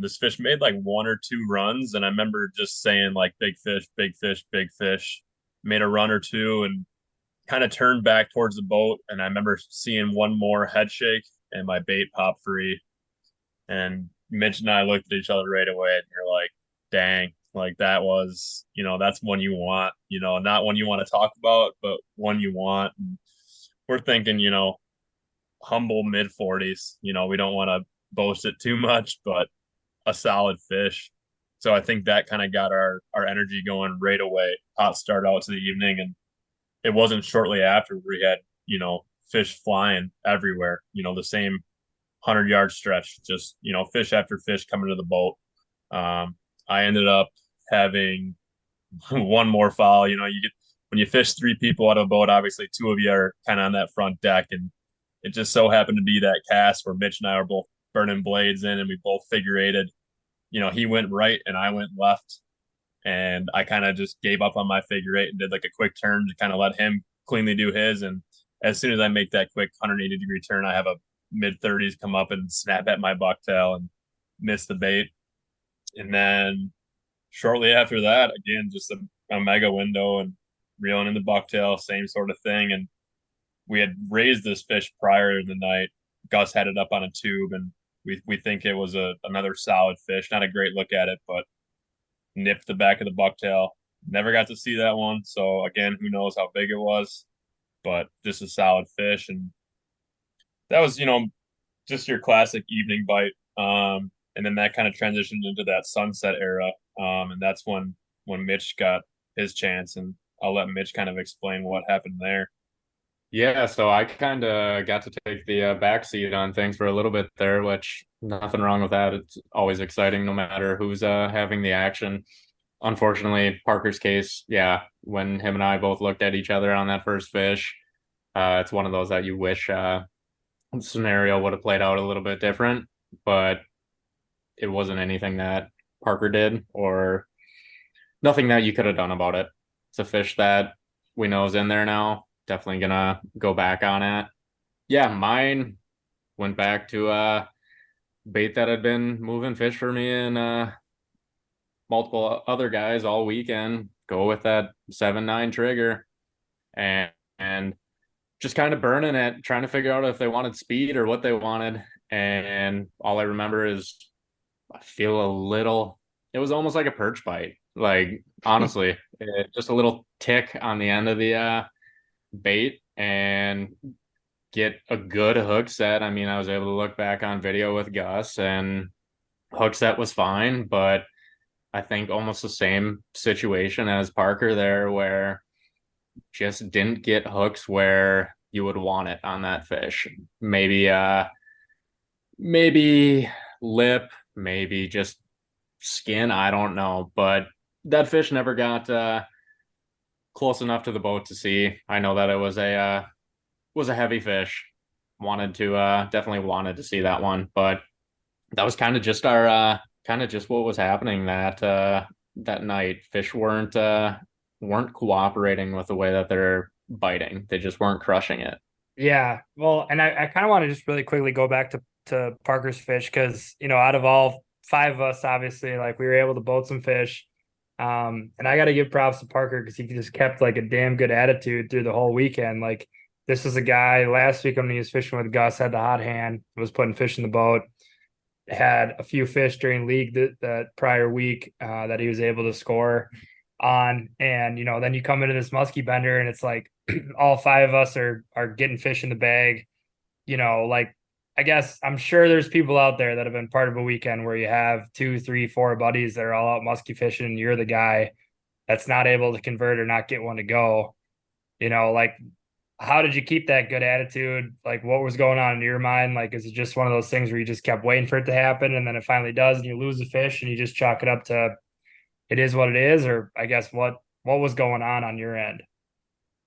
[SPEAKER 6] This fish made like 1 or 2 runs, and I remember just saying like big fish, big fish, big fish. Made a run or two and kind of turned back towards the boat. And I remember seeing one more head shake and my bait pop free. And Mitch and I looked at each other right away and you're like, dang, like that was, that's one you want, not one you want to talk about, but one you want. And we're thinking, humble mid 40s, we don't want to boast it too much, but a solid fish. So I think that kind of got our energy going right away. Hot start out to the evening. And it wasn't shortly after we had, fish flying everywhere, the same 100-yard stretch, just, fish after fish coming to the boat. I ended up having one more foul. You get when you fish three people out of a boat, obviously two of you are kind of on that front deck, and it just so happened to be that cast where Mitch and I were both burning blades in, and we both figure eighted. He went right and I went left, and I kind of just gave up on my figure eight and did like a quick turn to kind of let him cleanly do his. And as soon as I make that quick 180-degree turn, I have a mid 30s come up and snap at my bucktail and miss the bait. And then shortly after that, again, just a mega window and reeling in the bucktail, same sort of thing. And we had raised this fish prior in the night. Gus had it up on a tube, and we think it was another solid fish. Not a great look at it, but nipped the back of the bucktail. Never got to see that one. So again, who knows how big it was, but just a solid fish. And that was, just your classic evening bite. And then that kind of transitioned into that sunset era. And that's when Mitch got his chance. And I'll let Mitch kind of explain what happened there.
[SPEAKER 5] Yeah, so I kind of got to take the back seat on things for a little bit there, which nothing wrong with that. It's always exciting no matter who's having the action. Unfortunately, Parker's case, yeah, when him and I both looked at each other on that first fish, it's one of those that you wish the scenario would have played out a little bit different, but it wasn't anything that Parker did or nothing that you could have done about it. It's a fish that we know is in there now. Definitely gonna go back on it. Yeah, mine went back to bait that had been moving fish for me and multiple other guys all weekend. Go with that 7-9 trigger and just kind of burning it, trying to figure out if they wanted speed or what they wanted. And all I remember is I feel a little, it was almost like a perch bite. Like honestly, just a little tick on the end of the bait and get a good hook set. I mean, I was able to look back on video with Gus and hook set was fine, but I think almost the same situation as Parker there where just didn't get hooks where you would want it on that fish. Maybe lip, maybe just skin, I don't know, but that fish never got close enough to the boat to see. I know that it was a heavy fish. Definitely wanted to see that one, but that was kind of just our kind of just what was happening that night. Fish weren't cooperating with the way that they're biting. They just weren't crushing it.
[SPEAKER 4] Yeah. Well, and I kind of want to just really quickly go back to Parker's fish because, out of all five of us, obviously, like we were able to boat some fish. And I got to give props to Parker because he just kept like a damn good attitude through the whole weekend. Like this is a guy last week when he was fishing with Gus, had the hot hand, was putting fish in the boat, had a few fish during league that prior week that he was able to score on. And, then you come into this musky bender and it's like all five of us are getting fish in the bag, like I guess I'm sure there's people out there that have been part of a weekend where you have 2, 3, 4 buddies that are all out musky fishing and you're the guy that's not able to convert or not get one to go. Like how did you keep that good attitude? Like what was going on in your mind? Like is it just one of those things where you just kept waiting for it to happen and then it finally does and you lose the fish and you just chalk it up to it is what it is? Or I guess what was going on your end?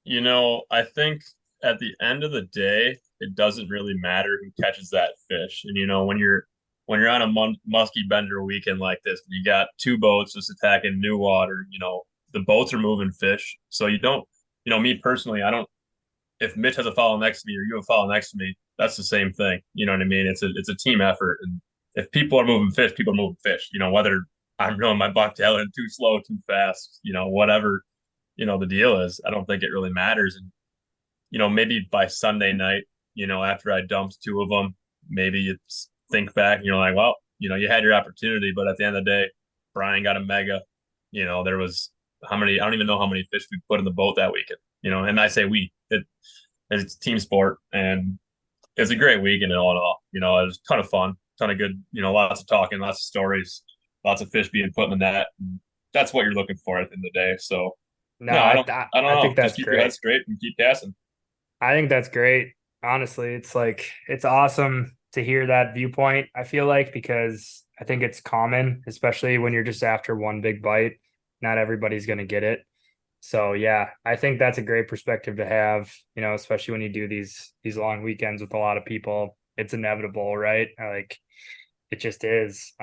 [SPEAKER 6] I think at the end of the day, it doesn't really matter who catches that fish. And when you're on a musky bender weekend like this, you got two boats just attacking new water. The boats are moving fish, so you don't. Me personally, I don't. If Mitch has a follow next to me or you have a follow next to me, that's the same thing. You know what I mean? It's a team effort, and if people are moving fish, people are moving fish. Whether I'm reeling my bucktail in too slow, too fast, whatever, the deal is. I don't think it really matters. And maybe by Sunday night, after I dumped two of them, maybe you think back and you're like, well, you had your opportunity, but at the end of the day, Brian got a mega. There was how many? I don't even know how many fish we put in the boat that weekend. And I say it's team sport, and it's a great weekend all in all. It was a ton of fun, ton of good, lots of talking, lots of stories, lots of fish being put in the net. And that's what you're looking for at the end of the day. So,
[SPEAKER 4] No,
[SPEAKER 6] No, I don't
[SPEAKER 4] I
[SPEAKER 6] know.
[SPEAKER 4] think
[SPEAKER 6] Just
[SPEAKER 4] that's
[SPEAKER 6] keep your head
[SPEAKER 4] great.
[SPEAKER 6] straight and keep casting.
[SPEAKER 4] I think that's great. Honestly, it's like it's awesome to hear that viewpoint, I feel like, because I think it's common, especially when you're just after one big bite. Not everybody's going to get it. So yeah, I think that's a great perspective to have, especially when you do these long weekends with a lot of people. It's inevitable, right? Like it just is.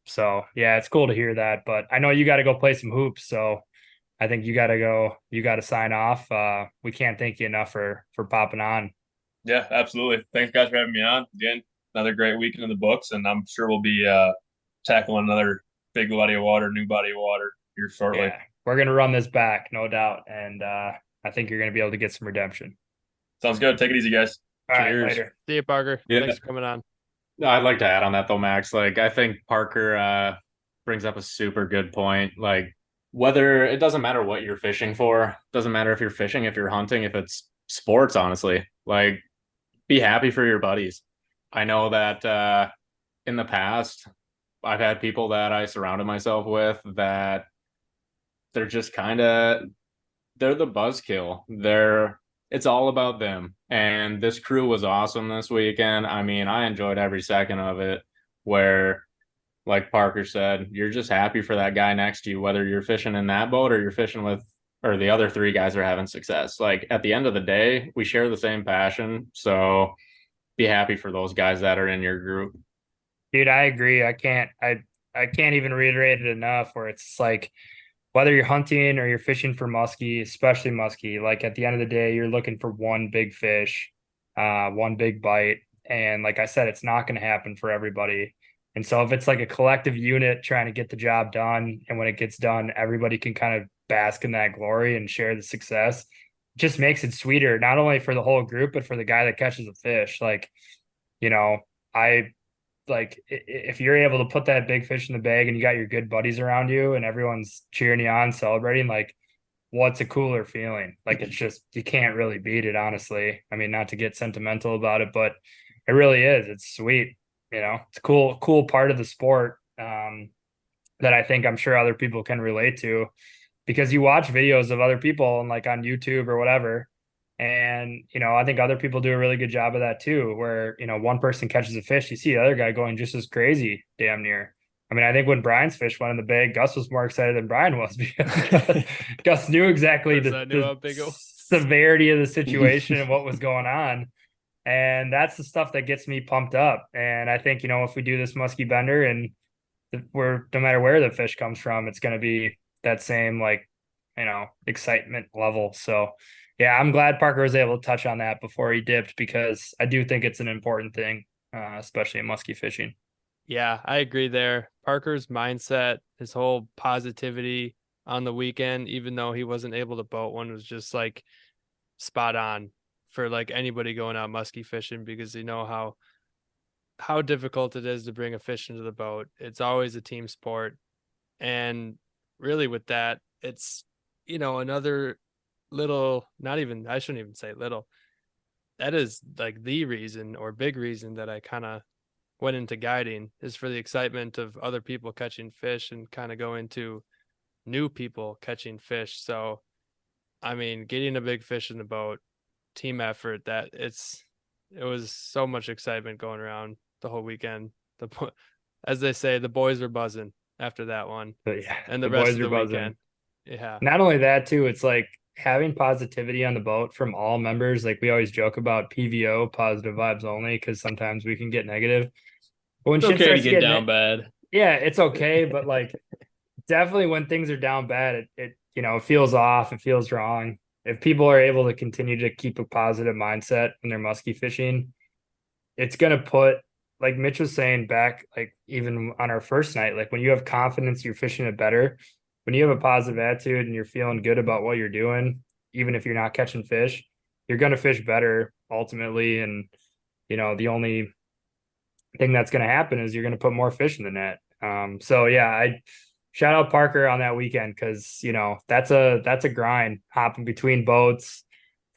[SPEAKER 4] So yeah, it's cool to hear that, but I know you got to go play some hoops, so I think you got to go, you got to sign off. We can't thank you enough for popping on.
[SPEAKER 6] Yeah, absolutely. Thanks, guys, for having me on. Again, another great weekend in the books, and I'm sure we'll be tackling another big body of water, new body of water here shortly.
[SPEAKER 4] Yeah, we're gonna run this back, no doubt, and I think you're gonna be able to get some redemption.
[SPEAKER 6] Sounds good. Take it easy, guys.
[SPEAKER 4] All right,
[SPEAKER 3] Cheers.
[SPEAKER 4] later.
[SPEAKER 1] See you, Parker.
[SPEAKER 5] Yeah.
[SPEAKER 1] Thanks for coming on.
[SPEAKER 5] No, I'd like to add on that though, Max. Like, I think Parker brings up a super good point. Like, whether it doesn't matter what you're fishing for, doesn't matter if you're fishing, if you're hunting, if it's sports, honestly. Like, be happy for your buddies. I know that in the past, I've had people that I surrounded myself with that they're just kind of they're the buzzkill. It's all about them. And this crew was awesome this weekend. I mean, I enjoyed every second of it. Where, like Parker said, you're just happy for that guy next to you, whether you're fishing in that boat or you're fishing with, or the other three guys are having success. Like at the end of the day, we share the same passion. So be happy for those guys that are in your group.
[SPEAKER 4] Dude, I agree. I can't even reiterate it enough. Where it's like whether you're hunting or you're fishing for muskie, especially muskie, like at the end of the day, you're looking for one big fish, one big bite. And like I said, it's not going to happen for everybody. And so if it's like a collective unit trying to get the job done, and when it gets done, everybody can kind of bask in that glory and share the success, it just makes it sweeter, not only for the whole group, but for the guy that catches a fish. Like, you know, I like if you're able to put that big fish in the bag and you got your good buddies around you and everyone's cheering you on, celebrating, like what's a cooler feeling? Like it's just you can't really beat it, honestly. I mean, not to get sentimental about it, but it really is. It's sweet. It's a cool part of the sport that I think I'm sure other people can relate to because you watch videos of other people and like on YouTube or whatever. And, I think other people do a really good job of that too, where, one person catches a fish, you see the other guy going just as crazy, damn near. I mean, I think when Brian's fish went in the bag, Gus was more excited than Brian was because Gus knew exactly
[SPEAKER 1] I knew how big it was.
[SPEAKER 4] severity of the situation and what was going on. And that's the stuff that gets me pumped up. And I think, if we do this musky bender and we're no matter where the fish comes from, it's going to be that same excitement level. So yeah, I'm glad Parker was able to touch on that before he dipped because I do think it's an important thing, especially in musky fishing.
[SPEAKER 1] Yeah, I agree there. Parker's mindset, his whole positivity on the weekend, even though he wasn't able to boat one, was just like spot on for like anybody going out musky fishing because you know how difficult it is to bring a fish into the boat. It's always a team sport. And really with that, it's, another little, not even, I shouldn't even say little. That is like the reason or big reason that I kind of went into guiding is for the excitement of other people catching fish and kind of go into new people catching fish. So, I mean, getting a big fish in the boat, team effort, it was so much excitement going around the whole weekend. As they say, the boys were buzzing after that one.
[SPEAKER 4] But yeah,
[SPEAKER 1] and the rest
[SPEAKER 4] boys
[SPEAKER 1] of the
[SPEAKER 4] are buzzing.
[SPEAKER 1] weekend. Yeah.
[SPEAKER 4] Not only that, too, it's like having positivity on the boat from all members. Like we always joke about PVO, positive vibes only, because sometimes we can get negative. But when
[SPEAKER 3] It's
[SPEAKER 4] shit
[SPEAKER 3] okay to
[SPEAKER 4] starts
[SPEAKER 3] get
[SPEAKER 4] getting
[SPEAKER 3] down bad.
[SPEAKER 4] yeah, it's okay. But like definitely when things are down bad, it feels off, it feels wrong. If people are able to continue to keep a positive mindset when they're musky fishing, it's gonna put, like Mitch was saying back, like even on our first night, like when you have confidence, you're fishing it better. When you have a positive attitude and you're feeling good about what you're doing, even if you're not catching fish, you're gonna fish better ultimately. And the only thing that's gonna happen is you're gonna put more fish in the net. So yeah, I shout out Parker on that weekend because that's a grind hopping between boats,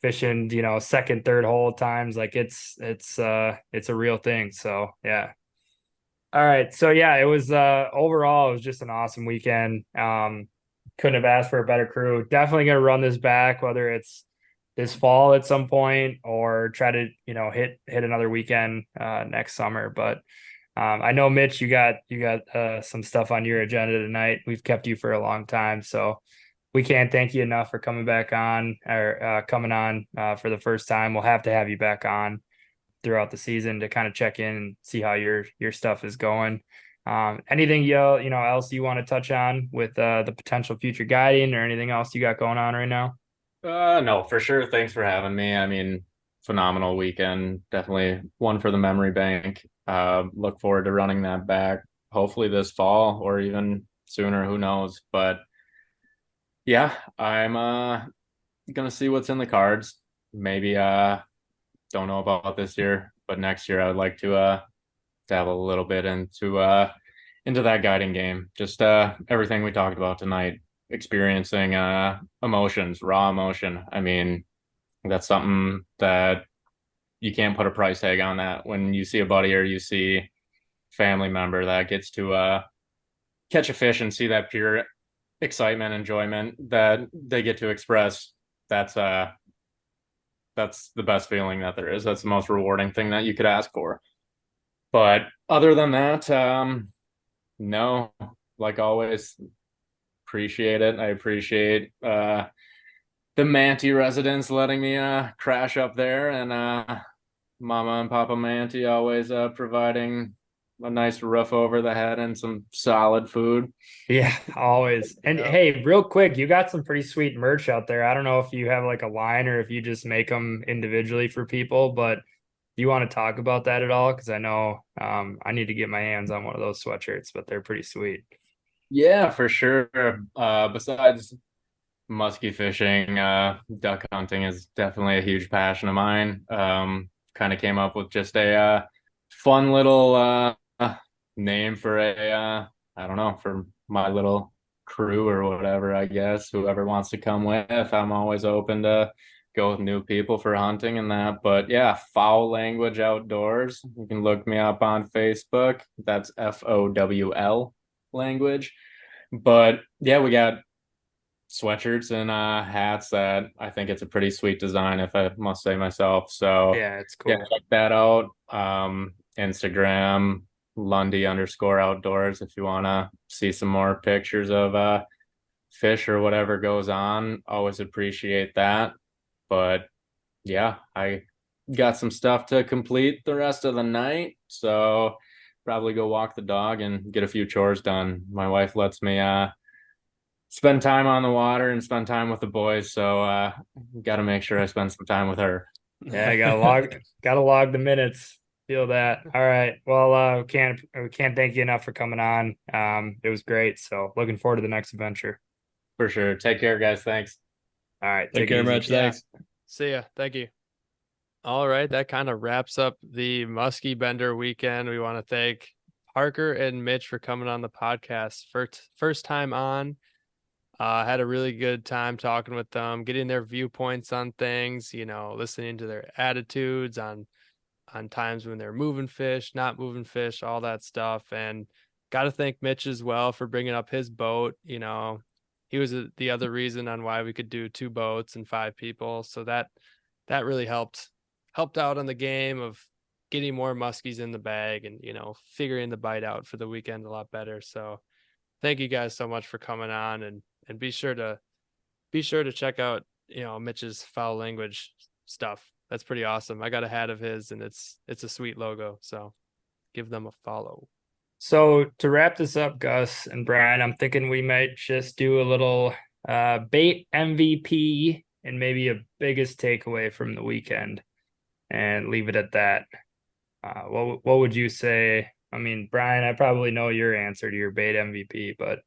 [SPEAKER 4] fishing, second, third hole times. Like it's a real thing. So yeah. All right. So yeah, it was overall it was just an awesome weekend. couldn't have asked for a better crew. Definitely going to run this back, whether it's this fall at some point or try to, hit another weekend next summer. But I know, Mitch, you got some stuff on your agenda tonight. We've kept you for a long time, so we can't thank you enough for coming back on or coming on for the first time. We'll have to have you back on throughout the season to kind of check in and see how your stuff is going. Anything else you want to touch on with the potential future guiding or anything else you got going on right now?
[SPEAKER 5] No, for sure. Thanks for having me. I mean, phenomenal weekend. Definitely one for the memory bank. Look forward to running that back, hopefully this fall or even sooner, who knows. But yeah, I'm gonna see what's in the cards. Maybe don't know about this year, but next year I would like to dabble a little bit into that guiding game. Just everything we talked about tonight, experiencing emotions, raw emotion. I mean, that's something that you can't put a price tag on. That when you see a buddy or you see family member that gets to catch a fish and see that pure excitement, enjoyment that they get to express, that's the best feeling that there is. That's the most rewarding thing that you could ask for. But other than that, no, like always, appreciate it. I appreciate the Manti residents letting me crash up there, and Mama and Papa Manti always providing a nice roof over the head and some solid food.
[SPEAKER 4] Yeah, always. And hey, real quick, you got some pretty sweet merch out there. I don't know if you have like a line or if you just make them individually for people, but do you want to talk about that at all? Because I know I need to get my hands on one of those sweatshirts, but they're pretty sweet.
[SPEAKER 5] Yeah, for sure. Besides musky fishing, duck hunting is definitely a huge passion of mine. Kind of came up with just a fun little name for I don't know, for my little crew or whatever, I guess. Whoever wants to come with, I'm always open to go with new people for hunting and that. But yeah, Foul Language Outdoors. You can look me up on Facebook. That's FOWL language. But yeah, we got sweatshirts and hats that I think it's a pretty sweet design, if I must say myself. So
[SPEAKER 4] Yeah, it's cool.
[SPEAKER 5] yeah, check that out. Instagram Lundy_outdoors if you want to see some more pictures of fish or whatever goes on. Always appreciate that. But yeah, I got some stuff to complete the rest of the night, so probably go walk the dog and get a few chores done. My wife lets me spend time on the water and spend time with the boys, so got to make sure I spend some time with her.
[SPEAKER 4] Yeah, I gotta log the minutes. Feel that. All right. Well, we can't thank you enough for coming on. It was great. So looking forward to the next adventure.
[SPEAKER 5] For sure. Take care, guys. Thanks.
[SPEAKER 4] All right.
[SPEAKER 3] Take
[SPEAKER 4] it
[SPEAKER 3] care,
[SPEAKER 4] easy.
[SPEAKER 3] Mitch.
[SPEAKER 1] Yeah.
[SPEAKER 3] Thanks.
[SPEAKER 1] See ya. Thank you. All right. That kind of wraps up the Musky Bender weekend. We want to thank Parker and Mitch for coming on the podcast. First time on. Had a really good time talking with them, getting their viewpoints on things, listening to their attitudes on times when they're moving fish, not moving fish, all that stuff. And got to thank Mitch as well for bringing up his boat. He was the other reason on why we could do 2 boats and 5 people. So that really helped out on the game of getting more muskies in the bag and, figuring the bite out for the weekend a lot better. So thank you guys so much for coming on, and be sure to check out, Mitch's Foul Language stuff. That's pretty awesome. I got a hat of his and it's a sweet logo. So give them a follow.
[SPEAKER 4] So to wrap this up, Gus and Brian, I'm thinking we might just do a little bait MVP and maybe a biggest takeaway from the weekend and leave it at that. What would you say? I mean, Brian, I probably know your answer to your bait MVP, but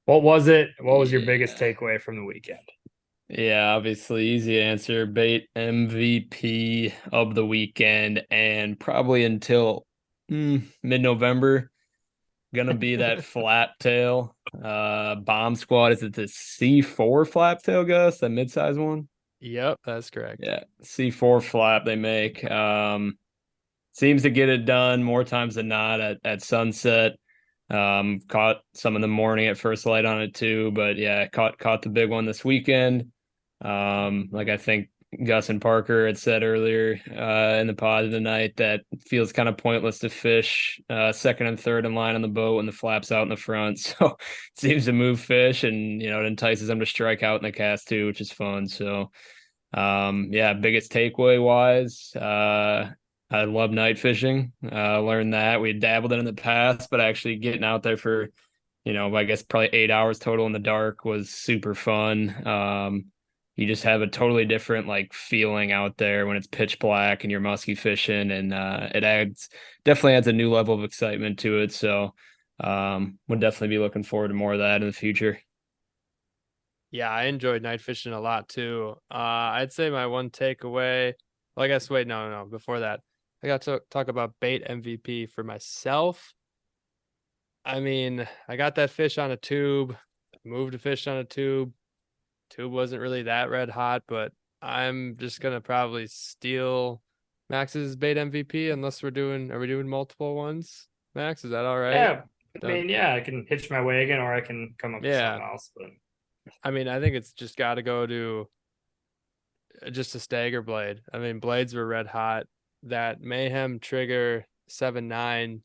[SPEAKER 4] what was it? What was your biggest takeaway from the weekend?
[SPEAKER 3] Yeah, obviously easy answer. Bait MVP of the weekend, and probably until mid-November, gonna be that flap tail bomb squad. Is it the C4 flap tail, Gus? That mid-size one?
[SPEAKER 1] Yep, that's correct.
[SPEAKER 3] Yeah, C4 flap they make. Seems to get it done more times than not at sunset. Caught some in the morning at first light on it too, but yeah, caught the big one this weekend. Like I think Gus and Parker had said earlier in the pod tonight, that feels kind of pointless to fish second and third in line on the boat when the flap's out in the front. So it seems to move fish, and it entices them to strike out in the cast too, which is fun. So yeah, biggest takeaway wise, I love night fishing. Learned that we dabbled in the past, but actually getting out there for, I guess probably 8 hours total in the dark was super fun. You just have a totally different like feeling out there when it's pitch black and you're musky fishing, and it definitely adds a new level of excitement to it. So would definitely be looking forward to more of that in the future.
[SPEAKER 1] Yeah, I enjoyed night fishing a lot too. I'd say my one takeaway, well, I guess, wait, no. Before that, I got to talk about bait MVP for myself. I mean, I got that fish on a tube, moved a fish on a tube. Tube wasn't really that red hot, but I'm just gonna probably steal Max's bait MVP unless are we doing multiple ones? Max, is that all right?
[SPEAKER 4] Yeah. I mean, yeah, I can hitch my wagon or I can come up with
[SPEAKER 1] Yeah.
[SPEAKER 4] something else. But
[SPEAKER 1] I mean, I think it's just got to go to just a stagger blade. I mean, blades were red hot. That Mayhem Trigger 7.9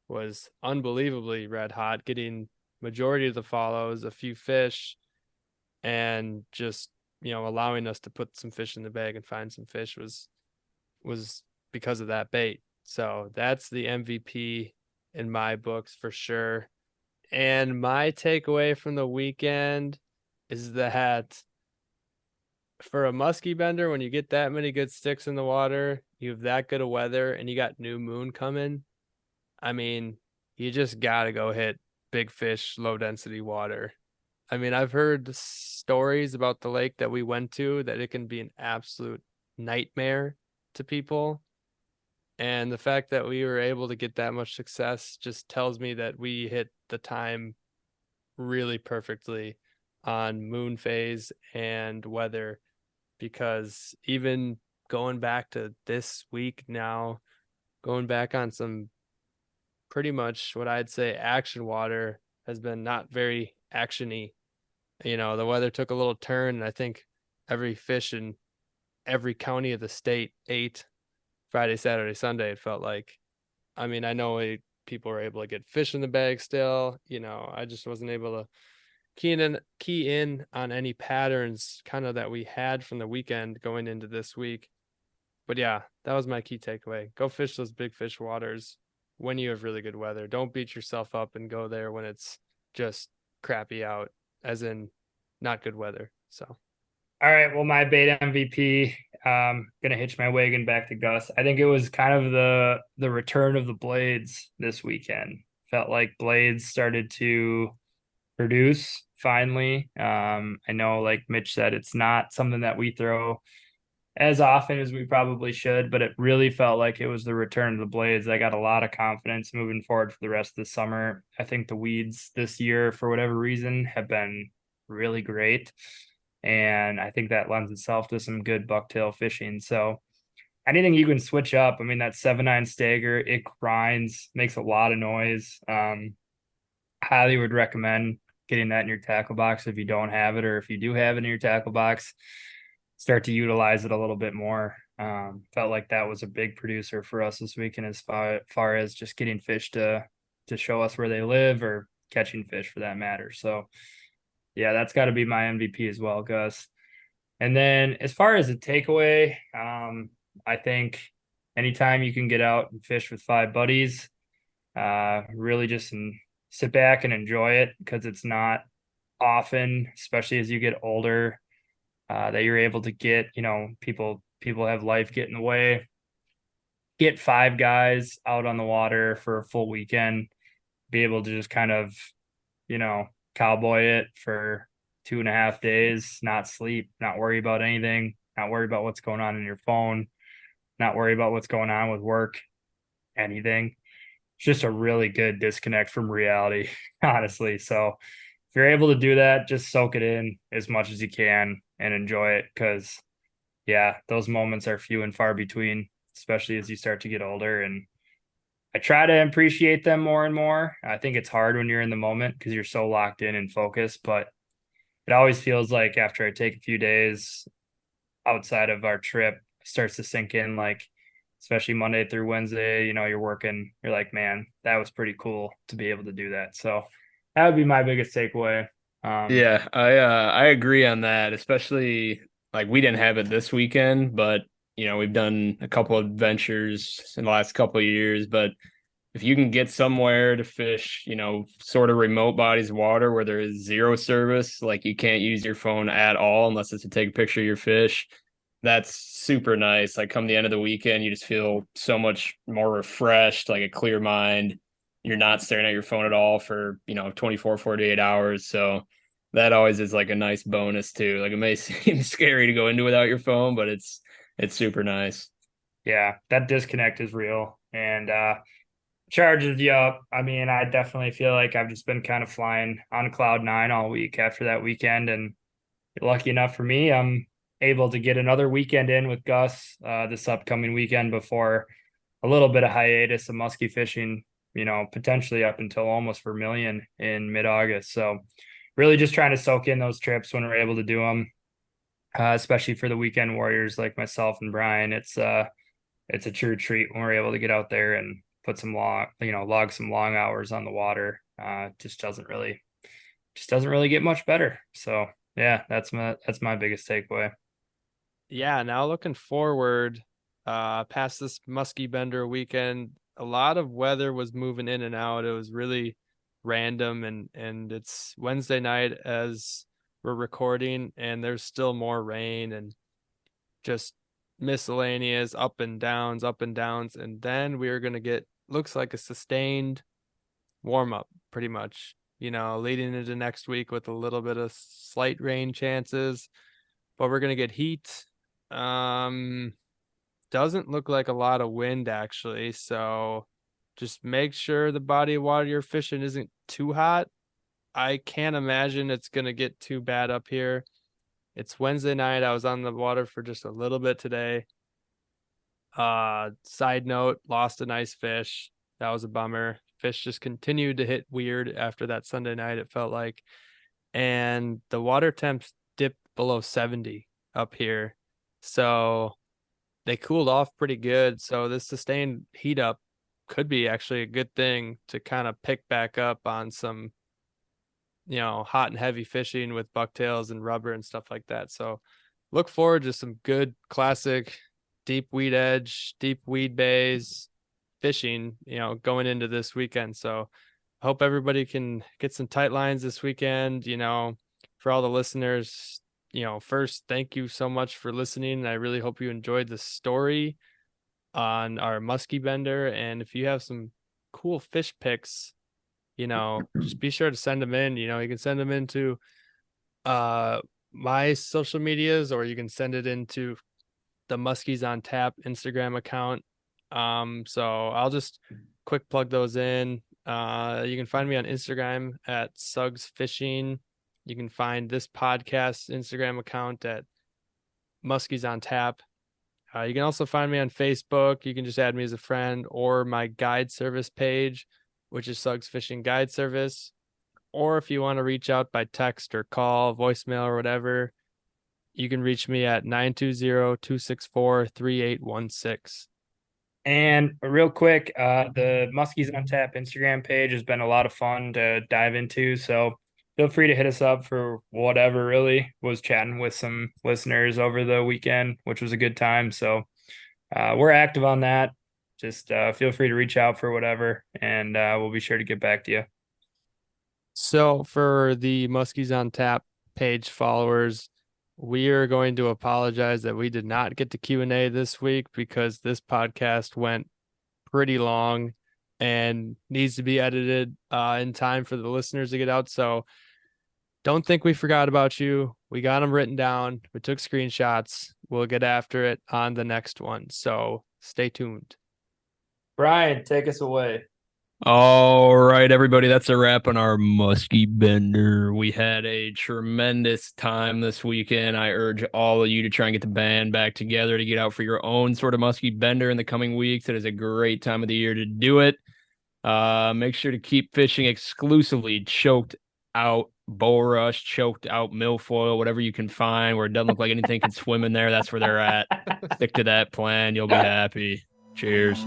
[SPEAKER 1] was unbelievably red hot, getting majority of the follows, a few fish, and just allowing us to put some fish in the bag and find some fish was because of that bait. So that's the MVP in my books for sure. And my takeaway from the weekend is that for a musky bender, when you get that many good sticks in the water, you have that good of weather, and you got new moon coming, I mean, you just gotta go hit big fish, low density water. I mean, I've heard stories about the lake that we went to that it can be an absolute nightmare to people. And the fact that we were able to get that much success just tells me that we hit the time really perfectly on moon phase and weather, because even going back to this week now, going back on some pretty much what I'd say action water has been not very actiony. The weather took a little turn, and I think every fish in every county of the state ate Friday, Saturday, Sunday. It felt like. I mean, I know people were able to get fish in the bag still. I just wasn't able to key in on any patterns kind of that we had from the weekend going into this week. But yeah, that was my key takeaway. Go fish those big fish waters when you have really good weather. Don't beat yourself up and go there when it's just crappy out, as in not good weather. So
[SPEAKER 4] all right, well, my bait MVP, gonna hitch my wagon back to Gus. I think it was kind of the return of the blades this weekend. Felt like blades started to produce finally. I know, like Mitch said, it's not something that we throw as often as we probably should, but it really felt like it was the return of the blades. I got a lot of confidence moving forward for the rest of the summer. I think the weeds this year, for whatever reason, have been really great. And I think that lends itself to some good bucktail fishing. So anything you can switch up. I mean, that 7.9 stagger, it grinds, makes a lot of noise. Highly would recommend getting that in your tackle box if you don't have it, or if you do have it in your tackle box, start to utilize it a little bit more. Felt like that was a big producer for us this weekend as far as just getting fish to show us where they live, or catching fish for that matter. So yeah, that's got to be my MVP as well, Gus. And then as far as a takeaway, I think anytime you can get out and fish with 5 buddies, really just sit back and enjoy it, because it's not often, especially as you get older, that you're able to get, people have life get in the way. Get 5 guys out on the water for a full weekend, be able to just kind of, cowboy it for 2.5 days, not sleep, not worry about anything, not worry about what's going on in your phone, not worry about what's going on with work, anything. It's just a really good disconnect from reality, honestly. So if you're able to do that, just soak it in as much as you can and enjoy it, because yeah, those moments are few and far between, especially as you start to get older. And I try to appreciate them more and more. I think it's hard when you're in the moment because you're so locked in and focused, but it always feels like after I take a few days outside of our trip, it starts to sink in, like especially Monday through Wednesday, you're working, you're like, man, that was pretty cool to be able to do that. So that would be my biggest takeaway.
[SPEAKER 3] Yeah, I agree on that, especially like we didn't have it this weekend, but we've done a couple of adventures in the last couple of years, but if you can get somewhere to fish, sort of remote bodies of water where there is zero service, like you can't use your phone at all unless it's to take a picture of your fish, that's super nice. Like come the end of the weekend, you just feel so much more refreshed, like a clear mind. You're not staring at your phone at all for, 24, 48 hours. So that always is like a nice bonus too. Like it may seem scary to go into without your phone, but it's super nice.
[SPEAKER 4] Yeah, that disconnect is real and charges you up. I mean, I definitely feel like I've just been kind of flying on cloud nine all week after that weekend. And lucky enough for me, I'm able to get another weekend in with Gus this upcoming weekend before a little bit of hiatus of musky fishing, potentially up until almost Vermilion in mid-August. So really just trying to soak in those trips when we're able to do them, especially for the weekend warriors like myself and Brian. It's a true treat when we're able to get out there and put some log some long hours on the water. Just doesn't really get much better. So yeah, that's my biggest takeaway.
[SPEAKER 1] Yeah, now looking forward, past this Musky Bender weekend, a lot of weather was moving in and out. It was really random, and it's Wednesday night as we're recording, and there's still more rain and just miscellaneous up and downs, and then we're gonna get looks like a sustained warm up pretty much. Leading into next week with a little bit of slight rain chances, but we're gonna get heat. Um, doesn't look like a lot of wind actually, so just make sure the body of water you're fishing isn't too hot. I can't imagine it's gonna get too bad up here. It's Wednesday night. I was on the water for just a little bit today. Side note, lost a nice fish. That was a bummer. Fish just continued to hit weird after that Sunday night, it felt like. And the water temps dipped below 70 up here. So they cooled off pretty good. So this sustained heat up could be actually a good thing to kind of pick back up on some, hot and heavy fishing with bucktails and rubber and stuff like that. So look forward to some good classic deep weed edge, deep weed bays fishing, going into this weekend. So I hope everybody can get some tight lines this weekend. For all the listeners, first, thank you so much for listening. I really hope you enjoyed the story on our musky bender. And if you have some cool fish pics, just be sure to send them in. You can send them into my social medias, or you can send it into the Muskies on Tap Instagram account. So I'll just quick plug those in. You can find me on Instagram at Suggs Fishing. You can find this podcast Instagram account at Muskies on Tap. You can also find me on Facebook. You can just add me as a friend, or my guide service page, which is Suggs Fishing Guide Service. Or if you want to reach out by text or call, voicemail, or whatever, you can reach me at 920-264-3816.
[SPEAKER 4] And real quick, the Muskies on Tap Instagram page has been a lot of fun to dive into. So feel free to hit us up for whatever. Really was chatting with some listeners over the weekend, which was a good time. So we're active on that. Just feel free to reach out for whatever, and we'll be sure to get back to you.
[SPEAKER 1] So for the Muskies on Tap page followers, we are going to apologize that we did not get to Q&A this week because this podcast went pretty long and needs to be edited in time for the listeners to get out. So don't think we forgot about you. We got them written down. We took screenshots. We'll get after it on the next one. So stay tuned.
[SPEAKER 4] Brian, take us away.
[SPEAKER 3] All right, everybody, that's a wrap on our Musky Bender. We had a tremendous time this weekend. I urge all of you to try and get the band back together to get out for your own sort of Musky Bender in the coming weeks. It is a great time of the year to do it. Make sure to keep fishing exclusively choked out bull rush, choked out milfoil, whatever you can find where it doesn't look like anything can swim in there. That's where they're at. Stick to that plan. You'll be happy. Cheers.